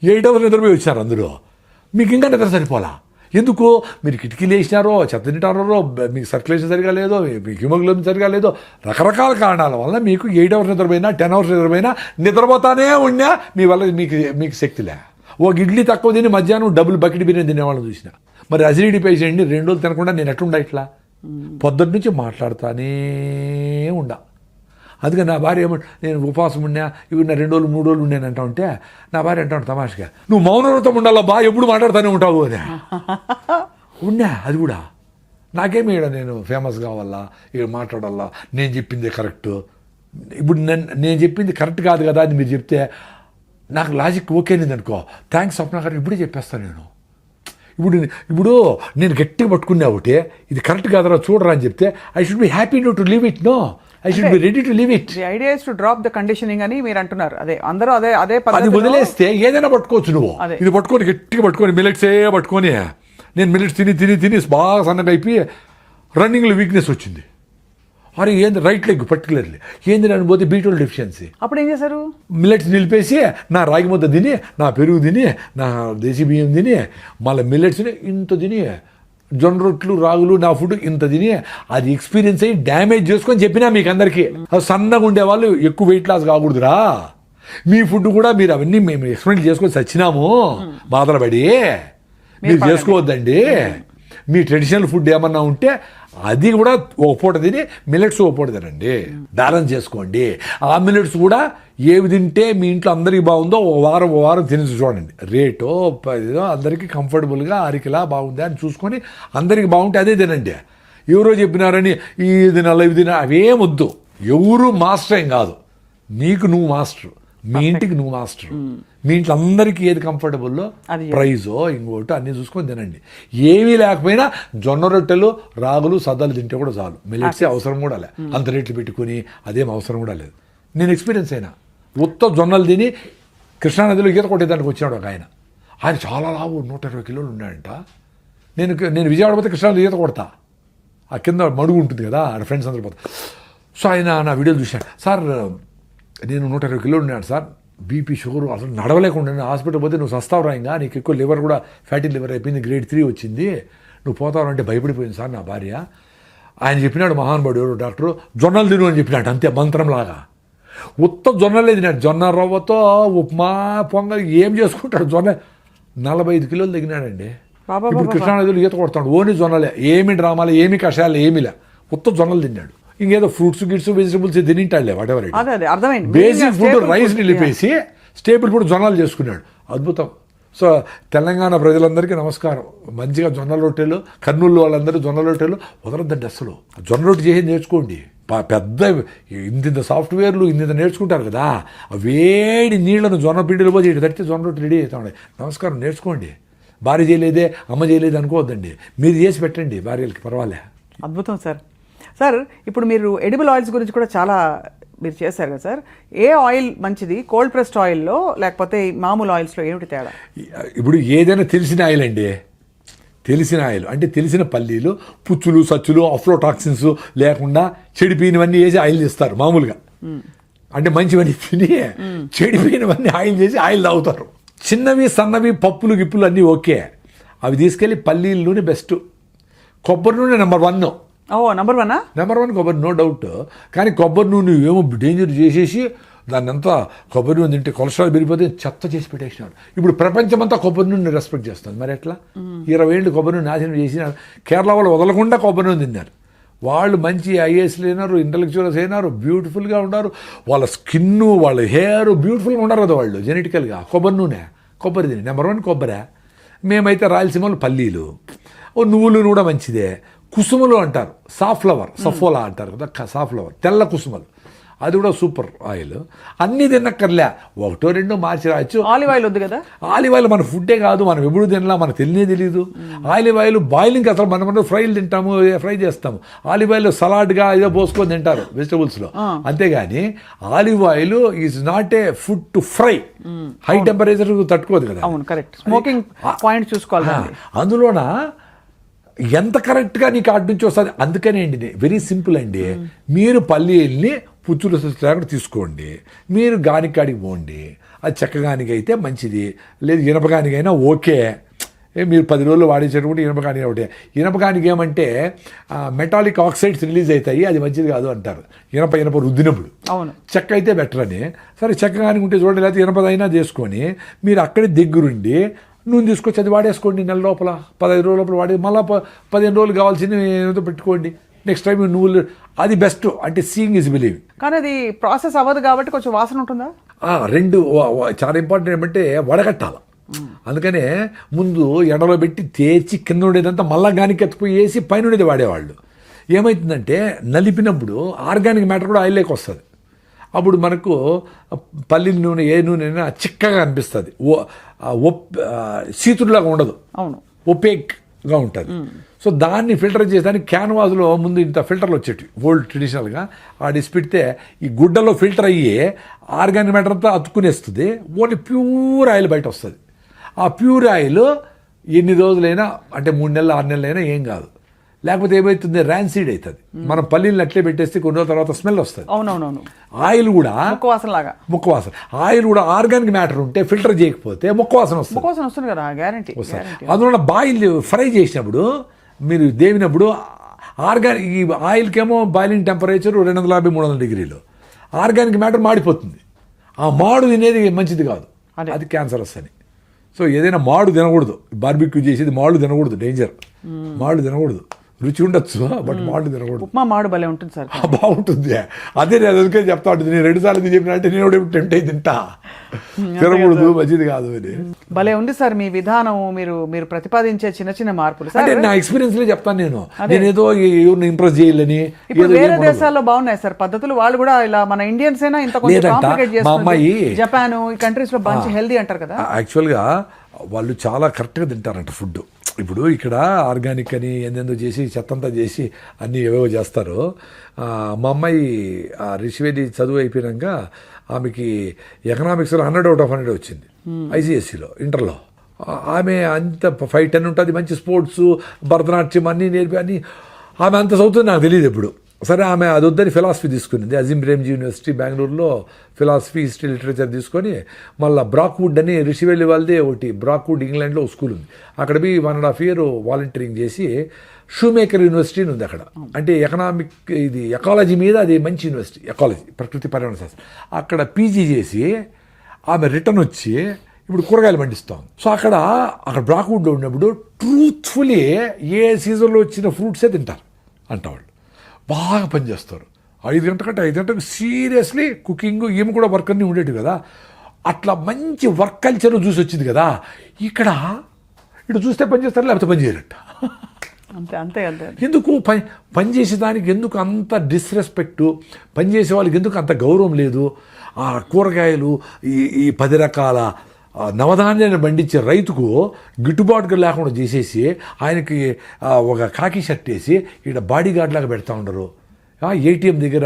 8 hours నిద్రపోయి వచ్చారు అందరూ. మీకు ఇంకా నిద్ర సరిపోలా. ఎందుకు? మీరు కిటికీలు వేసినారో, చెత్త తింటారో, మీకు సర్క్యులేషన్ సరిగా లేదో, మీకు హిమోగ్లోబిన్ సరిగా లేదో, రకరకాల కారణాల వల్ల మీకు 8 hours నిద్రపోయినా, 10 hours నిద్రపోయినా నిద్రపోతానే ఉన్నా మీ వల్ల మీకు శక్తిలే. ఒక ఇడ్లీ తక్కువ తిని మధ్యాహ్నం డబుల్ బకెట్ బిర్యానీ తినేవాళ్ళని చూసిన. మరి అసిడిటీ పేషెంట్ని 2 రోజులు తినకుండా నేను ఎట్లుండా ఇట్లా? పొద్దున్న నుంచి మాట్లాడుతానే ఉండా. అందుకని నా భార్య ఏమంటే, నేను ఉపవాసం ఉన్నా, ఇవి నా 2 రోజులు 3 రోజులు ఉన్నానంటా ఉంటే నా భార్య అంటాను తమాషగా, నువ్వు మౌనవ్రతం ఉండాలా బా, ఎప్పుడు మాట్లాడుతూనే ఉంటావు అని. ఉన్నా, అది కూడా నాకేమి ఇక్కడ నేను ఫేమస్ కావాలా, ఇక్కడ మాట్లాడాలా, నేను చెప్పింది కరెక్ట్. ఇప్పుడు నేను చెప్పింది కరెక్ట్ కాదు కదా అని మీరు చెప్తే నాకు లాజిక్ ఓకేనింది అనుకో, థ్యాంక్స్ స్వప్న గారు, ఇప్పుడే చెప్పేస్తాను నేను. ఇప్పుడు నేను గట్టిగా పట్టుకున్నా ఒకటి, ఇది కరెక్ట్ కాదరా చూడరా అని చెప్తే I should be happy to leave it. No, I should be ready to leave it. The idea is to drop the conditioning అని మీరు అంటున్నారు. అదే అందరూ అదే అది వదిలేస్తే ఏదైనా పట్టుకోవచ్చు నువ్వు. ఇది పట్టుకొని గట్టిగా పట్టుకొని మిల్లెట్సే పట్టుకొని నేను మిల్లెట్స్ తిని బాగా సన్నగా అయిపోయి రన్నింగ్లో వీక్నెస్ వచ్చింది. అరే ఏంది రైట్ లెగ్ పర్టికులర్లీ ఏంది అని పోతే B12 డెఫిషియన్సీ. అప్పుడు ఏం చేశారు? మిల్లెట్స్ నిలిపేసి నా రాగి ముద్ద తిని, నా పెరుగు తిని, నా దేశీ బియ్యం తిని, మళ్ళీ మిల్లెట్స్ని ఇంత తిని, జొన్న రొట్లు రాగులు నా ఫుడ్ ఇంత తిని అది ఎక్స్పీరియన్స్ అయ్యి డ్యామేజ్ చేసుకొని చెప్పినా మీకు అందరికీ. సన్నగా ఉండేవాళ్ళు ఎక్కువ వెయిట్ లాస్ కాకూడదురా, మీ ఫుడ్ కూడా మీరు అవన్నీ మేము ఎక్స్పెరిమెంట్ చేసుకొని చచ్చినాము బాధలు పడి, మీరు చేసుకోవద్దండి. మీ ట్రెడిషనల్ ఫుడ్ ఏమన్నా ఉంటే అది కూడా ఒక పూట తిని మిల్లెట్స్ ఒక పూట తినండి, బ్యాలెన్స్ చేసుకోండి. ఆ మిల్లెట్స్ కూడా ఏవి తింటే మీ ఇంట్లో అందరికీ బాగుందో ఓ వారం తినేసి చూడండి. రేటో ఏదో అందరికీ కంఫర్టబుల్గా అరికిలా బాగుంది అని చూసుకొని అందరికీ బాగుంటే అదే తినండి. ఎవరో చెప్పినారని ఇది తినాలి ఇవి తినాలి అవేం వద్దు. ఎవరు మాస్టర్ ఏం కాదు, నీకు నువ్వు మాస్టర్, మీ ఇంటికి నువ్వు మాస్టర్. మీ ఇంట్లో అందరికీ ఏది కంఫర్టబుల్లో ప్రైజో ఇంకోటి అన్నీ చూసుకొని తినండి. ఏమీ లేకపోయినా జొన్న రొట్టెలు రాగులు సద్దలు తింటే కూడా చాలు. మిల్లెట్స్ అవసరం కూడా లే, అంత రేట్లు పెట్టుకుని అదేం అవసరం కూడా లేదు. నేను ఎక్స్పీరియన్స్ అయినా. ఉత్త జొన్నలు తిని కృష్ణానదిలో ఈత కొట్టేదానికి వచ్చినాడు ఒక ఆయన చాలా లావు 120 కిలోలు ఉన్నాడంట. నేను విజయవాడ పోతే కృష్ణానది ఈత కొడతా, ఆ కింద మడుగు ఉంటుంది కదా, ఆ ఫ్రెండ్స్ అందరూ పోతా. సో ఆయన నా వీడియోలు చూశాను. సార్ నేను 120 కిలోలు ఉన్నాడు సార్, బీపీ షుగర్ అసలు నడవలేకుండా హాస్పిటల్ పోతే నువ్వు సస్తావురా, ఇంకా నీకు ఎక్కువ లివర్ కూడా ఫ్యాటీ లివర్ అయిపోయింది, గ్రేడ్ 3 వచ్చింది, నువ్వు పోతావు అంటే భయపడిపోయింది సార్ నా భార్య. ఆయన చెప్పినాడు మహానుభావుడు ఎవరు డాక్టరు, జొన్నలు తిను అని చెప్పినాడు, అంతే మంత్రంలాగా. ఉత్త జొన్నలే తినాడు, జొన్న రవ్వతో ఉప్మా పొంగల్ ఏం చేసుకుంటాడు. జొన్న 45 కిలోలు తగ్గినాడండి. ఇప్పుడు కృష్ణానదిలో ఈత కొడతాడు, ఓన్లీ జొన్నలే, ఏమి డ్రామాలు ఏమి కషాయాలు ఏమిలే, ఉత్త జొన్నలు తిన్నాడు. ఇంకేదో ఫ్రూట్స్ గిట్స్ వెజిటబుల్స్ తినింటాడులే whatever. Basic food rice నిలిపేసి స్టేబుల్ ఫుడ్ జొన్నలు చేసుకున్నాడు. అద్భుతం. సో తెలంగాణ ప్రజలందరికీ నమస్కారం. మంచిగా జొన్న రొట్టెలు, కర్నూలు వాళ్ళందరూ జొన్న రొట్టెలు వదలొద్దండి అసలు. జొన్న రొట్టె చేసి నేర్చుకోండి. పెద్ద ఇంత సాఫ్ట్వేర్లు ఇంత నేర్చుకుంటారు కదా, వేడి నీళ్లను జొన్న పిండిలో పోయి ఇటు తడితే జొన్న రొట్టె రెడీ అవుతామండి. నమస్కారం, నేర్చుకోండి. భార్య చేయలేదే అమ్మ చేయలేదు అనుకోవద్దండి, మీరు చేసి పెట్టండి భార్యలకి, పర్వాలే. అద్భుతం సార్. సార్ ఇప్పుడు మీరు ఎడిబుల్ ఆయిల్స్ గురించి కూడా చాలా మీరు చేశారు కదా సార్, ఏ ఆయిల్ మంచిది, కోల్డ్ ప్రెస్డ్ ఆయిల్లో లేకపోతే మామూలు ఆయిల్స్లో ఏమిటి తేడా? ఇప్పుడు ఏదైనా తెలిసిన ఆయిల్ అండి, తెలిసిన ఆయిల్ అంటే తెలిసిన పల్లీలు, పుచ్చులు సచ్చులు అఫ్లోటాక్సిన్స్ లేకుండా చెడిపోయినవన్నీ వేసి ఆయిల్ చేస్తారు మామూలుగా. అంటే మంచివన్నీ తిని చెడిపోయినవన్నీ ఆయిల్ చేసి ఆయిల్ తాగుతారు. చిన్నవి సన్నవి పప్పులు గిప్పులు అన్నీ ఓకే, అవి తీసుకెళ్ళి పల్లీల నూనె బెస్ట్, కొబ్బరి నూనె నెంబర్ 1. నెంబర్ 1 కొబ్బరి, నో డౌట్. కానీ కొబ్బరి నూనె ఏమో డేంజర్ చేసేసి దాన్ని అంతా కొబ్బరి నూనె తింటే కొలెస్ట్రాల్ పెరిగిపోతే చెత్త చేసి పెట్టేసినాడు. ఇప్పుడు ప్రపంచమంతా కొబ్బరి నూనె రెస్పెక్ట్ చేస్తుంది, మరి ఎట్లా? 20 ఏళ్ళు కొబ్బరి నూనె నాశనం చేసినారు. కేరళ వాళ్ళు వదలకుండా కొబ్బరి నూనె తిన్నారు. వాళ్ళు మంచి ఐఏఎస్లు అయినారు, ఇంటలెక్చువల్స్ అయినారు, బ్యూటిఫుల్గా ఉన్నారు, వాళ్ళ స్కిన్ వాళ్ళ హెయిర్ బ్యూటిఫుల్గా ఉన్నారు కదా వాళ్ళు జెనెటికల్గా. కొబ్బరి నూనె, కొబ్బరి తిని నెంబర్ 1 కొబ్బరి. మేమైతే రాయలసీమలో పల్లీలు, నువ్వులు కూడా మంచిదే. కుసుమలు అంటారు, సాఫ్లవర్, సఫోలా అంటారు కదా, సాఫ్లవర్ తెల్ల కుసుమలు, అది కూడా సూపర్ ఆయిల్. అన్నీ తినక్కర్లే, 1-2 మార్చి రాయొచ్చు. ఆలివ్ ఆయిల్ వద్దు కదా. ఆలివ్ ఆయిల్ మన ఫుడ్డే కాదు, మనం ఎప్పుడు తినలా, మనకు తెలియదు. ఆలివ్ ఆయిల్ బాయిలింగ్ అసలు మనం ఫ్రైలు తింటాము, ఫ్రై చేస్తాము. ఆలివ్ ఆయిల్ సలాడ్గా ఏదో పోసుకొని తింటారు వెజిటబుల్స్లో, అంతేగాని olive oil is not a food to fry. High temperature తట్టుకోదు కదా. అవును, కరెక్ట్. స్మోకింగ్ పాయింట్ చూసుకోవాలి. అందులోన ఎంత కరెక్ట్గా నీకు అటు నుంచి వస్తుంది. అందుకనే అండి వెరీ సింపుల్ అండి, మీరు పల్లీల్ని పుచ్చులు లేకుండా తీసుకోండి, మీరు గానికాడికి పోండి. అది చెక్కగానికి అయితే మంచిది, లేదు ఇనపగానికైనా ఓకే. మీరు 10 రోజులు వాడించేటప్పుడు ఇనపగాని ఒకటే. ఇనపగానికి ఏమంటే మెటాలిక్ ఆక్సైడ్స్ రిలీజ్ అవుతాయి, అది మంచిది కాదు అంటారు ఇనప రుద్దినప్పుడు. అవును, చెక్క అయితే బెటర్ అని. సరే చెక్కగానికి ఉంటే చూడండి, లేకపోతే ఇనపదైనా చేసుకొని మీరు అక్కడే దగ్గరుండి నూనె తీసుకొచ్చి అది వాడేసుకోండి. నెల లోపల 15 రోజుల లోపల వాడి మళ్ళీ 15 రోజులు కావాల్సింది ఏదో పెట్టుకోండి. నెక్స్ట్ టైం నువ్వులు, అది బెస్ట్. అంటే సీయింగ్ ఇస్ బిలీవింగ్. కానీ అది ప్రాసెస్ అవ్వదు కాబట్టి కొంచెం వాసన ఉంటుందా? 2 చాలా ఇంపార్టెంట్ ఏమంటే వడగట్టాలి. అందుకనే ముందు ఎండలో పెట్టి తేచి కింద ఉండేదంతా మళ్ళా గానికి ఎత్తుకుపోయి వేసి పైన ఉండేది వాడేవాళ్ళు. ఏమవుతుందంటే నలిపినప్పుడు ఆర్గానిక్ మ్యాటర్ కూడా ఆయిల్లోకి వస్తుంది. అప్పుడు మనకు పల్లి నూనె ఏ నూనె అయినా చిక్కగా అనిపిస్తుంది, సీతుడులాగా ఉండదు. అవును, ఒపేక్గా ఉంటుంది. సో దాన్ని ఫిల్టర్ చేసేదానికి క్యాన్వాస్లో ముందు ఇంత ఫిల్టర్లు వచ్చేటివి ఓల్డ్ ట్రెడిషనల్గా. ఆడిసి పెడితే ఈ గుడ్డలో ఫిల్టర్ అయ్యి ఆర్గానిక్ మ్యాటర్ అంతా అతుక్కునేస్తుంది, ఓన్లీ ప్యూర్ ఆయిల్ బయట వస్తుంది. ఆ ప్యూర్ ఆయిల్ ఎన్ని రోజులైనా, అంటే 3 నెలలు 6 నెలలైనా ఏం కాదు. లేకపోతే ఏమవుతుంది, ర్యాన్సీడ్ అవుతుంది. మనం పల్లీలను అట్లే పెట్టేస్తే కొన్ని రోజుల తర్వాత స్మెల్ వస్తుంది. అవునవునవును, ఆయిల్ కూడా ముక్కవాసన లాగా. ముక్కవాసన. ఆయిల్ కూడా ఆర్గానిక్ మ్యాటర్ ఉంటే ఫిల్టర్ చేయకపోతే ముక్కవాసన వస్తుంది. ముక్కవాసన వస్తుంది కదా, గ్యారంటీ. అందువల్ల బాయిల్ ఫ్రై చేసినప్పుడు మీరు దేవినప్పుడు ఆర్గానిక్, ఈ ఆయిల్కేమో బాయిలింగ్ టెంపరేచర్ 250-300 డిగ్రీలు, ఆర్గానిక్ మ్యాటర్ మాడిపోతుంది. ఆ మాడు తినేది మంచిది కాదు, అది క్యాన్సరస్ అని. సో ఏదైనా మాడు తినకూడదు. బార్బిక్యూ చేసేది మాడు తినకూడదు, డేంజర్. మాడు తినకూడదు. రుచి ఉండొచ్చు, బట్ మాడు తినకూడదు. ఉప్మా మాడు భలే ఉంటుంది సార్. బాగుంటుంది. అదే నేను అందుకే చెప్తా ఉంటుంది. నేను 2 సార్లు చెప్పినంటే నేను కూడా టెంప్ట్ అయి తింటా. తినకూడదు, మంచిది కాదు అని. భలే ఉంది సార్ మీ విధానం, మీరు ప్రతిపాదించే చిన్న చిన్న మార్పులు. అంటే నా ఎక్స్పీరియన్స్ లో చెప్తాను నేను ఏదో ఎవరిని ఇంప్రెస్ చేయాలని. ఇప్పుడు వేరే దేశాల్లో బాగున్నాయి సార్ పద్ధతులు, వాళ్ళు కూడా ఇలా మన ఇండియన్స్ అయినా ఇంత కొంచెం కాంప్లికేట్ చేస్తున్నారు. జపాన్ ఈ కంట్రీస్ లో మంచి హెల్దీ అంటారు కదా. యాక్చువల్గా వాళ్ళు చాలా కరెక్ట్గా తింటారంట ఫుడ్. ఇప్పుడు ఇక్కడ ఆర్గానిక్ అని ఎందెందో చేసి చెత్తంతా చేసి అన్నీ ఏవేవో చేస్తారు. మా అమ్మాయి రిషివేది చదువు అయిపోయాక ఆమెకి ఎకనామిక్స్లో 100/100 వచ్చింది ఐసిఎస్సిలో, ఇంటర్లో. ఆమె అంత 5-10 ఉంటుంది, మంచి స్పోర్ట్స్, భరతనాట్యం అన్నీ నేర్పి అన్నీ. ఆమె అంత చదువుతుంది నాకు తెలియదు ఎప్పుడు. సరే, ఆమె అది వద్దని ఫిలాసఫీ తీసుకునింది. అజీం ప్రేమ్జీ యూనివర్సిటీ బెంగళూరులో ఫిలాసఫీ, హిస్టరీ, లిటరేచర్ తీసుకొని మళ్ళీ బ్రాక్వుడ్ అని రిషివెల్లి వాళ్ళదే ఒకటి బ్రాక్వుడ్ ఇంగ్లాండ్లో ఒక స్కూల్ ఉంది. అక్కడ పోయి 1.5 year వాలంటీరింగ్ చేసి షూమేకర్ యూనివర్సిటీ ఉంది అక్కడ. అంటే ఎకనామిక్, ఇది ఎకాలజీ మీద అది మంచి యూనివర్సిటీ, ఎకాలజీ, ప్రకృతి పర్యావరణ శాస్త్రం. అక్కడ పీజీ చేసి ఆమె రిటర్న్ వచ్చి ఇప్పుడు కూరగాయలు పండిస్తాం. సో అక్కడ బ్రాక్వుడ్లో ఉన్నప్పుడు ట్రూత్ఫుల్లీ ఏ సీజన్లో వచ్చిన ఫ్రూట్సే తింటారు అంటవాళ్ళు. బాగా పనిచేస్తారు. 5 గంటలకు సీరియస్లీ కుకింగ్, ఏమి కూడా వర్క్ అన్నీ ఉండేవి కదా. అట్లా మంచి వర్క్ కల్చర్ చూసి వచ్చింది కదా. ఇక్కడ ఇటు చూస్తే పని చేస్తారు, లేకపోతే పని చేయరట. అంతే. ఎందుకు పని చేసేదానికి ఎందుకు అంత డిస్రెస్పెక్ట్, పని చేసే వాళ్ళకి ఎందుకు అంత గౌరవం లేదు? ఆ కూరగాయలు, ఈ 10 రకాల నవధాన్యాన్ని పండించే రైతుకు గిట్టుబాటుగా లేకుండా చేసేసి ఆయనకి ఒక కాకి షర్ట్ వేసి ఇక్కడ బాడీ గార్డ్ లాగా పెడతా ఉండరు. ఏటీఎం దగ్గర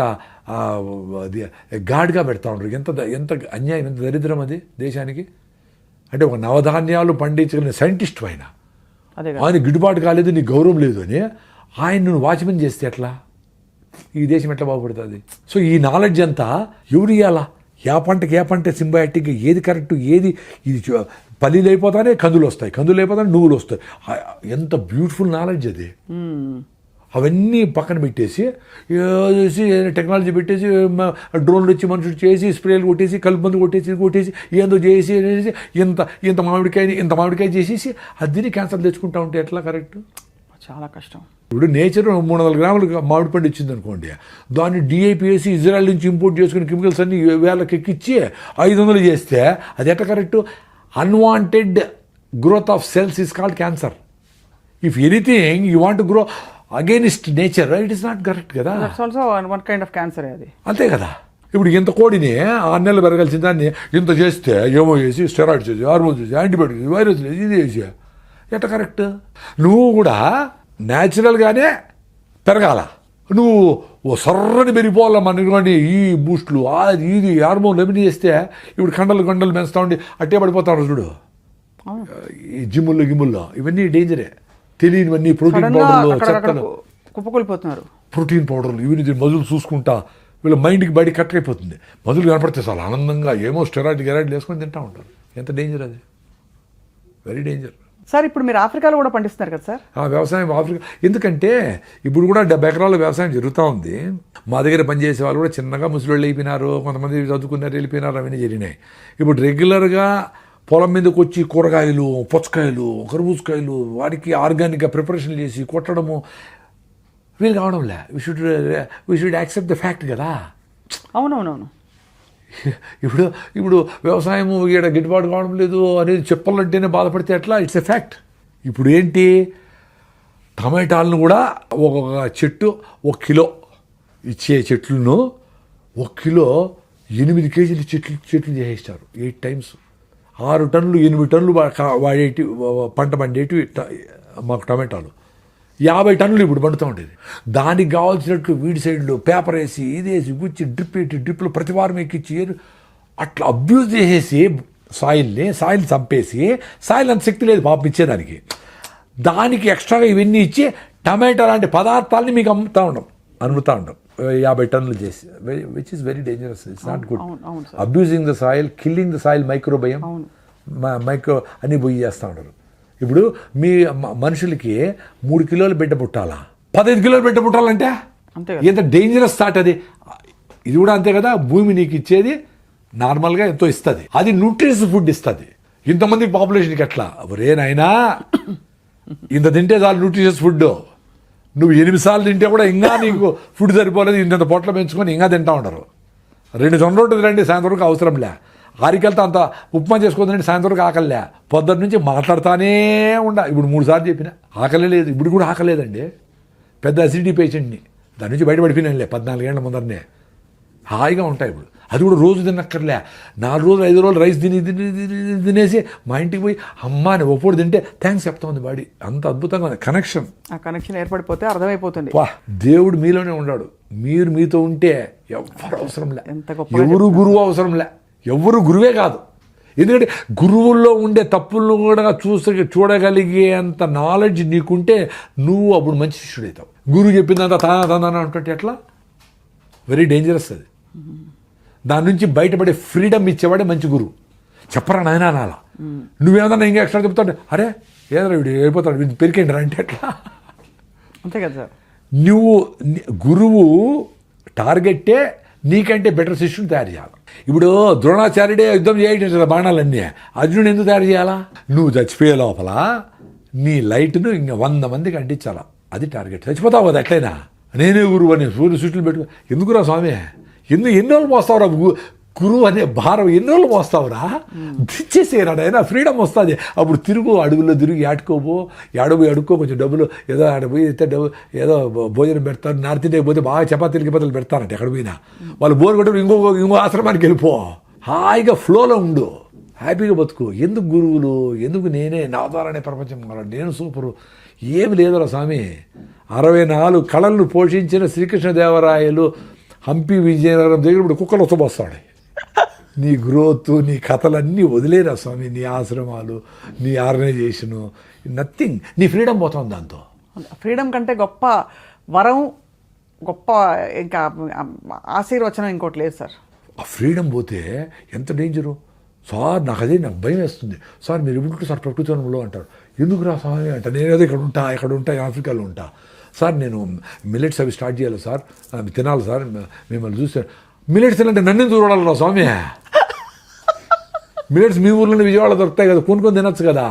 గార్డ్గా పెడతా ఉండరు. ఎంత అన్యాయం, ఎంత దరిద్రం అది దేశానికి. అంటే ఒక నవధాన్యాలు పండించగలిగిన సైంటిస్ట్ ఆయన గిట్టుబాటు కాలేదు, నీకు గౌరవం లేదు అని ఆయన నువ్వు వాచ్మెన్ చేస్తే ఎట్లా? ఈ దేశం ఎట్లా బాగుపడుతుంది? సో ఈ నాలెడ్జ్ అంతా ఎవరు ఇవ్వాలా? ఏ పంట సింబయాటిక్, ఏది కరెక్ట్, ఏది ఇది పల్లీలు అయిపోతానే కందులు వస్తాయి, కందులు అయిపోతానే నువ్వులు వస్తాయి. ఎంత బ్యూటిఫుల్ నాలెడ్జ్ అది. అవన్నీ పక్కన పెట్టేసి చేసి టెక్నాలజీ పెట్టేసి డ్రోన్లు వచ్చి మనుషులు చేసి స్ప్రేలు కొట్టేసి కలుపు మందు కొట్టేసి ఏందో చేసి ఇంత మామిడికాయ చేసేసి అదిని క్యాన్సర్ తెచ్చుకుంటా ఉంటే ఎట్లా కరెక్ట్? చాలా కష్టం. ఇప్పుడు నేచర్ 300 గ్రాములు మామిడి పండు ఇచ్చింది అనుకోండి, దాన్ని డిఐపి వేసి ఇజ్రాయెల్ నుంచి ఇంపోర్ట్ చేసుకుని కెమికల్స్ అన్ని 1000 ఎక్కిచ్చి 500 చేస్తే అది ఎట్లా correct? Unwanted growth of cells is called cancer. If anything you want grow against nature, it is not correct కదా. Also one kind of cancer అది. అంతే కదా. ఇప్పుడు ఇంత కోడిని 6 నెలలు పెరగాల్సిన దాన్ని ఇంత చేస్తే ఏమో చేసి స్టెరాయిడ్ చేసి, హార్మోన్ చేసి, యాంటీబయాటిక్, వైరస్ ఇది చేసి ఎట్లా కరెక్ట్? నువ్వు కూడా న్యాచురల్గానే పెరగాల. నువ్వు ఓ సర్రని పెరిగిపోవాల మనకి ఈ బూస్ట్లు అది ఇది హార్మోన్లు ఏమని చేస్తే ఇప్పుడు కండలు పెంచుతా ఉండి అట్టే పడిపోతాడు చూడు. ఈ జిమ్ముల్లో ఇవన్నీ డేంజరే. తెలియనివన్నీ ప్రోటీన్ పౌడర్లు, చెత్తలు, కుప్పకొలిపోతున్నారు. ప్రోటీన్ పౌడర్లు ఇవన్నీ మజులు చూసుకుంటా వీళ్ళ మైండ్కి బయట కట్ అయిపోతుంది. మజులు కనపడితే చాలా ఆనందంగా ఏమో స్టెరాయిడ్ వేసుకొని తింటూ ఉంటారు. ఎంత డేంజర్ అది, వెరీ డేంజర్. సార్ ఇప్పుడు మీరు ఆఫ్రికాలో కూడా పండిస్తున్నారు కదా సార్? వ్యవసాయం ఆఫ్రికా ఎందుకంటే ఇప్పుడు కూడా 70 ఎకరాల వ్యవసాయం జరుగుతూ ఉంది. మా దగ్గర పనిచేసే వాళ్ళు కూడా చిన్నగా ముసలిళ్ళు అయిపోయినారు, కొంతమంది చదువుకున్నారు వెళ్ళిపోయినారు, అవన్నీ జరిగినాయి. ఇప్పుడు రెగ్యులర్గా పొలం మీదకి వచ్చి కూరగాయలు, పుచ్చకాయలు, కర్బూజకాయలు వాటికి ఆర్గానిక్గా ప్రిపరేషన్ చేసి కొట్టడము వీళ్ళు కావడంలే. We should accept the fact కదా. అవునవునవును. ఇప్పుడు వ్యవసాయం ఈడ గిట్టుబాటు కావడం లేదు అనేది చెప్పాలంటేనే బాధపడితే ఎట్లా? It's a fact. ఇప్పుడు ఏంటి, టమాటాలను కూడా ఒక్కొక్క చెట్టు 1 కిలో ఇచ్చే చెట్లను 1 కిలో 8 కేజీలు చెట్లు చేసేస్తారు. 8 times 6 టన్నులు 8 టన్నులు వాడేటి పంట పండేటివి మాకు టమాటాలు. 50 టన్నులు ఇప్పుడు పండుతూ ఉండేది. దానికి కావాల్సినట్లు వీడి సైడ్లో పేపర్ వేసి ఇదేసి గుచ్చి డ్రిప్లు ప్రతి వారం ఎక్కిచ్చి అట్లా అబ్యూజ్ చేసేసి సాయిల్ చంపేసి, సాయిల్ అంత శక్తి లేదు పాపం ఇచ్చేదానికి, దానికి ఎక్స్ట్రాగా ఇవన్నీ ఇచ్చి టమాటా లాంటి పదార్థాలని మీకు అమ్ముతూ ఉంటాం 50 టన్నులు చేసి, which is very dangerous. It's not good. Abusing the soil, killing the soil, microbiome, micro అన్ని పోయి చేస్తూ ఉంటారు. ఇప్పుడు మీ మనుషులకి 3 కిలోల బిడ్డ పుట్టాలా, 15 కిలోల బిడ్డ పుట్టాలంటే ఎంత డేంజరస్ థాట్ అది. ఇది కూడా అంతే కదా, భూమి నీకు ఇచ్చేది నార్మల్గా ఎంతో ఇస్తుంది, అది న్యూట్రిషస్ ఫుడ్ ఇస్తుంది. ఇంతమంది పాపులేషన్కి ఎట్లా నాయనా ఇంత తింటే చాలు న్యూట్రిషస్ ఫుడ్. నువ్వు 8 సార్లు తింటే కూడా ఇంకా నీకు ఫుడ్ సరిపోలేదు, ఇంత పొట్ల పెంచుకొని ఇంకా తింటా ఉండరు. 2 జొన్న రొట్టెలు రండి సాయంత్రం వరకు అవసరంలే, ఆరికెళ్తా అంత ఉప్మా చేసుకోదండి సాయంత్రం వరకు ఆకలిలే, పొద్దున్న నుంచి మాట్లాడుతానే ఇప్పుడు 3 సార్లు చెప్పిన ఆకలే లేదు. ఇప్పుడు కూడా ఆకలేదండి, పెద్ద అసిడిటీ పేషెంట్ని, దాని నుంచి బయటపడిపోయినానులే 14 ఏళ్ల ముందరనే. హాయిగా ఉంటాయి ఇప్పుడు. అది కూడా రోజు తిన్నక్కర్లే, 4 రోజులు 5 రోజులు రైస్ తినేసి మా ఇంటికి పోయి అమ్మ అని ఒప్పుడు తింటే థ్యాంక్స్ చెప్తా ఉంది బాడీ. అంత అద్భుతంగా ఉంది కనెక్షన్. ఆ కనెక్షన్ ఏర్పడిపోతే అర్థమైపోతుంది. వా, దేవుడు మీలోనే ఉన్నాడు, మీరు మీతో ఉంటే ఎవరు అవసరంలే, ఎవరు గురువు అవసరంలే, ఎవరు గురువే కాదు. ఎందుకంటే గురువుల్లో ఉండే తప్పులను కూడా చూడగలిగేంత నాలెడ్జ్ నీకుంటే నువ్వు అప్పుడు మంచి శిష్యుడవుతావు. గురువు చెప్పిందంత తానా అంటే ఎట్లా, వెరీ డేంజరస్ అది. దాని నుంచి బయటపడే ఫ్రీడమ్ ఇచ్చేవాడే మంచి గురువు. చెప్పరా నాయన అనాలా, నువ్వేమన్నా ఇంకా ఎక్స్ట్రా చెప్తాడు, అరే ఏదో వీడు అయిపోతాడు వీడు పెరికేండి రా అంటే ఎట్లా, అంతే కదా సార్. నువ్వు గురువు టార్గెట్టే నీకంటే బెటర్ శిష్యుని తయారు చేయాలి. ఇప్పుడు ద్రోణాచార్యుడే యుద్ధం చేయడం బాణాలన్నీ, అర్జునుడు ఎందుకు తయారు చేయాలా, నువ్వు చచ్చిపోయే లోపల నీ లైట్ను ఇంకా 100 మందికి అంటించాలా, అది టార్గెట్. చచ్చిపోతావు కదా ఎట్లయినా, నేనే గురువు అని సూర్య సృష్టిలు పెట్టుకో, ఎందుకురా స్వామి, ఎన్ని రోజులు మోస్తావురా గురువు అనే భారం, ఎన్ని రోజులు మోస్తావురా, దిచ్చేసేరా అయినా ఫ్రీడమ్ వస్తుంది. అప్పుడు తిరుగు అడుగుల్లో తిరిగి ఆడుకోబో, అడుక్కో, కొంచెం డబ్బులు ఏదో ఆడ పోయి డబ్బు ఏదో భోజనం పెడతారు, నార్త్ ఇండియాకి పోతే బాగా చపాతీలకి బదులు పెడతారంటే ఎక్కడ పోయినా, వాళ్ళు బోర్ కొట్టి ఇంకో ఆశ్రమానికి వెళ్ళిపో, హాయిగా ఫ్లోలో ఉండు, హ్యాపీగా బతుకు. ఎందుకు గురువులు, ఎందుకు నేనే నా ద్వారానే ప్రపంచం, నేను సూపరు, ఏమి లేదురా స్వామి. 64 కళలను పోషించిన శ్రీకృష్ణదేవరాయలు హంపి విజయనగరం దగ్గర ఇప్పుడు కుక్కలు వస్తబోస్తాడు. నీ గ్రోత్, నీ కథలన్నీ వదిలేరా స్వామి, నీ ఆశ్రమాలు, నీ ఆర్గనైజేషను, నథింగ్. నీ ఫ్రీడమ్ పోతుంది దాంతో. ఫ్రీడమ్ కంటే గొప్ప వరం, గొప్ప ఇంకా ఆశీర్వచనం ఇంకోటి లేదు సార్. ఆ ఫ్రీడమ్ పోతే ఎంత డేంజరు సార్. నాకు భయం వేస్తుంది సార్. మీరు ఇప్పుడు సార్ ప్రకృతి వనంలో అంటారు, ఎందుకు రా స్వామి అంట, నేనేదో ఇక్కడ ఉంటా ఆఫ్రికాలో ఉంటా సార్, నేను మిల్లెట్స్ అవి స్టార్ట్ చేయాలి సార్, తినాలి సార్, మిమ్మల్ని చూస్తే మిల్లెట్స్ తినంటే నన్ను చూడాలి రా స్వామి. మిల్లెట్స్ మీ ఊర్లోనే విజయవాడ దొరుకుతాయి కదా, కొనుక్కొని తినచ్చు కదా,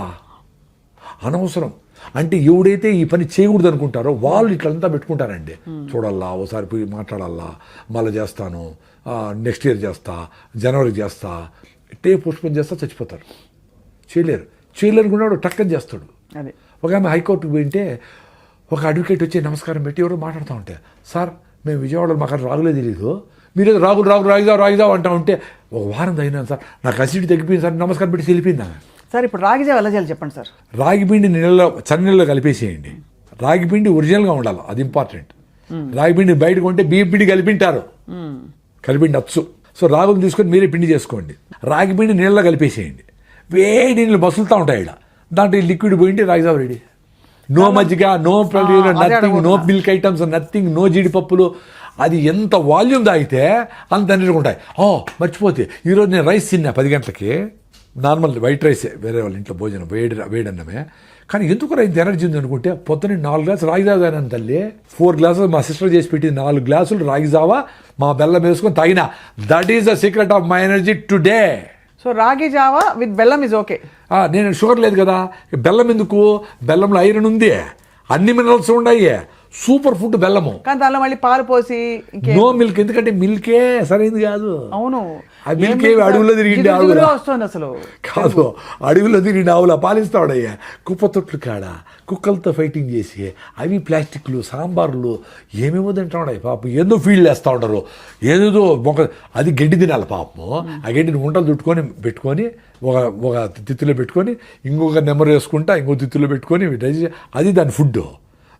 అనవసరం. అంటే ఎవడైతే ఈ పని చేయకూడదు అనుకుంటారో వాళ్ళు ఇట్లంతా పెట్టుకుంటారండి. చూడాలా, ఓసారి పోయి మాట్లాడాలా, మళ్ళీ చేస్తాను, నెక్స్ట్ ఇయర్ చేస్తా, జనవరికి చేస్తా, పుష్పం చేస్తా, చచ్చిపోతారు. చేయలేరు టక్కని చేస్తాడు. అది ఒక ఆమె హైకోర్టుకు పోయింటే ఒక అడ్వకేట్ వచ్చి నమస్కారం పెట్టి ఎవరో మాట్లాడుతూ ఉంటే, సార్ మేము విజయవాడలో మాకు రాగులే తెలీదు, మీరు రాగిదావు అంటా ఉంటే, ఒక వారం తగినాను సార్, నాకు అసిడిటీ తగ్గిపోయింది సార్, నమస్కారం పెట్టి వెళ్ళిపోయింది ఆమె. సార్ ఇప్పుడు రాగి జావ ఎలా చేయాలి చెప్పండి సార్. రాగి పిండి చన్నీళ్ళలో కలిపేసేయండి. రాగి పిండి ఒరిజినల్గా ఉండాలి, అది ఇంపార్టెంట్. రాగి పిండి బయట కొంటే బియ్యం పిండి కలిపిండచ్చు. సో రాగులు తీసుకొని మీరే పిండి చేసుకోండి. రాగి పిండి నీళ్ళలో కలిపేసేయండి, వేడి నీళ్ళు మసులుతూ ఉంటాయి. ఇక్కడ దాంట్లో లిక్విడ్ పోయింటే రాగి జావ రెడీ. నో మజ్జిగ, నో పల్లీలు, nothing, no milk items, nothing, no జీడిపప్పులు. అది ఎంత వాల్యూమ్ తాగితే అంత ఎనర్జీ ఉంటాయి. మర్చిపోతే ఈరోజు నేను రైస్ తిన్నా 10 గంటలకి, నార్మల్ వైట్ రైసే, వేరే వాళ్ళ ఇంట్లో భోజనం, వేడన్నమే. కానీ ఎందుకు ఇంత ఎనర్జీ ఉంది అనుకుంటే, పొద్దున్న 4 గ్లాసులు రాగి జావ తాగినాను తల్లి. 4 గ్లాసులు మా సిస్టర్ చేసి పెట్టి 4 గ్లాసులు రాగి జావ మా బెల్లం వేసుకొని తాగినా. That is the secret of my energy today. So రాగి జావా విత్ బెల్లం ఇస్ ఓకే. నేను షుగర్ లేదు కదా, బెల్లం ఎందుకు, బెల్లంలో ఐరన్ ఉంది, అన్ని మినరల్స్ ఉన్నాయి, సూపర్ ఫుడ్ బెల్లము. కానీ దానిలో మళ్ళీ పాలు పోసి నో మిల్క్, ఎందుకంటే మిల్కే సరైనది కాదు. అవును, ఆ మిల్క్ అడవుల్లో తిరిగిండే ఆవులు వస్తుంది అసలు కాదు, అడవిలో తిరిగిన ఆవులు పాలిస్తాడయ్యా. కుప్పతొట్లు కాడ కుక్కలతో ఫైటింగ్ చేసి అవి ప్లాస్టిక్లు, సాంబార్లు ఏమేమో తింటాయి పాపం. ఏదో ఫీల్డ్ వేస్తూ ఉంటారు, ఏదేదో అది గడ్డి తినాలి పాపము. ఆ గడ్డిని గుంటలు పెట్టుకొని ఒక తిత్తులో పెట్టుకొని ఇంకొక నెంబర్ వేసుకుంటా ఇంకో తిత్తులో పెట్టుకొని అది దాని ఫుడ్.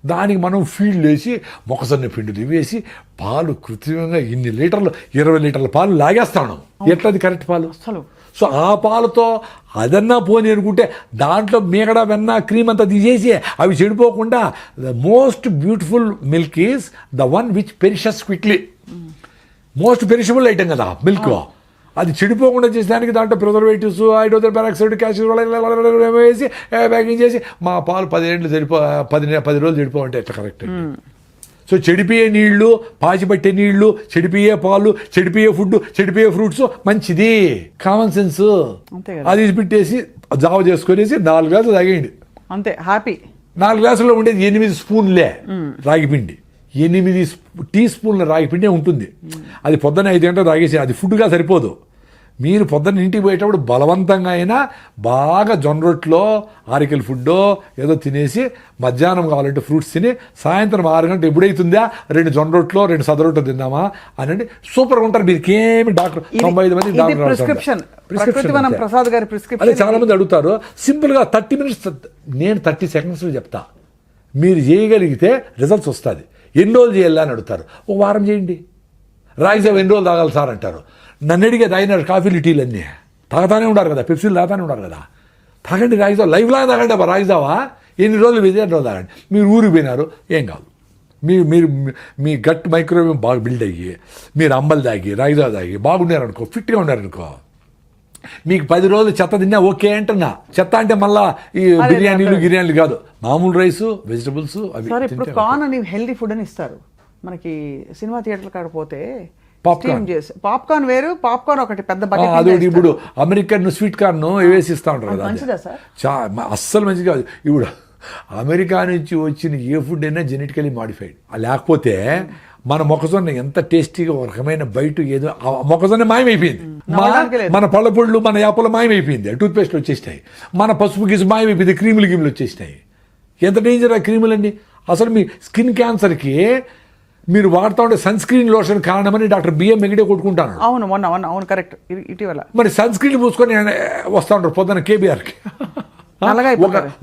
దానికి మనం ఫీల్డ్ వేసి మొక్కజొన్న పిండిలు వేసి పాలు కృత్రిమంగా 20 లీటర్ల పాలు లాగేస్తాను. ఎట్లది కరెక్ట్ పాలు? అసలు. సో ఆ పాలతో అదన్నా పోనీ అనుకుంటే దాంట్లో మీగడ వెన్న క్రీమ్ అంతా తీసేసి అవి చెడిపోకుండా the most beautiful milk is the one which perishes quickly. Most perishable item కదా మిల్క్. అది చెడిపోకుండా చేసేదానికి దాంట్లో ప్రిజర్వేటివ్స్, హైడ్రోజన్ పెరాక్సైడ్, క్యాల్షియం వేసి ప్యాకింగ్ చేసి మా పాలు 10 రోజులు చెడిపోవంటే ఎట్లా కరెక్ట్. సో చెడిపోయే నీళ్లు, పాచిపట్టే నీళ్లు, చెడిపోయే పాలు, చెడిపోయే ఫుడ్, చెడిపోయే ఫ్రూట్స్ మంచిది. Common sense. అది పెట్టేసి జావ చేసుకునేసి 4 గ్లాసులు తాగేయండి అంతే, హ్యాపీ. 4 గ్లాసుల్లో ఉండేది 8 స్పూన్లే రాగిపిండి. 8 టీ స్పూన్ల రాగిపిండే ఉంటుంది. అది పొద్దున్న 5 గంటలు తాగేసి అది ఫుడ్గా సరిపోదు. మీరు పొద్దున్న ఇంటికి పోయేటప్పుడు బలవంతంగా అయినా బాగా జొన్న రొట్టెలో ఆరికల్ ఫుడ్డో ఏదో తినేసి మధ్యాహ్నం కావాలంటే ఫ్రూట్స్ తిని సాయంత్రం 6 గంటలు ఎప్పుడైతుందా 2 జొన్న రొట్టెలో 2 సద రొట్టెలు తిందామా అని సూపర్గా ఉంటారు. మీకు ఏమి డాక్టర్ 95 మంది ప్రిస్క్రిప్షన్ ప్రసాద్ గారి ప్రిస్క్రిప్షన్. అదే చాలా మంది అడుగుతారు. సింపుల్గా 30 మినిట్స్, నేను 30 సెకండ్స్లో చెప్తా. మీరు చేయగలిగితే రిజల్ట్స్ వస్తుంది. ఎన్ని రోజులు చేయాలా అని అడుగుతారు. 1 వారం చేయండి. రాగిసేవ ఎన్ని రోజులు తాగాలి సార్ అంటారు. నన్ను అడిగే తాగినారు కాఫీలు టీలు అన్నీ తాగుతానే ఉండారు కదా, పెప్సీలు తాగుతానే ఉండారు కదా. తాగండి రాగిజావ, లైఫ్ లాగా తాగండి అబ్బా రాగిజావా. ఎన్ని రోజులు విజయ రోజులు తాగండి. మీరు ఊరికి పోయినారు ఏం కాదు. మీరు మీ గట్ మైక్రోవేవ్ బాగా బిల్డ్ అయ్యి మీరు అంబలు తాగి రాగిజావ తాగి బాగున్నారనుకో, ఫిట్గా ఉన్నారనుకో, మీకు 10 రోజులు చెత్త తిన్నా ఓకే అంటున్నా. చెత్త అంటే మళ్ళా ఈ బిర్యానీలు కాదు, మామూలు రైస్, వెజిటబుల్స్ అవి. ఇప్పుడు కార్న్ అని హెల్దీ ఫుడ్ అని ఇస్తారు మనకి. సినిమా థియేటర్ కాకపోతే పాప్కార్న్ వేరు, పాప్కార్న్ ఒకటి పెద్ద బకెట్. అదొకటి. ఇప్పుడు అమెరికన్ స్వీట్ కార్న్ వేసి ఇస్తా ఉంటారు కదా, అస్సలు మంచిది కాదు. ఇప్పుడు అమెరికా నుంచి వచ్చిన ఏ ఫుడ్ అయినా జెనెటికలీ మాడిఫైడ్. లేకపోతే మన మొక్కజొన్న ఎంత టేస్టీగా ఒక రకమైన బయట ఏదో మొక్కజొన్న మాయమైపోయింది. మన పళ్ళపొళ్ళు, మన యాపలు మాయమైపోయింది. టూత్పేస్ట్ వచ్చేసినాయి. మన పసుపు గీసు మాయమైపోయింది. క్రీములు వచ్చేసినాయి. ఎంత డేంజర్ ఆ క్రీములన్నీ. అసలు మీ స్కిన్ క్యాన్సర్కి మీరు వాడుతూ ఉంటే సన్ స్క్రీన్ లోషన్ కారణమని డాక్టర్ బిఎం మెగిడే కొట్టుకుంటాను. అవును కరెక్ట్. ఇటీవల మరి సన్ స్క్రీన్ పూసుకొని వస్తూ ఉంటారు పొద్దున్న కేబీఆర్కి.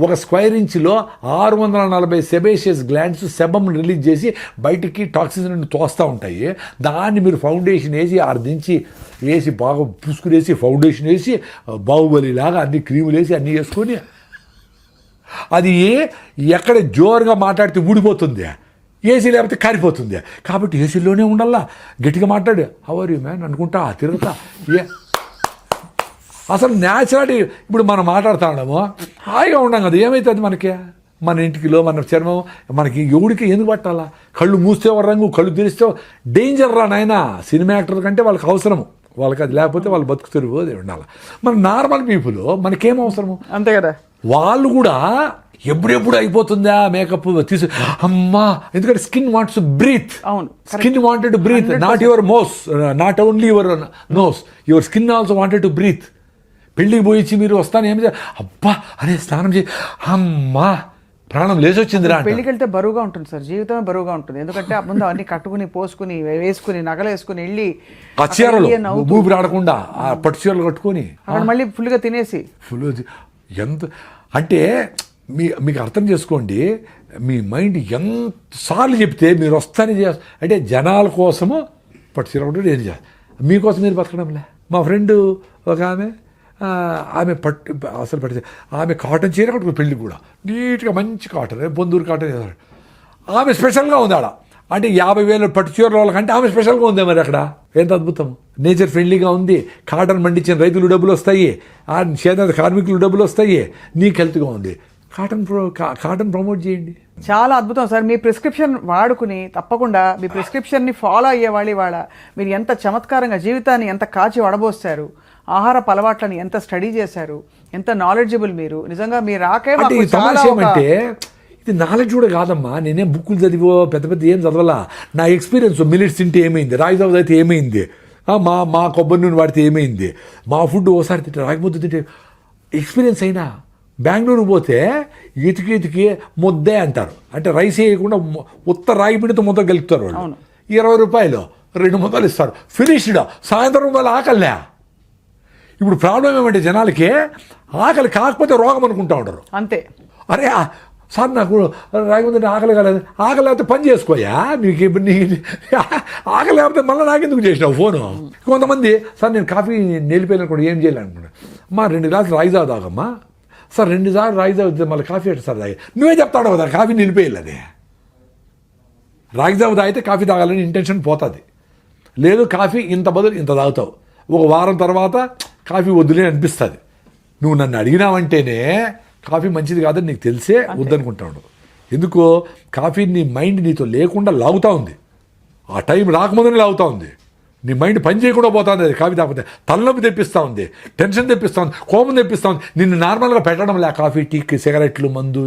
ఒక స్క్వేర్ ఇంచ్లో 640 సెబేషియస్ గ్లాండ్స్ సెబమ్ రిలీజ్ చేసి బయటికి టాక్సిన్స్ తోస్తూ ఉంటాయి. దాన్ని మీరు ఫౌండేషన్ వేసి 6 ఇంచి వేసి బాగా పూసుకునేసి ఫౌండేషన్ వేసి బాహుబలిలాగా అన్ని క్రీములు వేసి అన్నీ వేసుకొని అది ఎక్కడ జోరుగా మాట్లాడితే ఊడిపోతుంది, ఏసీ లేకపోతే కారిపోతుంది. కాబట్టి ఏసీలోనే ఉండాలా. గట్టిగా మాట్లాడు, హౌ ఆర్ యూ మ్యాన్ అనుకుంటా తిరుగుతా. అసలు న్యాచురాలిటీ. ఇప్పుడు మనం మాట్లాడుతూ ఉన్నాము హాయిగా ఉన్నాం కదా, ఏమవుతుంది మనకి? మన ఇంటికిలో మన చర్మం మనకి ఎవడికి ఎందుకు పట్టాలా? కళ్ళు మూస్తే ఒక రంగు, కళ్ళు తెరిస్తే డేంజర్ రా నాయన. సినిమా యాక్టర్ కంటే వాళ్ళకి అవసరము, వాళ్ళకి అది లేకపోతే వాళ్ళు బతుకు తెరువు ఉండాలి. మన నార్మల్ పీపుల్ మనకేం అవసరము? అంతే కదా. వాళ్ళు కూడా ఎప్పుడెప్పుడు అయిపోతుందా మేకప్ తీసు అమ్మా. ఎందుకంటే స్కిన్ వాంట్స్ బ్రీత్. అవును, skin wanted to breathe, not your mouth, not only your nose, your skin also wanted to breathe. పెళ్ళికి పోయిచ్చి మీరు వస్తాను ఏమి అబ్బా అనే స్నానం చేసి అమ్మా ప్రాణం లేచొచ్చిందిరా. పెళ్ళికి వెళ్తే బరువుగా ఉంటుంది సార్, జీవితమే బరువుగా ఉంటుంది. ఎందుకంటే ముందు అవన్నీ కట్టుకుని పోసుకుని వేసుకుని నగలు వేసుకుని వెళ్ళి ఆ చీరలు ఊపిరి ఆడకుండా ఆ పట్టు చీరలు కట్టుకొని అక్కడ మళ్ళీ ఫుల్గా తినేసి ఎంత అంటే మీకు అర్థం చేసుకోండి. మీ మైండ్ ఎంతసార్లు చెప్తే మీరు వస్తానే చేస్తారు. అంటే జనాల కోసము పట్టు చీర ఒకటి నేను చేస్తాను, మీకోసం మీరు బతకడంలే. మా ఫ్రెండ్ ఒక ఆమె అసలు పట్టు ఆమె కాటన్ చీర కట్టుకుని పెళ్ళి కూడా నీట్గా మంచి కాటన్, బొందూరు కాటన్ చేస్తాడు. ఆమె స్పెషల్గా ఉంది ఆడ. అంటే 50,000 పట్టు చీరల వాళ్ళకంటే ఆమె స్పెషల్గా ఉంది. మరి అక్కడ ఎంత అద్భుతం. నేచర్ ఫ్రెండ్లీగా ఉంది. కాటన్ పండించిన రైతులు డబ్బులు వస్తాయి, ఆ చేనేత కార్మికులు డబ్బులు వస్తాయి, నీకు హెల్త్గా ఉంది. కాటన్ ప్రమోట్ చేయండి. చాలా అద్భుతం సార్. మీ ప్రిస్క్రిప్షన్ వాడుకుని తప్పకుండా మీ ప్రిస్క్రిప్షన్ని ఫాలో అయ్యేవాళ్ళు ఇవాళ మీరు ఎంత చమత్కారంగా జీవితాన్ని ఎంత కాచి వడబోస్తారు, ఆహారపు అలవాట్లను ఎంత స్టడీ చేశారు, ఎంత నాలెడ్జబుల్ మీరు. నిజంగా మీరు అంటే ఇది నాలెడ్జ్ కూడా కాదమ్మా. నేనేం బుక్కులు చదివో పెద్ద ఏం చదవాలా. నా ఎక్స్పీరియన్స్ మిల్లెట్స్ తింటే ఏమైంది, రాగి జావ అయితే ఏమైంది, మా కొబ్బరి నూనె వాడితే ఏమైంది, మా ఫుడ్ ఓసారి తింటే రాగిముద్ద తింటే ఎక్స్పీరియన్స్ అయినా. బెంగళూరు పోతే ఇతికి ముద్దే అంటారు. అంటే రైస్ వేయకుండా ఉత్త రాగి పిండితో ముద్ద గెలుపుతారు వాళ్ళు. 20 రూపాయలు 2 ముద్దలు ఇస్తారు, ఫినిష్డ్. సాయంత్రం వాళ్ళు ఆకలిలే. ఇప్పుడు ప్రాబ్లం ఏమంటే జనాలకి ఆకలి కాకపోతే రోగం అనుకుంటా ఉంటారు. అంతే. అరే సార్ నాకు రాగిముద్ద ఆకలి కాలేదు. ఆకలి లేకపోతే పని చేసుకోయా. నీకు ఆకలి లేకపోతే మళ్ళీ నాకెందుకు చేసినావు ఫోను. కొంతమంది సార్ నేను కాఫీ నిలిపోయినా కూడా ఏం చేయాలనుకున్నాను. మా 2 గ్లాసులు రాగి జావ తాగమ్మా. సార్ 2 సార్లు రాగి జావ మళ్ళీ కాఫీ ఎట్లా సార్ తాగి, నువ్వే చెప్తాడు కదా కాఫీ నిలిపేయాలి. అది రాగి జావ తాగితే కాఫీ తాగాలని ఇంటెన్షన్ పోతుంది. లేదు కాఫీ ఇంత బదులు ఇంత తాగుతావు, ఒక వారం తర్వాత కాఫీ వద్దులే అనిపిస్తుంది. నువ్వు నన్ను అడిగినావంటేనే కాఫీ మంచిది కాదని నీకు తెలిసే వద్దనుకుంటాడు. ఎందుకో కాఫీ నీ మైండ్ నీతో లేకుండా లాగుతూ ఉంది, ఆ టైం రాకముందని లాగుతూ ఉంది. నీ మైండ్ పని చేయకుండా పోతుంది. అది కాఫీ తాగితే తలనొప్పి తెప్పిస్తూ ఉంది, టెన్షన్ తెప్పిస్తూ ఉంది, కోపం తెప్పిస్తూ ఉంది. నిన్ను నార్మల్గా పెట్టడం లే, కాఫీ టీకి సిగరెట్లు మందు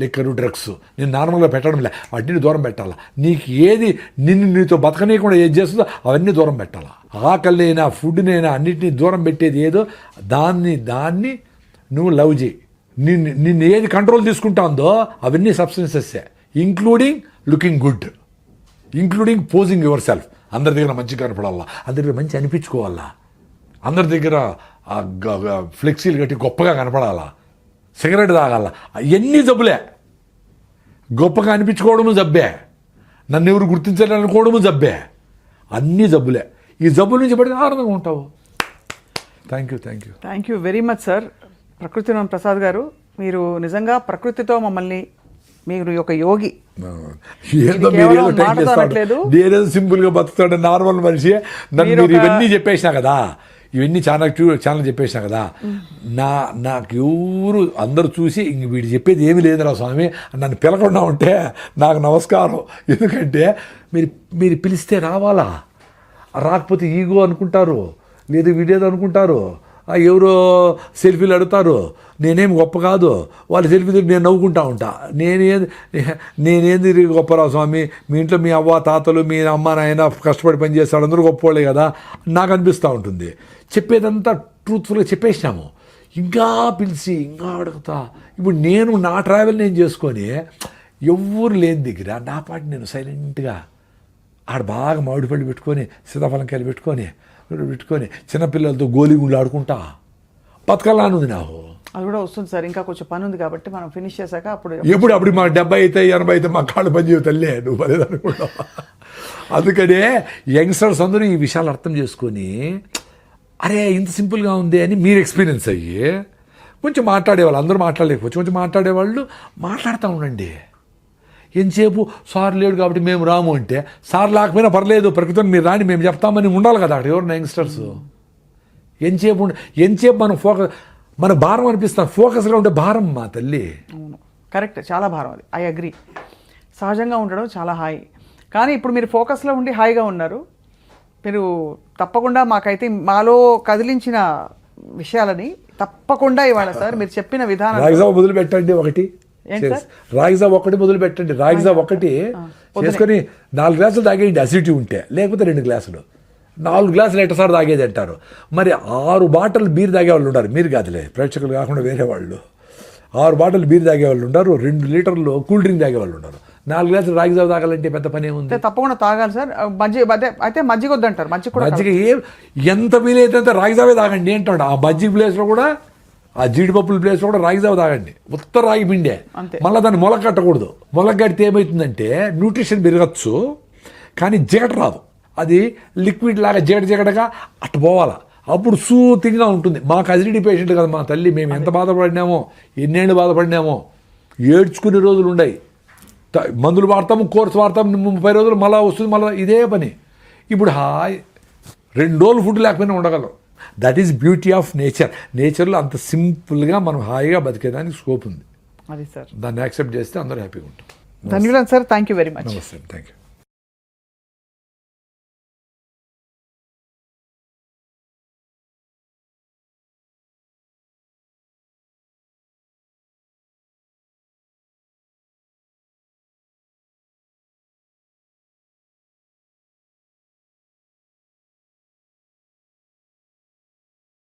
లిక్కరు డ్రగ్స్ నేను నార్మల్గా పెట్టడం లే, వాటిని దూరం పెట్టాలా. నీకు ఏది నీతో బతకనీయకుండా ఏది చేస్తుందో అవన్నీ దూరం పెట్టాలా. ఆకలినైనా ఫుడ్నైనా అన్నిటినీ దూరం పెట్టేది ఏదో దాన్ని నువ్వు లవ్ చేయి. నిన్ను ఏది కంట్రోల్ తీసుకుంటా ఉందో అవన్నీ సబ్స్టెన్సెస్సే, including looking good, including posing yourself. అందరి దగ్గర మంచిగా కనపడాలా, అందరి దగ్గర మంచి అనిపించుకోవాలా, అందరి దగ్గర ఫ్లెక్సీలు కట్టి గొప్పగా కనపడాలా, సిగరెట్ తాగాల, అవన్నీ జబ్బులే. గొప్పగా అనిపించుకోవడము జబ్బే, నన్ను ఎవరు గుర్తించాలనుకోవడము జబ్బే, అన్నీ జబ్బులే. ఈ జబ్బుల నుంచి పడితే ఆనందంగా ఉంటావు. Thank you very much sir. Prakruthivanam Prasad గారు, మీరు నిజంగా ప్రకృతితో మమ్మల్ని, మీరు ఒక యోగి. ఏదో నేనేదో సింపుల్ గా బతుకుతాడు నార్మల్ మనిషి. నన్ను మీరు ఇవన్నీ చెప్పేసినా కదా, ఇవన్నీ చాలా చెప్పేసినా కదా, నాకు ఎవరు అందరూ చూసి ఇంక వీడు చెప్పేది ఏమీ లేదురా స్వామి నన్ను పిలకుండా ఉంటే నాకు నమస్కారం. ఎందుకంటే మీరు పిలిస్తే రావాలా, రాకపోతే ఈగో అనుకుంటారు, లేదు వీడేదో అనుకుంటారు, ఎవరో సెల్ఫీలు అడుగుతారు, నేనేం గొప్ప కాదు, వాళ్ళ సెల్ఫీ దగ్గర నేను నవ్వుకుంటా ఉంటా. నేనేంది గొప్పరావు స్వామి, మీ ఇంట్లో మీ అవ్వ తాతలు మీ అమ్మ నాయన కష్టపడి పని చేస్తాడు, అందరూ గొప్పవాళ్ళే కదా నాకు అనిపిస్తూ ఉంటుంది. చెప్పేదంతా ట్రూత్ఫుల్గా చెప్పేసినాము, ఇంకా పిలిచి ఇంకా అడుగుతా. ఇప్పుడు నేను నా ట్రావెల్ నేను చేసుకొని ఎవరు లేని దగ్గర నా పాటి నేను సైలెంట్గా ఆడ బాగా మామిడి పళ్ళు పెట్టుకొని సీతాఫలంకాయలు పెట్టుకొని చిన్నపిల్లలతో గోలిగుండ్లు ఆడుకుంటా బతకాలనుంది నాకు. అది కూడా వస్తుంది సార్, ఇంకా కొంచెం పని ఉంది కాబట్టి మనం ఫినిష్ చేశాక అప్పుడు మా 70 అయితే 80 అయితే మా కాళ్ళు పని చేయతల్లే నువ్వు పదేదనుకుంటావు. అందుకనే యంగ్స్టర్స్ అందరూ ఈ విషయాలు అర్థం చేసుకొని అరే ఇంత సింపుల్గా ఉంది అని మీరు ఎక్స్పీరియన్స్ అయ్యి కొంచెం మాట్లాడేవాళ్ళు, అందరూ మాట్లాడలేకపోవచ్చు, కొంచెం మాట్లాడేవాళ్ళు మాట్లాడుతూ ఉండండి. ఎంతసేపు సార్ లేడు కాబట్టి మేము రాము అంటే, సార్ లేకపోయినా పర్లేదు ప్రకృతిని మీరు రాని మేము చెప్తామని ఉండాలి కదా అక్కడ ఎవరు యంగ్స్టర్స్. ఎంతసేపు మనం మన భారం అనిపిస్తాం, ఫోకస్గా ఉంటే భారం మా తల్లి. కరెక్ట్, చాలా భారం అది, ఐ అగ్రీ. సహజంగా ఉండడం చాలా హాయి, కానీ ఇప్పుడు మీరు ఫోకస్లో ఉండి హాయిగా ఉన్నారు. మీరు తప్పకుండా మాకైతే మాలో కదిలించిన విషయాలని తప్పకుండా ఇవాళ సార్ మీరు చెప్పిన విధానం మొదలు పెట్టండి. రాగిజావ ఒకటి మొదలు పెట్టండి, రాగిజావ ఒకటి చేసుకొని 4 గ్లాసులు తాగేయండి అసిడిటీ ఉంటే, లేకపోతే 2 గ్లాసులు, 4 గ్లాసులు ఎట్టసారి తాగేది అంటారు. మరి 6 బాటిల్ బీర్ తాగేవాళ్ళు ఉన్నారు, మీరు కాదులే ప్రేక్షకులు కాకుండా వేరే వాళ్ళు. 6 బాటిల్ బీర్ తాగేవాళ్ళు ఉన్నారు, 2 లీటర్లు కూల్ డ్రింక్ తాగేవాళ్ళు ఉన్నారు. 4 గ్లాసులు రాగిజావ తాగాలంటే పెద్ద పని ఏముంది? తప్పకుండా తాగాలి సార్. అయితే మజ్జిగ వద్దంటారు, మజ్జిగ ఎంత వీలైతే అంత రాగిజావే తాగండి అంటాడు. ఆ మజ్జిగ ప్లేస్లో కూడా, ఆ జీడిపప్పుల ప్లేస్లో కూడా రాగిజావ తాగండి, ఉత్త రాగి పిండే. మళ్ళీ దాన్ని మొలక కట్టకూడదు. మొలక కడితే ఏమవుతుందంటే న్యూట్రిషన్ పెరగచ్చు కానీ జిగట రాదు, అది లిక్విడ్ లాగా జిగటగా అట్ట పోవాలా, అప్పుడు సూతిగా ఉంటుంది. మాకు అసిడిటీ పేషెంట్ కదా మా తల్లి, మేము ఎంత బాధపడినామో, ఎన్నేళ్ళు బాధపడినామో, ఏడ్చుకునే రోజులు ఉన్నాయి. మందులు వాడతాము, కోర్సు వాడతాము, 30 రోజులు మళ్ళీ వస్తుంది, మళ్ళీ ఇదే పని. ఇప్పుడు హాయ్ 2 రోజులు ఫుడ్ లేకపోయినా ఉండగలం. దట్ ఈస్ బ్యూటీ ఆఫ్ నేచర్లో అంత సింపుల్గా మనం హాయిగా బతికేదానికి స్కోప్ ఉంది. అది సార్, దాన్ని యాక్సెప్ట్ చేస్తే అందరూ హ్యాపీగా ఉంటాం. ధన్యవాదాలు sir, thank you very much. నమస్తే, థ్యాంక్ యూ.